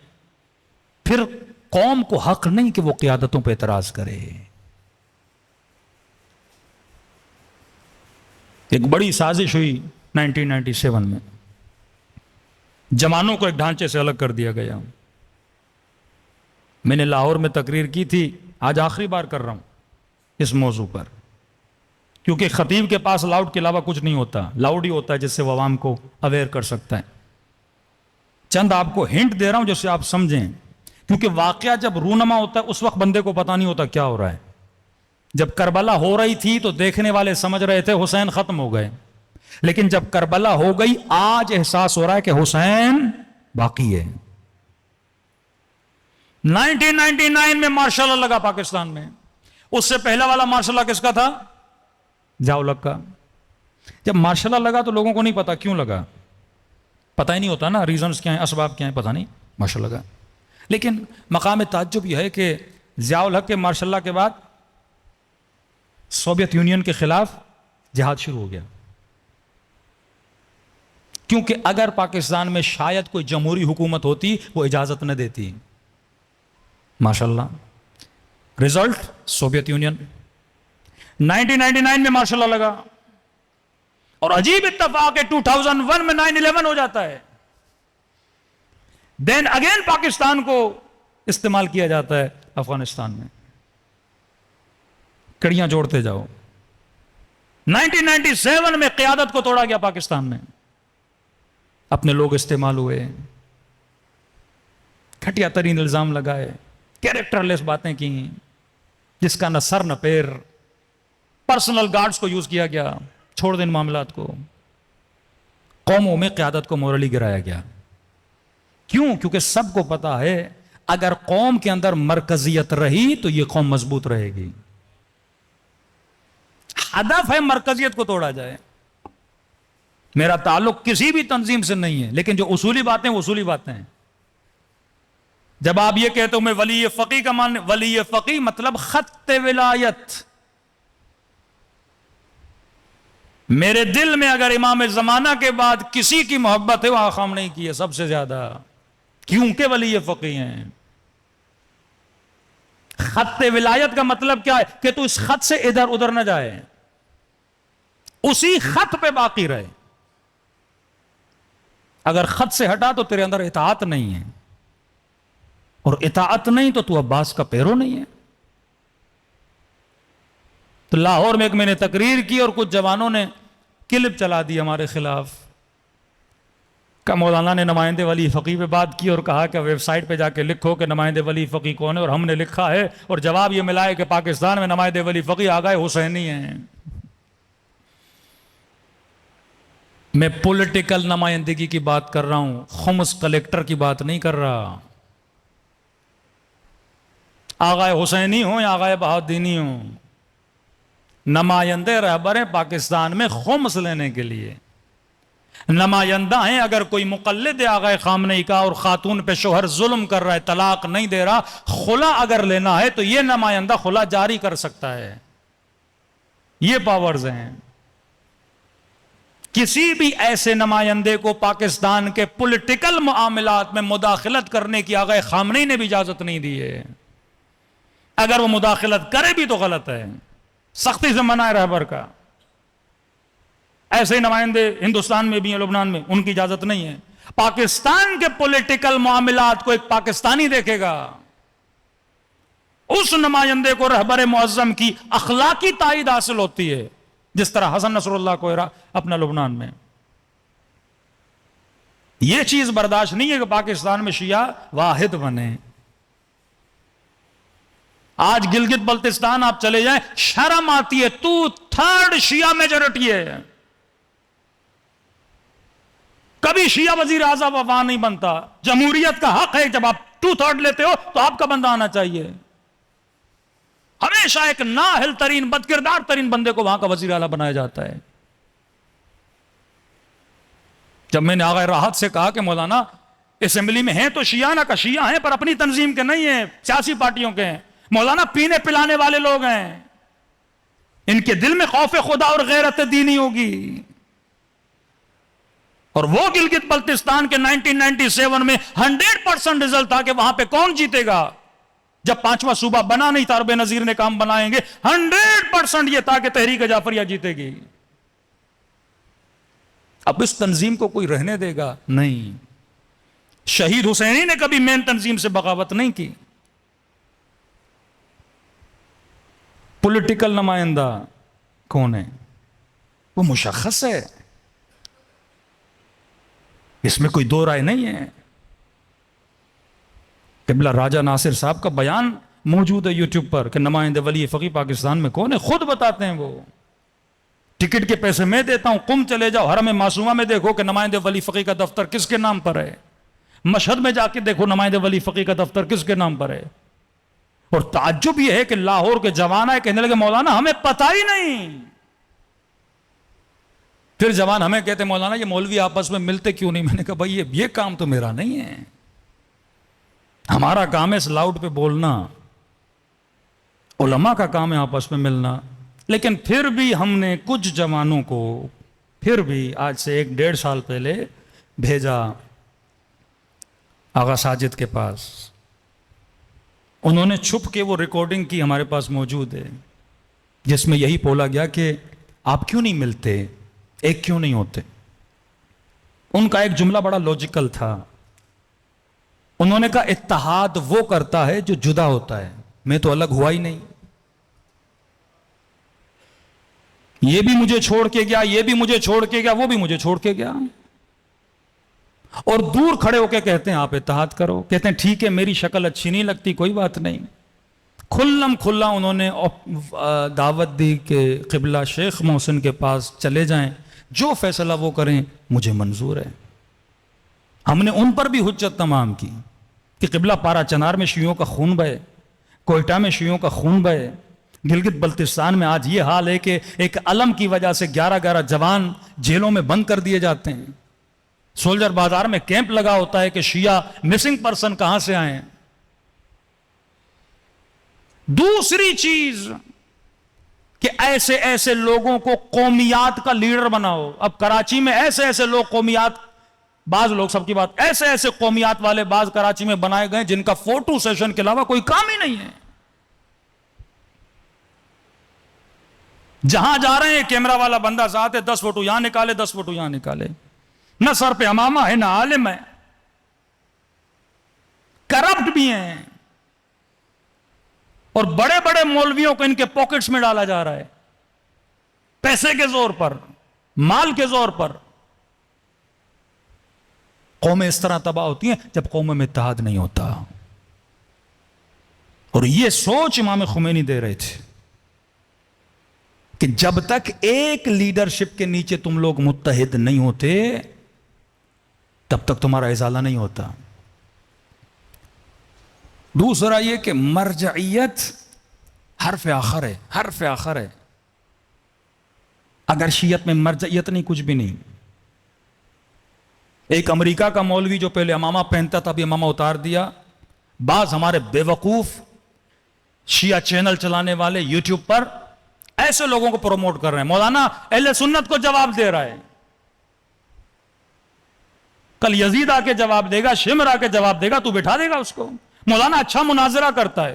A: پھر قوم کو حق نہیں کہ وہ قیادتوں پہ اعتراض کرے۔ ایک بڑی سازش ہوئی 1997 میں، جوانوں کو ایک ڈھانچے سے الگ کر دیا گیا۔ میں نے لاہور میں تقریر کی تھی، آج آخری بار کر رہا ہوں اس موضوع پر، کیونکہ خطیب کے پاس لاؤڈ کے علاوہ کچھ نہیں ہوتا، لاؤڈ ہی ہوتا ہے جس سے وہ عوام کو اویئر کر سکتا ہے۔ چند آپ کو ہنٹ دے رہا ہوں جس سے آپ سمجھیں، کیونکہ واقعہ جب رونما ہوتا ہے اس وقت بندے کو پتہ نہیں ہوتا کیا ہو رہا ہے۔ جب کربلا ہو رہی تھی تو دیکھنے والے سمجھ رہے تھے حسین ختم ہو گئے، لیکن جب کربلا ہو گئی آج احساس ہو رہا ہے کہ حسین باقی ہے۔ 1999 میں مارشل لا لگا پاکستان میں، اس سے پہلا والا مارشل لا کس کا تھا؟ ضیاء الحق کا۔ جب مارشل لا لگا تو لوگوں کو نہیں پتا کیوں لگا، پتہ ہی نہیں ہوتا نا، ریزنز کیا ہیں، اسباب کیا ہیں، پتہ نہیں، مارشل لگا۔ لیکن مقام تعجب یہ ہے کہ ضیاء الحق کے مارشل لا کے بعد سوویت یونین کے خلاف جہاد شروع ہو گیا، کیونکہ اگر پاکستان میں شاید کوئی جمہوری حکومت ہوتی وہ اجازت نہ دیتی۔ ماشاءاللہ رزلٹ سوویت یونین 1999 میں مارشل لا لگا، اور عجیب اتفاق ہے 2001 میں 9/11 ہو جاتا ہے۔ دین اگین پاکستان کو استعمال کیا جاتا ہے افغانستان میں۔ کڑیاں جوڑتے جاؤ، 1997 میں قیادت کو توڑا گیا پاکستان میں، اپنے لوگ استعمال ہوئے، گھٹیا ترین الزام لگائے، کیریکٹر لیس باتیں کی، جس کا نہ سر نہ پیر، پرسنل گارڈز کو یوز کیا گیا، چھوڑ دیں معاملات کو۔ قوموں میں قیادت کو مورلی گرایا گیا، کیوں؟ کیونکہ سب کو پتا ہے اگر قوم کے اندر مرکزیت رہی تو یہ قوم مضبوط رہے گی۔ ہدف ہے مرکزیت کو توڑا جائے۔ میرا تعلق کسی بھی تنظیم سے نہیں ہے، لیکن جو اصولی باتیں وہ اصولی باتیں ہیں۔ جب آپ یہ کہتے ہو میں ولی فقیہ کا مان، ولی فقیہ مطلب خط ولایت۔ میرے دل میں اگر امام زمانہ کے بعد کسی کی محبت ہے وہ آقا خامنہی کی ہے سب سے زیادہ، کیونکہ ولی فقیہ ہیں۔ خط ولایت کا مطلب کیا ہے کہ تو اس خط سے ادھر ادھر نہ جائے، اسی خط پہ باقی رہے۔ اگر خط سے ہٹا تو تیرے اندر اطاعت نہیں ہے، اور اطاعت نہیں تو عباس کا پیرو نہیں ہے۔ تو لاہور میں ایک میں نے تقریر کی اور کچھ جوانوں نے کلپ چلا دی ہمارے خلاف، کہ مولانا نے نمائندے ولی فقیہ پہ بات کی اور کہا کہ ویب سائٹ پہ جا کے لکھو کہ نمائندے ولی فقیہ کون ہے، اور ہم نے لکھا ہے اور جواب یہ ملا ہے کہ پاکستان میں نمائندے ولی فقیہ آغا حسینی ہیں۔ میں پولیٹیکل نمائندگی کی بات کر رہا ہوں، خمس کلیکٹر کی بات نہیں کر رہا۔ آغا حسینی ہوں یا آغا بہاؤالدینی ہوں، نمائندے رہبر ہیں پاکستان میں خمس لینے کے لیے، نمائندہ ہیں۔ اگر کوئی مقلد آقا خامنئی کا اور خاتون پہ شوہر ظلم کر رہا ہے، طلاق نہیں دے رہا، خلا اگر لینا ہے تو یہ نمائندہ خلا جاری کر سکتا ہے، یہ پاورز ہیں۔ کسی بھی ایسے نمائندے کو پاکستان کے پولیٹیکل معاملات میں مداخلت کرنے کی آقا خامنئی نے بھی اجازت نہیں دی ہے۔ اگر وہ مداخلت کرے بھی تو غلط ہے، سختی سے منع ہے رہبر کا۔ ایسے نمائندے ہندوستان میں بھی ہیں، لبنان میں، ان کی اجازت نہیں ہے۔ پاکستان کے پولیٹیکل معاملات کو ایک پاکستانی دیکھے گا، اس نمائندے کو رہبر معظم کی اخلاقی تائید حاصل ہوتی ہے، جس طرح حسن نصر اللہ کو اپنا لبنان میں۔ یہ چیز برداشت نہیں ہے کہ پاکستان میں شیعہ واحد بنے۔ آج گلگت بلتستان آپ چلے جائیں، شرم آتی ہے، 2/3 شیعہ میجورٹی ہے۔ کبھی شیعہ وزیر اعظم وفا نہیں بنتا۔ جمہوریت کا حق ہے، جب آپ 2/3 لیتے ہو تو آپ کا بندہ آنا چاہیے۔ ہمیشہ ایک نااہل ترین، بد کردار ترین بندے کو وہاں کا وزیر اعلیٰ بنایا جاتا ہے۔ جب میں نے آغا راحت سے کہا کہ مولانا اسمبلی میں ہیں تو شیعہ نہ کا شیعہ ہیں، پر اپنی تنظیم کے نہیں ہیں، سیاسی پارٹیوں کے ہیں، مولانا پینے پلانے والے لوگ ہیں، ان کے دل میں خوف خدا اور غیرت دینی ہوگی۔ اور وہ گلگت بلتستان کے 1997 میں 100% رزلٹ تھا کہ وہاں پہ کون جیتے گا، جب 5واں صوبہ بنا نہیں تھا، بے نظیر نے کام بنائیں گے، 100% یہ تھا کہ تحریک جعفریہ جیتے گی۔ اب اس تنظیم کو کوئی رہنے دے گا؟ نہیں۔ شہید حسینی نے کبھی مین تنظیم سے بغاوت نہیں کی۔ پولیٹیکل نمائندہ کون ہے؟ وہ مشخص ہے، اس میں کوئی دو رائے نہیں ہے۔ قبلہ راجہ ناصر صاحب کا بیان موجود ہے یوٹیوب پر کہ نمائندے ولی فقیہ پاکستان میں کون ہے، خود بتاتے ہیں وہ۔ ٹکٹ کے پیسے میں دیتا ہوں، قم چلے جاؤ، حرم معصومہ میں دیکھو کہ نمائندے ولی فقیہ کا دفتر کس کے نام پر ہے، مشہد میں جا کے دیکھو نمائندے ولی فقیہ کا دفتر کس کے نام پر ہے۔ اور تعجب یہ ہے کہ لاہور کے جوان آئے، کہنے لگے مولانا ہمیں پتہ ہی نہیں۔ پھر جوان ہمیں کہتے مولانا یہ مولوی آپس میں ملتے کیوں نہیں؟ میں نے کہا بھائی یہ کام تو میرا نہیں ہے، ہمارا کام ہے اس لاؤڈ پہ بولنا، علماء کا کام ہے آپس میں ملنا۔ لیکن پھر بھی ہم نے کچھ جوانوں کو پھر بھی آج سے 1-1.5 سال پہلے بھیجا آغا ساجد کے پاس، انہوں نے چھپ کے وہ ریکارڈنگ کی، ہمارے پاس موجود ہے، جس میں یہی بولا گیا کہ آپ کیوں نہیں ملتے، ایک کیوں نہیں ہوتے۔ ان کا ایک جملہ بڑا لاجیکل تھا، انہوں نے کہا اتحاد وہ کرتا ہے جو جدا ہوتا ہے، میں تو الگ ہوا ہی نہیں، یہ بھی مجھے چھوڑ کے گیا، یہ بھی مجھے چھوڑ کے گیا، وہ بھی مجھے چھوڑ کے گیا، اور دور کھڑے ہو کے کہتے ہیں آپ اتحاد کرو، کہتے ہیں ٹھیک ہے میری شکل اچھی نہیں لگتی کوئی بات نہیں۔ کھلم کھلا انہوں نے دعوت دی کہ قبلہ شیخ محسن کے پاس چلے جائیں، جو فیصلہ وہ کریں مجھے منظور ہے۔ ہم نے ان پر بھی حجت تمام کی کہ قبلہ پارا چنار میں شیعوں کا خون بہے، کوئٹہ میں شیعوں کا خون بہے، گلگت بلتستان میں آج یہ حال ہے کہ ایک علم کی وجہ سے 11 جوان جیلوں میں بند کر دیے جاتے ہیں، سولجر بازار میں کیمپ لگا ہوتا ہے کہ شیعہ مسنگ پرسن کہاں سے آئے ہیں۔ دوسری چیز کہ ایسے ایسے لوگوں کو قومیات کا لیڈر بناؤ۔ اب کراچی میں ایسے ایسے لوگ قومیات، بعض لوگ، سب کی بات، ایسے ایسے قومیات والے بعض کراچی میں بنائے گئے جن کا فوٹو سیشن کے علاوہ کوئی کام ہی نہیں ہے۔ جہاں جا رہے ہیں کیمرہ والا بندہ ساتھ ہے، 10 فوٹو یہاں نکالے، 10 فوٹو یہاں نکالے، نہ سر پہ امامہ ہے نہ عالم ہے، کرپٹ بھی ہیں، اور بڑے بڑے مولویوں کو ان کے پاکٹس میں ڈالا جا رہا ہے، پیسے کے زور پر، مال کے زور پر۔ قومیں اس طرح تباہ ہوتی ہیں جب قوموں میں اتحاد نہیں ہوتا، اور یہ سوچ امام خمینی دے رہے تھے کہ جب تک ایک لیڈرشپ کے نیچے تم لوگ متحد نہیں ہوتے تب تک تمہارا ازالہ نہیں ہوتا۔ دوسرا یہ کہ مرجعیت حرف آخر ہے، حرف آخر ہے۔ اگر شیعت میں مرجعیت نہیں، کچھ بھی نہیں. ایک امریکہ کا مولوی جو پہلے امامہ پہنتا تھا ابھی امامہ اتار دیا. بعض ہمارے بے وقوف شیعہ چینل چلانے والے یوٹیوب پر ایسے لوگوں کو پروموٹ کر رہے ہیں. مولانا اہل سنت کو جواب دے رہا ہے، کل یزید آ کے جواب دے گا، شمر آ کے جواب دے گا، تو بٹھا دے گا اس کو. مولانا اچھا مناظرہ کرتا ہے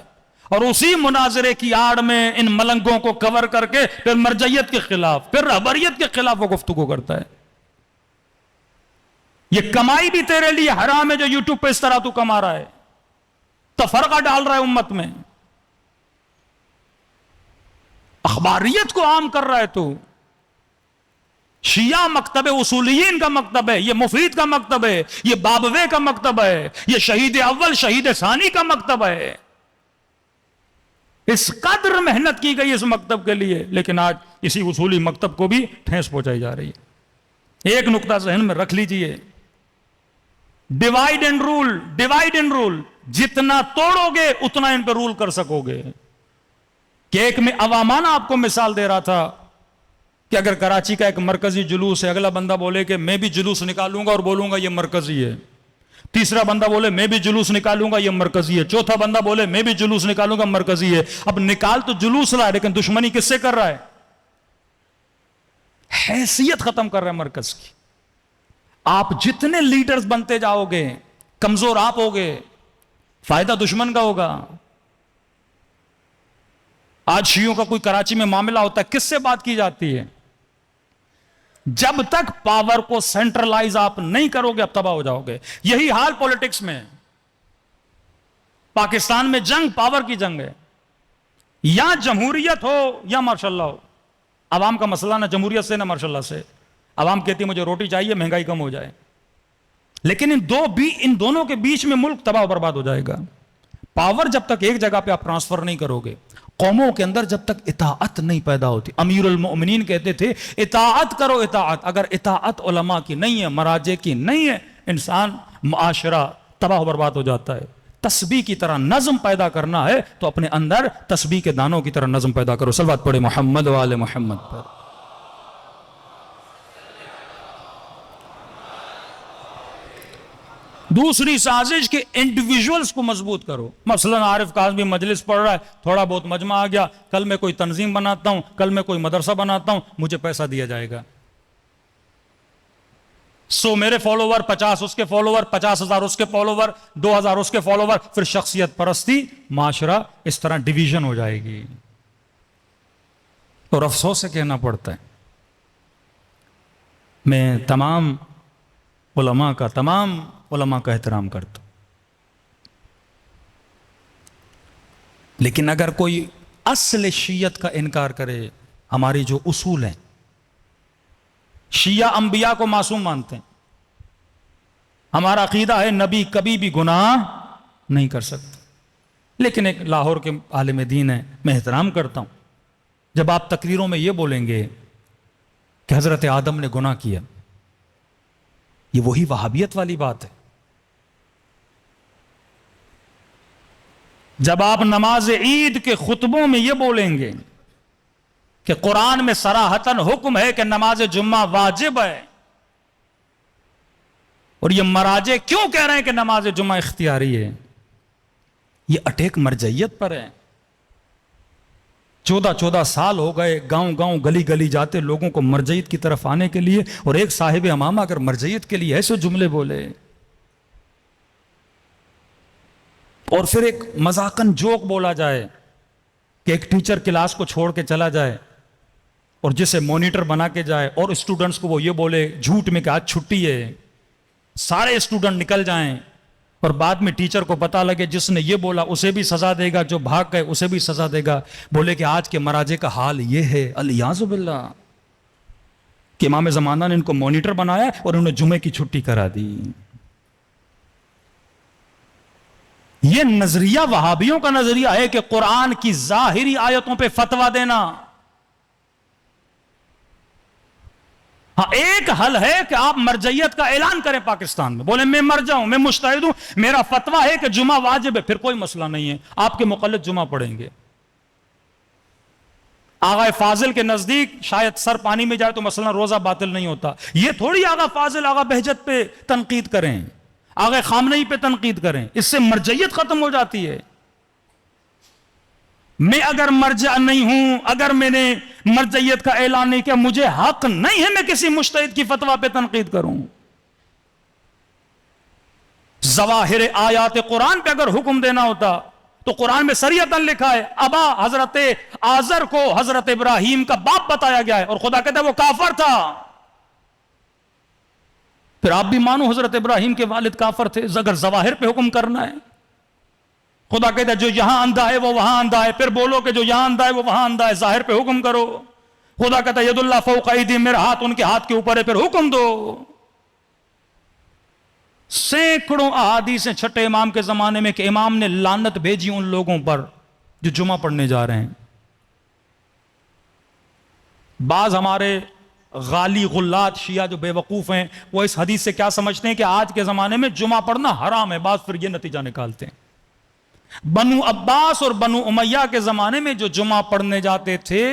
A: اور اسی مناظرے کی آڑ میں ان ملنگوں کو کور کر کے پھر مرجعیت کے خلاف، پھر رہبریت کے خلاف وہ گفتگو کرتا ہے. یہ کمائی بھی تیرے لیے حرام ہے جو یوٹیوب پہ اس طرح تو کما رہا ہے، تفرقہ ڈال رہا ہے امت میں، اخباریت کو عام کر رہا ہے. تو شیعہ مکتب اصولیین کا مکتب ہے، یہ مفید کا مکتب ہے، یہ بابوے کا مکتب ہے، یہ شہید اول شہید ثانی کا مکتب ہے. اس قدر محنت کی گئی اس مکتب کے لیے، لیکن آج اسی اصولی مکتب کو بھی ٹھیس پہنچائی جا رہی ہے. ایک نقطہ ذہن میں رکھ لیجئے، divide and rule, divide and rule. جتنا توڑو گے اتنا ان پہ رول کر سکو گے. کہ ایک میں عوامانہ آپ کو مثال دے رہا تھا کہ اگر کراچی کا ایک مرکزی جلوس ہے، اگلا بندہ بولے کہ میں بھی جلوس نکالوں گا اور بولوں گا یہ مرکزی ہے، تیسرا بندہ بولے میں بھی جلوس نکالوں گا یہ مرکزی ہے، چوتھا بندہ بولے میں بھی جلوس نکالوں گا مرکزی ہے. اب نکال تو جلوس رہا ہے لیکن دشمنی کس سے کر رہا ہے؟ حیثیت ختم کر رہا ہے مرکز کی. آپ جتنے لیڈرز بنتے جاؤ گے کمزور آپ ہوگے، فائدہ دشمن کا ہوگا. آج شیعوں کا کوئی کراچی میں معاملہ ہوتا ہے، کس سے بات کی جاتی ہے؟ جب تک پاور کو سینٹرلائز آپ نہیں کرو گے اب تباہ ہو جاؤ گے. یہی حال پولیٹکس میں. پاکستان میں جنگ پاور کی جنگ ہے، یا جمہوریت ہو یا ماشاء اللہ ہو. عوام کا مسئلہ نہ جمہوریت سے نہ ماشاء اللہ سے. عوام کہتی ہے مجھے روٹی چاہیے، مہنگائی کم ہو جائے، لیکن ان دونوں کے بیچ میں ملک تباہ و برباد ہو جائے گا. پاور جب تک ایک جگہ پہ آپ ٹرانسفر نہیں کرو گے، قوموں کے اندر جب تک اطاعت نہیں پیدا ہوتی. امیر المؤمنین کہتے تھے اطاعت کرو اطاعت. اگر اطاعت علماء کی نہیں ہے، مراجع کی نہیں ہے، انسان معاشرہ تباہ و برباد ہو جاتا ہے. تسبیح کی طرح نظم پیدا کرنا ہے تو اپنے اندر تسبیح کے دانوں کی طرح نظم پیدا کرو. صلوات پڑھے محمد و آل محمد پر. دوسری سازش کے انڈیویجولز کو مضبوط کرو. مثلا عارف کاظمی مجلس پڑھ رہا ہے، تھوڑا بہت مجمع آ گیا، کل میں کوئی تنظیم بناتا ہوں، کل میں کوئی مدرسہ بناتا ہوں، مجھے پیسہ دیا جائے گا. 100 میرے فالوور، 50 اس کے فالوور، 50,000 اس کے فالوور، 2,000 اس کے فالوور، پھر شخصیت پرستی، معاشرہ اس طرح ڈویژن ہو جائے گی. اور افسوس سے کہنا پڑتا ہے، میں تمام علماء کا احترام کرتا ہوں، لیکن اگر کوئی اصل شیعت کا انکار کرے، ہماری جو اصول ہیں، شیعہ انبیاء کو معصوم مانتے ہیں، ہمارا عقیدہ ہے نبی کبھی بھی گناہ نہیں کر سکتے. لیکن ایک لاہور کے عالم دین ہے، میں احترام کرتا ہوں، جب آپ تقریروں میں یہ بولیں گے کہ حضرت آدم نے گناہ کیا، یہ وہی وہابیت والی بات ہے. جب آپ نماز عید کے خطبوں میں یہ بولیں گے کہ قرآن میں صراحتاً حکم ہے کہ نماز جمعہ واجب ہے، اور یہ مراجع کیوں کہہ رہے ہیں کہ نماز جمعہ اختیاری ہے، یہ اٹیک مرجعیت پر ہے. 14 سال ہو گئے گاؤں گاؤں گلی گلی جاتے لوگوں کو مرجعیت کی طرف آنے کے لیے، اور ایک صاحب امامہ اگر مرجعیت کے لیے ایسے جملے بولے، اور پھر ایک مذاقن جوک بولا جائے کہ ایک ٹیچر کلاس کو چھوڑ کے چلا جائے اور جسے مانیٹر بنا کے جائے، اور اسٹوڈنٹس کو وہ یہ بولے جھوٹ میں کہ آج چھٹی ہے، سارے اسٹوڈنٹ نکل جائیں، اور بعد میں ٹیچر کو پتا لگے جس نے یہ بولا اسے بھی سزا دے گا، جو بھاگ گئے اسے بھی سزا دے گا. بولے کہ آج کے مراجع کا حال یہ ہے، الیاذ باللہ، کہ امام زمانہ نے ان کو مانیٹر بنایا اور انہوں نے جمعے کی چھٹی کرا دی. یہ نظریہ وہابیوں کا نظریہ ہے کہ قرآن کی ظاہری آیتوں پہ فتویٰ دینا. ہاں ایک حل ہے کہ آپ مرجعیت کا اعلان کریں پاکستان میں، بولیں میں مرجع ہوں، میں مجتہد ہوں، میرا فتویٰ ہے کہ جمعہ واجب ہے، پھر کوئی مسئلہ نہیں ہے، آپ کے مقلد جمعہ پڑھیں گے. آغا فاضل کے نزدیک شاید سر پانی میں جائے تو مثلا روزہ باطل نہیں ہوتا. یہ تھوڑی آغا فاضل آغا بہجت پہ تنقید کریں، آغا خامنئی پہ تنقید کریں، اس سے مرجعیت ختم ہو جاتی ہے. میں اگر مرجع نہیں ہوں، اگر میں نے مرجعیت کا اعلان نہیں کیا، مجھے حق نہیں ہے میں کسی مجتہد کی فتویٰ پہ تنقید کروں. ظواہر آیات قرآن پہ اگر حکم دینا ہوتا تو قرآن میں صریحتاً لکھا ہے، ابا حضرت آزر کو حضرت ابراہیم کا باپ بتایا گیا ہے، اور خدا کہتا ہے وہ کافر تھا. پھر آپ بھی مانو حضرت ابراہیم کے والد کافر تھے اگر ظواہر پہ حکم کرنا ہے. خدا کہتا ہے جو یہاں اندھا ہے وہ وہاں اندھا ہے، پھر بولو کہ جو یہاں اندھا ہے وہ وہاں اندھا ہے، ظاہر پہ حکم کرو. خدا کہتا ہے ید اللہ فوق ایدیہم، میرا ہاتھ ان کے ہاتھ کے اوپر ہے، پھر حکم دو. سینکڑوں احادیث ہیں چھٹے امام کے زمانے میں کہ امام نے لعنت بھیجی ان لوگوں پر جو جمعہ پڑھنے جا رہے ہیں. بعض ہمارے غالی غلات شیعہ جو بے وقوف ہیں وہ اس حدیث سے کیا سمجھتے ہیں کہ آج کے زمانے میں جمعہ پڑھنا حرام ہے. بعض پھر یہ نتیجہ نکالتے ہیں بنو عباس اور بنو امیہ کے زمانے میں جو جمعہ پڑھنے جاتے تھے،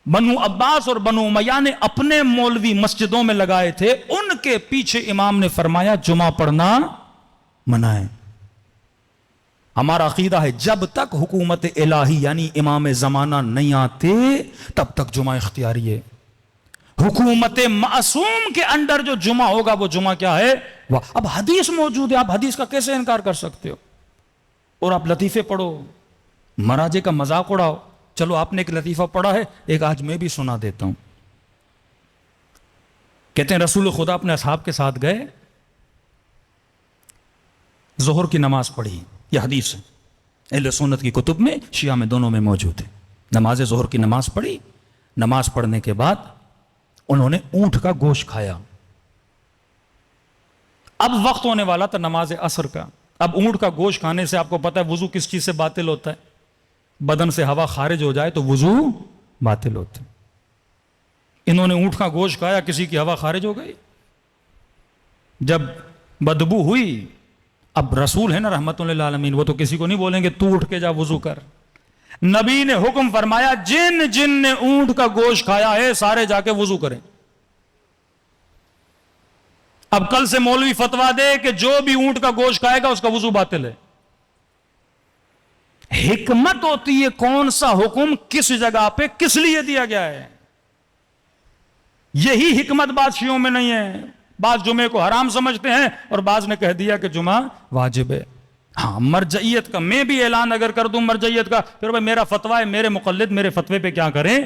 A: بنو عباس اور بنو امیہ نے اپنے مولوی مسجدوں میں لگائے تھے، ان کے پیچھے امام نے فرمایا جمعہ پڑھنا منع ہے. ہمارا عقیدہ ہے جب تک حکومت الہی یعنی امام زمانہ نہیں آتے تب تک جمعہ اختیاری ہے. حکومت معصوم کے انڈر جو جمعہ ہوگا وہ جمعہ کیا ہے؟ اب حدیث موجود ہے، آپ حدیث کا کیسے انکار کر سکتے ہو؟ اور آپ لطیفے پڑھو، مراجے کا مذاق اڑاؤ. چلو آپ نے ایک لطیفہ پڑھا ہے، ایک آج میں بھی سنا دیتا ہوں. کہتے ہیں رسول خدا اپنے اصحاب کے ساتھ گئے، ظہر کی نماز پڑھی. یہ حدیث ہے اہل سنت کی کتب میں، شیعہ میں، دونوں میں موجود ہے. نماز ظہر کی نماز پڑھی، نماز پڑھنے کے بعد انہوں نے اونٹ کا گوشت کھایا. اب وقت ہونے والا تھا نماز عصر کا. اب اونٹ کا گوشت کھانے سے آپ کو پتا ہے وضو کس چیز سے باطل ہوتا ہے؟ بدن سے ہوا خارج ہو جائے تو وضو باطل ہوتا ہے. انہوں نے اونٹ کا گوشت کھایا، کسی کی ہوا خارج ہو گئی. جب بدبو ہوئی، اب رسول ہے نا رحمت للعالمین، وہ تو کسی کو نہیں بولیں گے تو اٹھ کے جا وضو کر. نبی نے حکم فرمایا جن جن نے اونٹ کا گوشت کھایا ہے سارے جا کے وضو کریں. اب کل سے مولوی فتوا دے کہ جو بھی اونٹ کا گوشت کھائے گا اس کا وضو باطل ہے. حکمت ہوتی ہے کون سا حکم کس جگہ پہ کس لیے دیا گیا ہے. یہی حکمت بادشاہوں میں نہیں ہے. بعض جمعے کو حرام سمجھتے ہیں اور بعض نے کہہ دیا کہ جمعہ واجب ہے. ہاں مرجعیت کا میں بھی اعلان اگر کر دوں مرجعیت کا، پھر بھائی میرا فتویٰ ہے، میرے مقلد میرے فتوے پہ کیا کریں؟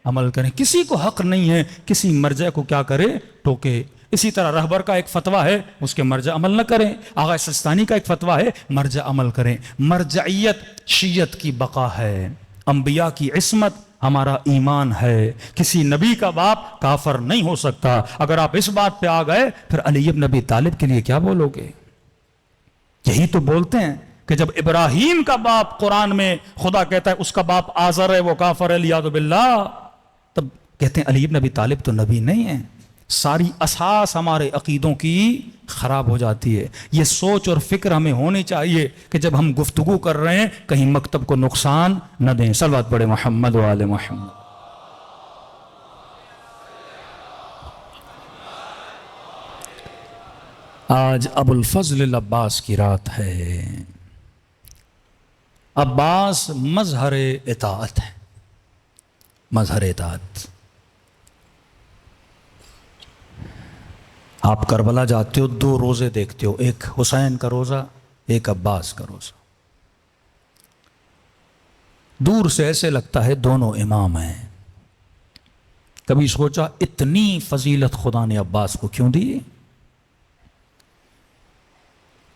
A: عمل کریں. کسی کو حق نہیں ہے کسی مرجع کو کیا کرے؟ ٹوکے. اسی طرح رہبر کا ایک فتویٰ ہے اس کے مرجع عمل نہ کریں. آغا سستانی کا ایک فتویٰ ہے مرجع عمل کریں. مرجعیت شیعت کی بقا ہے، انبیاء کی عصمت ہمارا ایمان ہے. کسی نبی کا باپ کافر نہیں ہو سکتا. اگر آپ اس بات پہ آ گئے پھر علی بن ابی طالب کے لیے کیا بولو گے؟ یہی تو بولتے ہیں کہ جب ابراہیم کا باپ قرآن میں خدا کہتا ہے اس کا باپ آزر ہے وہ کافر ہے لیاذ باللہ، تب کہتے ہیں علی بن ابی طالب تو نبی نہیں ہے. ساری اساس ہمارے عقیدوں کی خراب ہو جاتی ہے. یہ سوچ اور فکر ہمیں ہونی چاہیے کہ جب ہم گفتگو کر رہے ہیں کہیں مکتب کو نقصان نہ دیں. صلوات پڑھیں محمد و آل محمد. آج ابو الفضل العباس کی رات ہے. عباس مظہر اطاعت ہے، مظہر اطاعت. آپ کربلا جاتے ہو دو روزے دیکھتے ہو، ایک حسین کا روزہ ایک عباس کا روزہ. دور سے ایسے لگتا ہے دونوں امام ہیں. کبھی سوچا اتنی فضیلت خدا نے عباس کو کیوں دی؟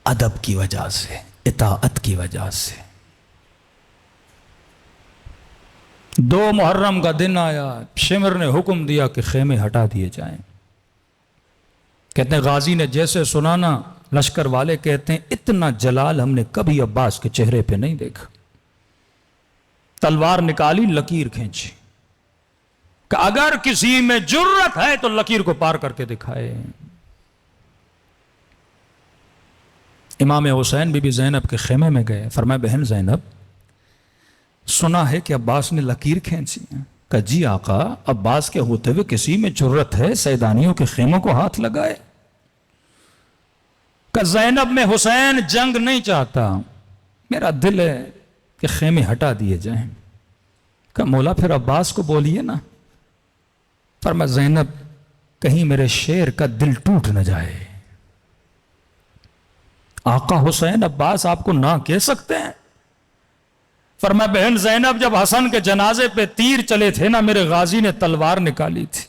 A: ادب کی وجہ سے، اطاعت کی وجہ سے. 2 محرم کا دن آیا، شمر نے حکم دیا کہ خیمے ہٹا دیے جائیں. کہتے ہیں غازی نے جیسے سنانا لشکر والے کہتے ہیں اتنا جلال ہم نے کبھی عباس کے چہرے پہ نہیں دیکھا. تلوار نکالی، لکیر کھینچی کہ اگر کسی میں جرت ہے تو لکیر کو پار کر کے دکھائے. امام حسین بی بی زینب کے خیمے میں گئے. فرمایا بہن زینب سنا ہے کہ عباس نے لکیر کھینچی ہے. کہا جی آقا، عباس کے ہوتے ہوئے کسی میں جرت ہے سیدانیوں کے خیموں کو ہاتھ لگائے؟ کہ زینب میں حسین جنگ نہیں چاہتا، میرا دل ہے کہ خیمے ہٹا دیے جائیں. کہ مولا پھر عباس کو بولیے نا. فرمایا زینب کہیں میرے شیر کا دل ٹوٹ نہ جائے. آقا حسین عباس آپ کو نہ کہہ سکتے ہیں؟ فرمایا بہن زینب جب حسن کے جنازے پہ تیر چلے تھے نا، میرے غازی نے تلوار نکالی تھی.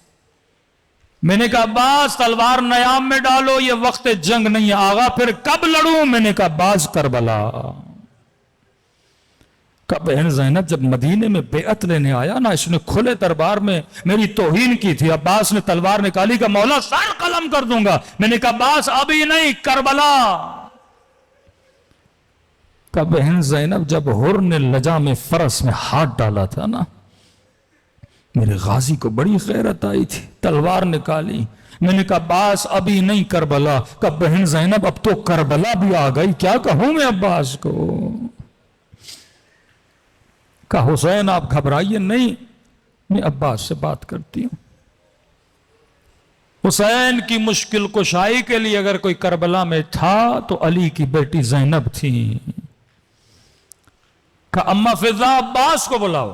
A: میں نے کہا عباس تلوار نیام میں ڈالو، یہ وقت جنگ نہیں ہے. آغا پھر کب لڑوں؟ میں نے کہا عباس کربلا. کہا بہن زینب جب مدینے میں بیعت لینے آیا نا، اس نے کھلے دربار میں میری توہین کی تھی. عباس نے تلوار نکالی کہ مولا سر قلم کر دوں گا. میں نے کہا عباس ابھی نہیں، کربلا. کہا بہن زینب جب حر نے لجام فرس میں ہاتھ ڈالا تھا نا، میرے غازی کو بڑی غیرت آئی تھی، تلوار نکالی. میں نے کہا عباس ابھی نہیں، کربلا. کہا بہن زینب اب تو کربلا بھی آ گئی، کیا کہوں میں عباس کو؟ کہا حسین آپ گھبرائیے نہیں، میں عباس سے بات کرتی ہوں. حسین کی مشکل کشائی کے لیے اگر کوئی کربلا میں تھا تو علی کی بیٹی زینب تھی. کہا اما فضا عباس کو بلاؤ.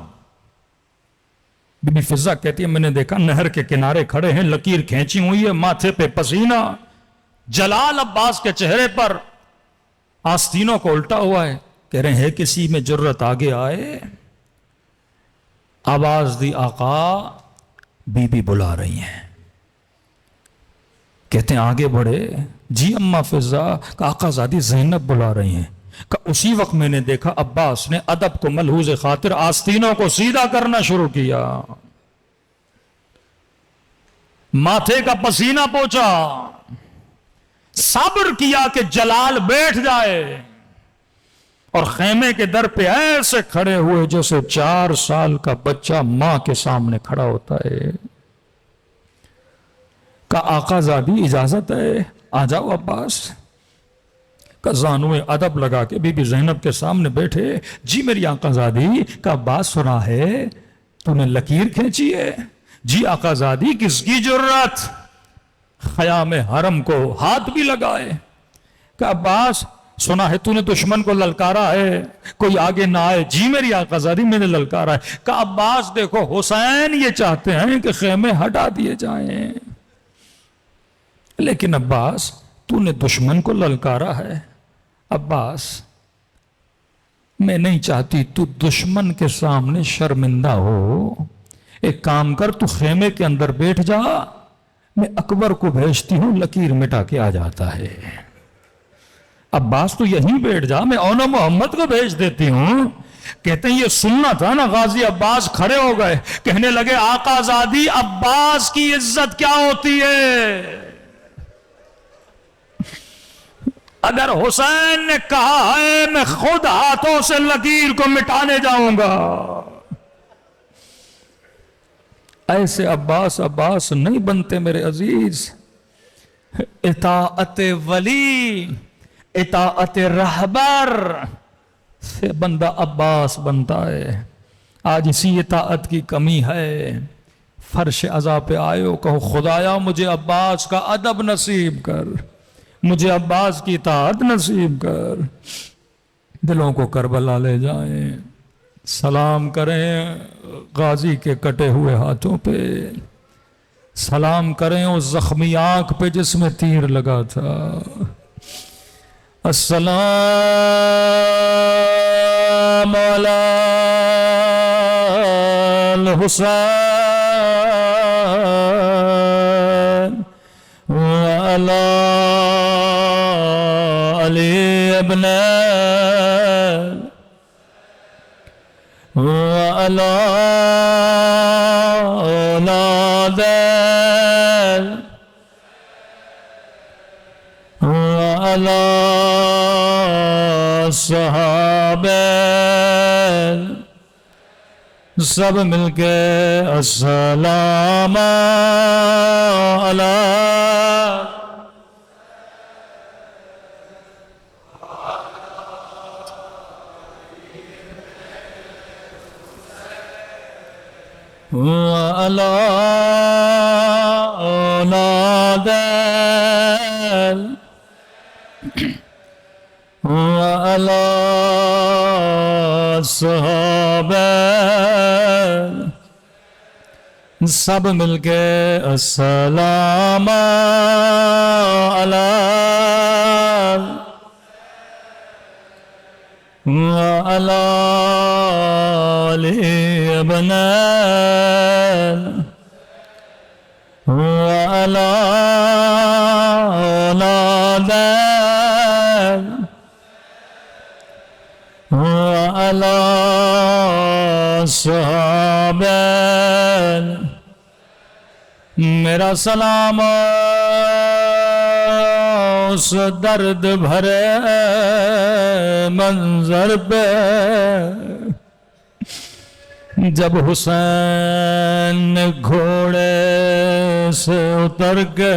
A: بی بی فضا کہتی ہے میں نے دیکھا نہر کے کنارے کھڑے ہیں، لکیر کھینچی ہوئی ہے، ماتھے پہ پسینہ، جلال عباس کے چہرے پر آستینوں کو الٹا ہوا ہے. کہہ رہے ہیں کسی میں جرت آگے آئے؟ آواز دی آقا بی بی بلا رہی ہیں. کہتے ہیں آگے بڑھے. جی اما فضا. کہ آقا زادی زینب بلا رہی ہیں. کہ اسی وقت میں نے دیکھا عباس نے ادب کو ملحوظ خاطر آستینوں کو سیدھا کرنا شروع کیا، ماتھے کا پسینہ پوچھا، صبر کیا کہ جلال بیٹھ جائے، اور خیمے کے در پہ ایسے کھڑے ہوئے جیسے 4 سال کا بچہ ماں کے سامنے کھڑا ہوتا ہے. کہ آقا زادی اجازت ہے، آ جاؤ عباس. کہ زانوے ادب لگا کے بی بی زینب کے سامنے بیٹھے. جی میری آقا زادی. کہ عباس سنا ہے تو نے لکیر کھینچی ہے؟ جی آقا زادی کس کی جرت؟ خیام حرم کو ہاتھ بھی لگائے. کہ عباس سنا ہے تو نے دشمن کو للکارا ہے، کوئی آگے نہ آئے. جی میری آقا زادی میں نے للکارا ہے. کہ عباس دیکھو حسین یہ چاہتے ہیں کہ خیمے ہٹا دیے جائیں، لیکن عباس تو نے دشمن کو للکارا ہے. عباس میں نہیں چاہتی تو دشمن کے سامنے شرمندہ ہو. ایک کام کر تو خیمے کے اندر بیٹھ جا، میں اکبر کو بھیجتی ہوں لکیر مٹا کے آ جاتا ہے. عباس تو یہیں بیٹھ جا، میں اونا محمد کو بھیج دیتی ہوں. کہتے ہیں یہ سننا تھا نا. غازی عباس کھڑے ہو گئے، کہنے لگے آقا زادی عباس کی عزت کیا ہوتی ہے؟ اگر حسین نے کہا ہے میں خود ہاتھوں سے لکیر کو مٹانے جاؤں گا. ایسے عباس نہیں بنتے میرے عزیز. اطاعت ولی، اطاعت رہبر سے بندہ عباس بنتا ہے. آج اسی اطاعت کی کمی ہے. فرش عزا پہ آئے ہو، کہو خدایا مجھے عباس کا ادب نصیب کر، مجھے عباس کی اطاعت نصیب کر. دلوں کو کربلا لے جائیں، سلام کریں غازی کے کٹے ہوئے ہاتھوں پہ، سلام کریں اس زخمی آنکھ پہ جس میں تیر لگا تھا. السلام علی الحسین وعلی علی ابن وعلی اولاد وعلی صحابہ. سب مل کے السلام علی وعلى أولاد وعلى صحابہ سب مل کے السلام وعلى آل ابن وعلى أولاد وعلى صحابہ میرا سلام اس درد بھرے منظر پہ جب حسین گھوڑے سے اتر کے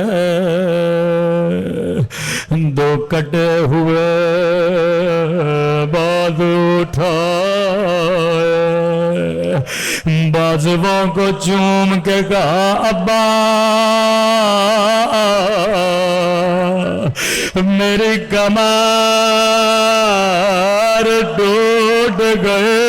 A: دو کٹے ہوئے بازو اٹھائے بازووں کو چوم کے کہا ابا میری کمر ٹوٹ گئے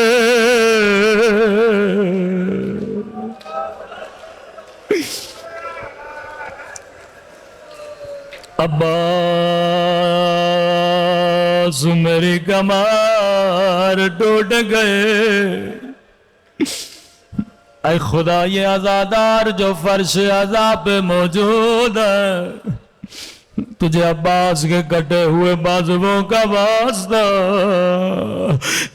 A: عباس میری کمر ٹوٹ گئے اے خدا یہ عزادار جو فرش عذاب پہ موجود ہے تجھے عباس کے کٹے ہوئے بازووں کا واسطہ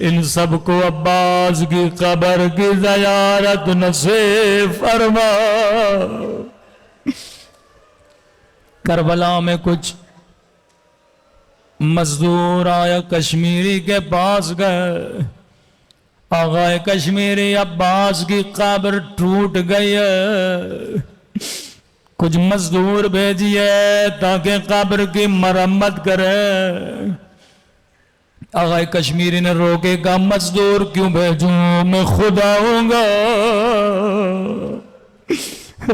A: ان سب کو عباس کی قبر کی زیارت نصیب فرما کربلا میں کچھ مزدور آیا کشمیری کے پاس گئے آغا کشمیری عباس کی قبر ٹوٹ گئی ہے کچھ مزدور بھیجیے تاکہ قبر کی مرمت کرے آغا کشمیری نے روکے گا مزدور کیوں بھیجوں میں خدا ہوں گا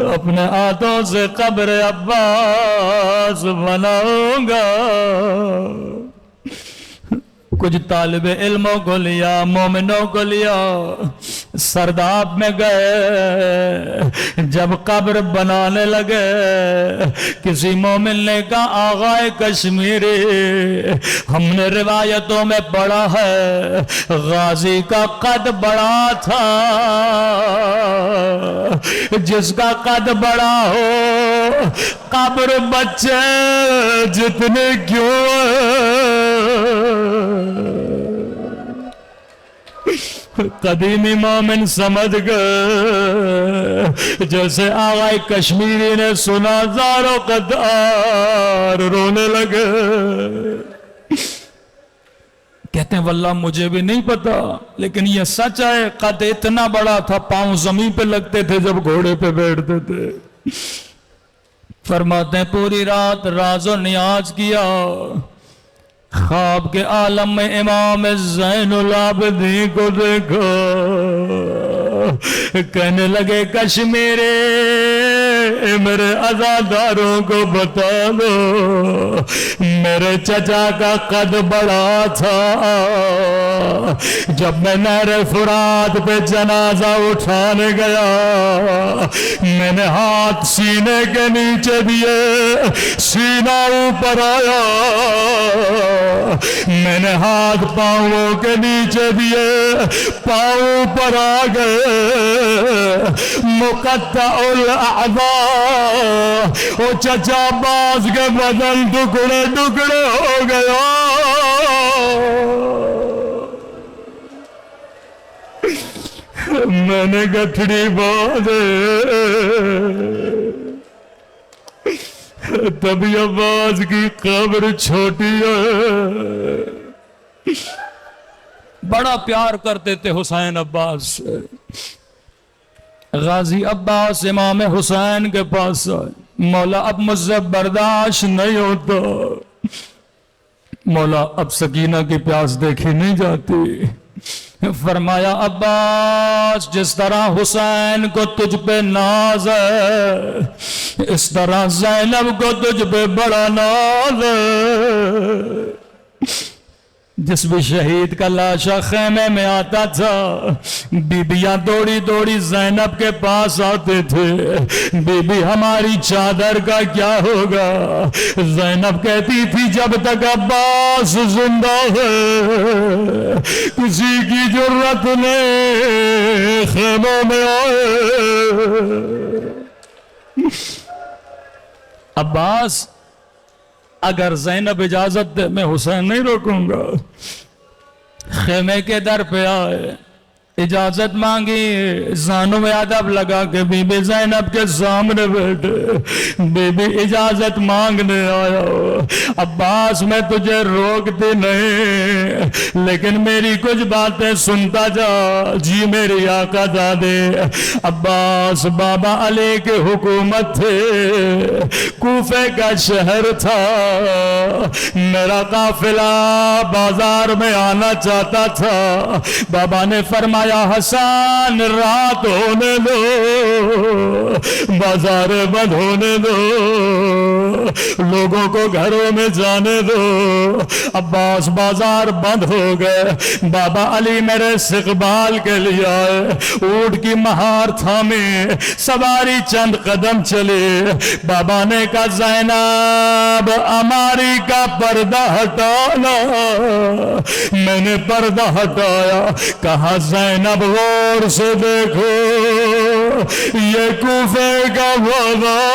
A: اپنے ہاتھوں سے قبر عباس بناؤں گا کچھ طالب علموں کو لیا مومنوں کو لیا سرداب میں گئے جب قبر بنانے لگے کسی مومن نے کہا آغا کشمیری ہم نے روایتوں میں پڑھا ہے غازی کا قد بڑا تھا جس کا قد بڑا ہو قبر بچے جتنے کیوں قدیمی مومن سمجھ گئے جیسے آغا کشمیری نے سنا زارو قدار رونے لگے کہتے ہیں واللہ مجھے بھی نہیں پتا لیکن یہ سچ ہے قد اتنا بڑا تھا پاؤں زمین پہ لگتے تھے جب گھوڑے پہ بیٹھتے تھے فرماتے ہیں پوری رات راز و نیاز کیا خواب کے عالم میں امام زین العابدین کو دیکھا کہنے لگے کشمیری میرے عزاداروں کو بتا دو میرے چچا کا قد بڑا تھا جب میں نہر فرات پہ جنازہ اٹھانے گیا میں نے ہاتھ سینے کے نیچے دیے سینہ اوپر آیا میں نے ہاتھ پاؤں کے نیچے دیے پاؤں پر آ گئے مقطع الاعضاء او چچا باز کے بدن ٹکڑے ٹکڑے ہو گیا میں نے گٹھڑی باندھے تبھی عباس کی قبر چھوٹی ہے بڑا پیار کرتے تھے حسین عباس سے غازی عباس امام حسین کے پاس مولا اب مجھ سے برداشت نہیں ہوتا مولا اب سکینہ کی پیاس دیکھی نہیں جاتی فرمایا عباس جس طرح حسین کو تجھ پہ ناز ہے اس طرح زینب کو تجھ پہ بڑا ناز ہے۔ جس بھی شہید کا لاشا خیمے میں آتا تھا بیبیاں دوڑی دوڑی زینب کے پاس آتے تھے، بی بی ہماری چادر کا کیا ہوگا؟ زینب کہتی تھی جب تک عباس زندہ ہے کسی کی جرت نہیں خیموں میں آئے۔ عباس اگر زینب اجازت دے میں حسین نہیں روکوں گا۔ خیمے کے در پہ آئے، اجازت مانگی، زانوں میں ادب لگا کہ بی بی زینب کے سامنے بیٹھے، بی بی اجازت مانگنے آیا۔ عباس میں تجھے روکتی نہیں لیکن میری کچھ باتیں سنتا جا، جی میری آقا دادے۔ عباس بابا علی کے حکومت تھے، کوفے کا شہر تھا، میرا قافلہ بازار میں آنا چاہتا تھا، بابا نے فرمایا حسن رات ہونے دو، بازار بند ہونے دو، لوگوں کو گھروں میں جانے دو۔ عباس بازار بند ہو گئے، بابا علی میرے استقبال کے لیے آئے، اونٹ کی مہار تھامے، سواری چند قدم چلے، بابا نے کہا زینب اماری کا پردہ ہٹانا، میں نے پردہ ہٹایا، کہا زینب غور سے دیکھو یہ کوفے کا بازار۔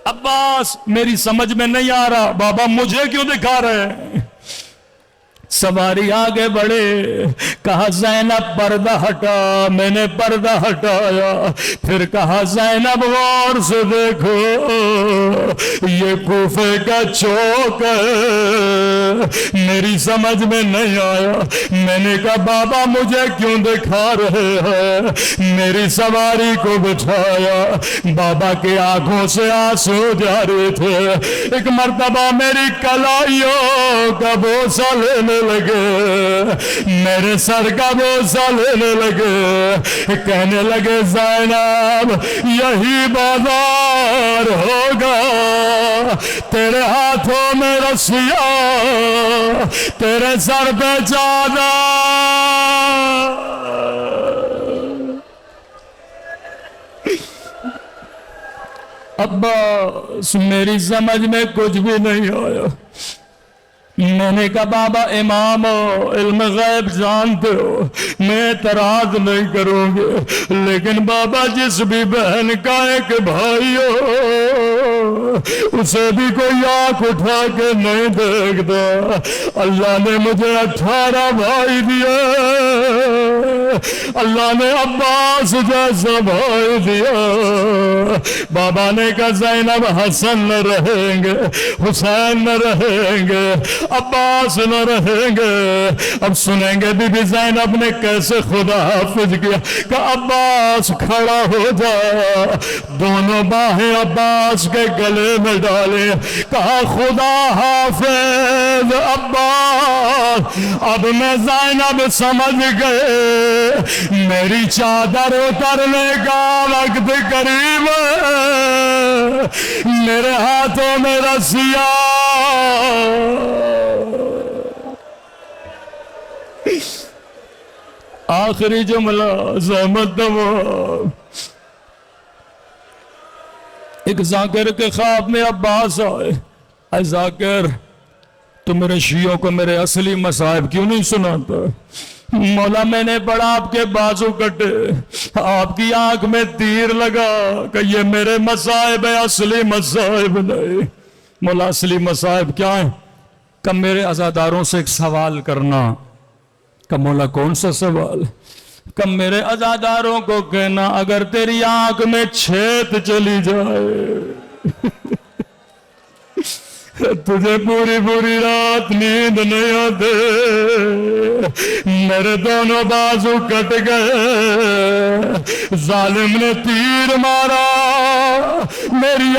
A: عباس میری سمجھ میں نہیں آ رہا، بابا مجھے کیوں دکھا رہے ہیں؟ سواری آگے بڑھے، کہا زینب پردہ ہٹا، میں نے پردہ ہٹایا، پھر کہا زینب غور سے دیکھو یہ کوفے کا چوک ہے، میری سمجھ میں نہیں آیا، میں نے کہا بابا مجھے کیوں دکھا رہے ہیں؟ میری سواری کو بٹھایا، بابا کے آنکھوں سے آنسو جاری تھے، ایک مرتبہ میری کلائیوں کا بوسہ لینے لگے، میرے سر کا بوسہ لینے لگے، کہنے لگے زینب یہی بازار ہوگا، تیرے ہاتھوں میں رسیاں، تیرے سر پہ چادر۔ عباس میری سمجھ میں کچھ بھی نہیں آیا، میں نے کہا بابا امام ہو، علم غیب جانتے ہو، میں اعتراض نہیں کروں گے، لیکن بابا جس بھی بہن کا ایک بھائی ہو اسے بھی کوئی آنکھ اٹھا کے نہیں دیکھتا۔ اللہ نے مجھے 18 بھائی دیے، اللہ نے عباس جیسا بھائی دیا۔ بابا نے کہا زینب حسن نہ رہیں گے، حسین نہ رہیں گے، عباس نہ رہیں گے۔ اب سنیں گے بی بی زینب نے کیسے خدا حافظ کیا کہ عباس کھڑا ہو جا، دونوں باہیں عباس کے گلے میں ڈالے، کہا خدا حافظ عباس۔ اب میں زینب سمجھ گئے میری چادر اترنے کا وقت قریب ہے، میرے ہاتھوں میں رسیاں۔ آخری جملہ زحمت دوا۔ ایک ذاکر کے خواب میں عباس آئے، اے ذاکر تو میرے شیعوں کو میرے اصلی مصائب کیوں نہیں سناتا؟ مولا میں نے پڑھا آپ کے بازو کٹے، آپ کی آنکھ میں تیر لگا کہ یہ میرے مصائب ہیں، اصلی مصائب نہیں۔ مولا اصلی مصائب کیا ہیں؟ کہ میرے عزاداروں سے ایک سوال کرنا۔ کہ مولا کون سا سوال؟ کہ میرے عزاداروں کو کہنا اگر تیری آنکھ میں چھید چلی جائے تجھے پوری پوری رات نیند نہیں آتے، میرے دونوں بازو کٹ گئے، ظالم نے تیر مارا، میری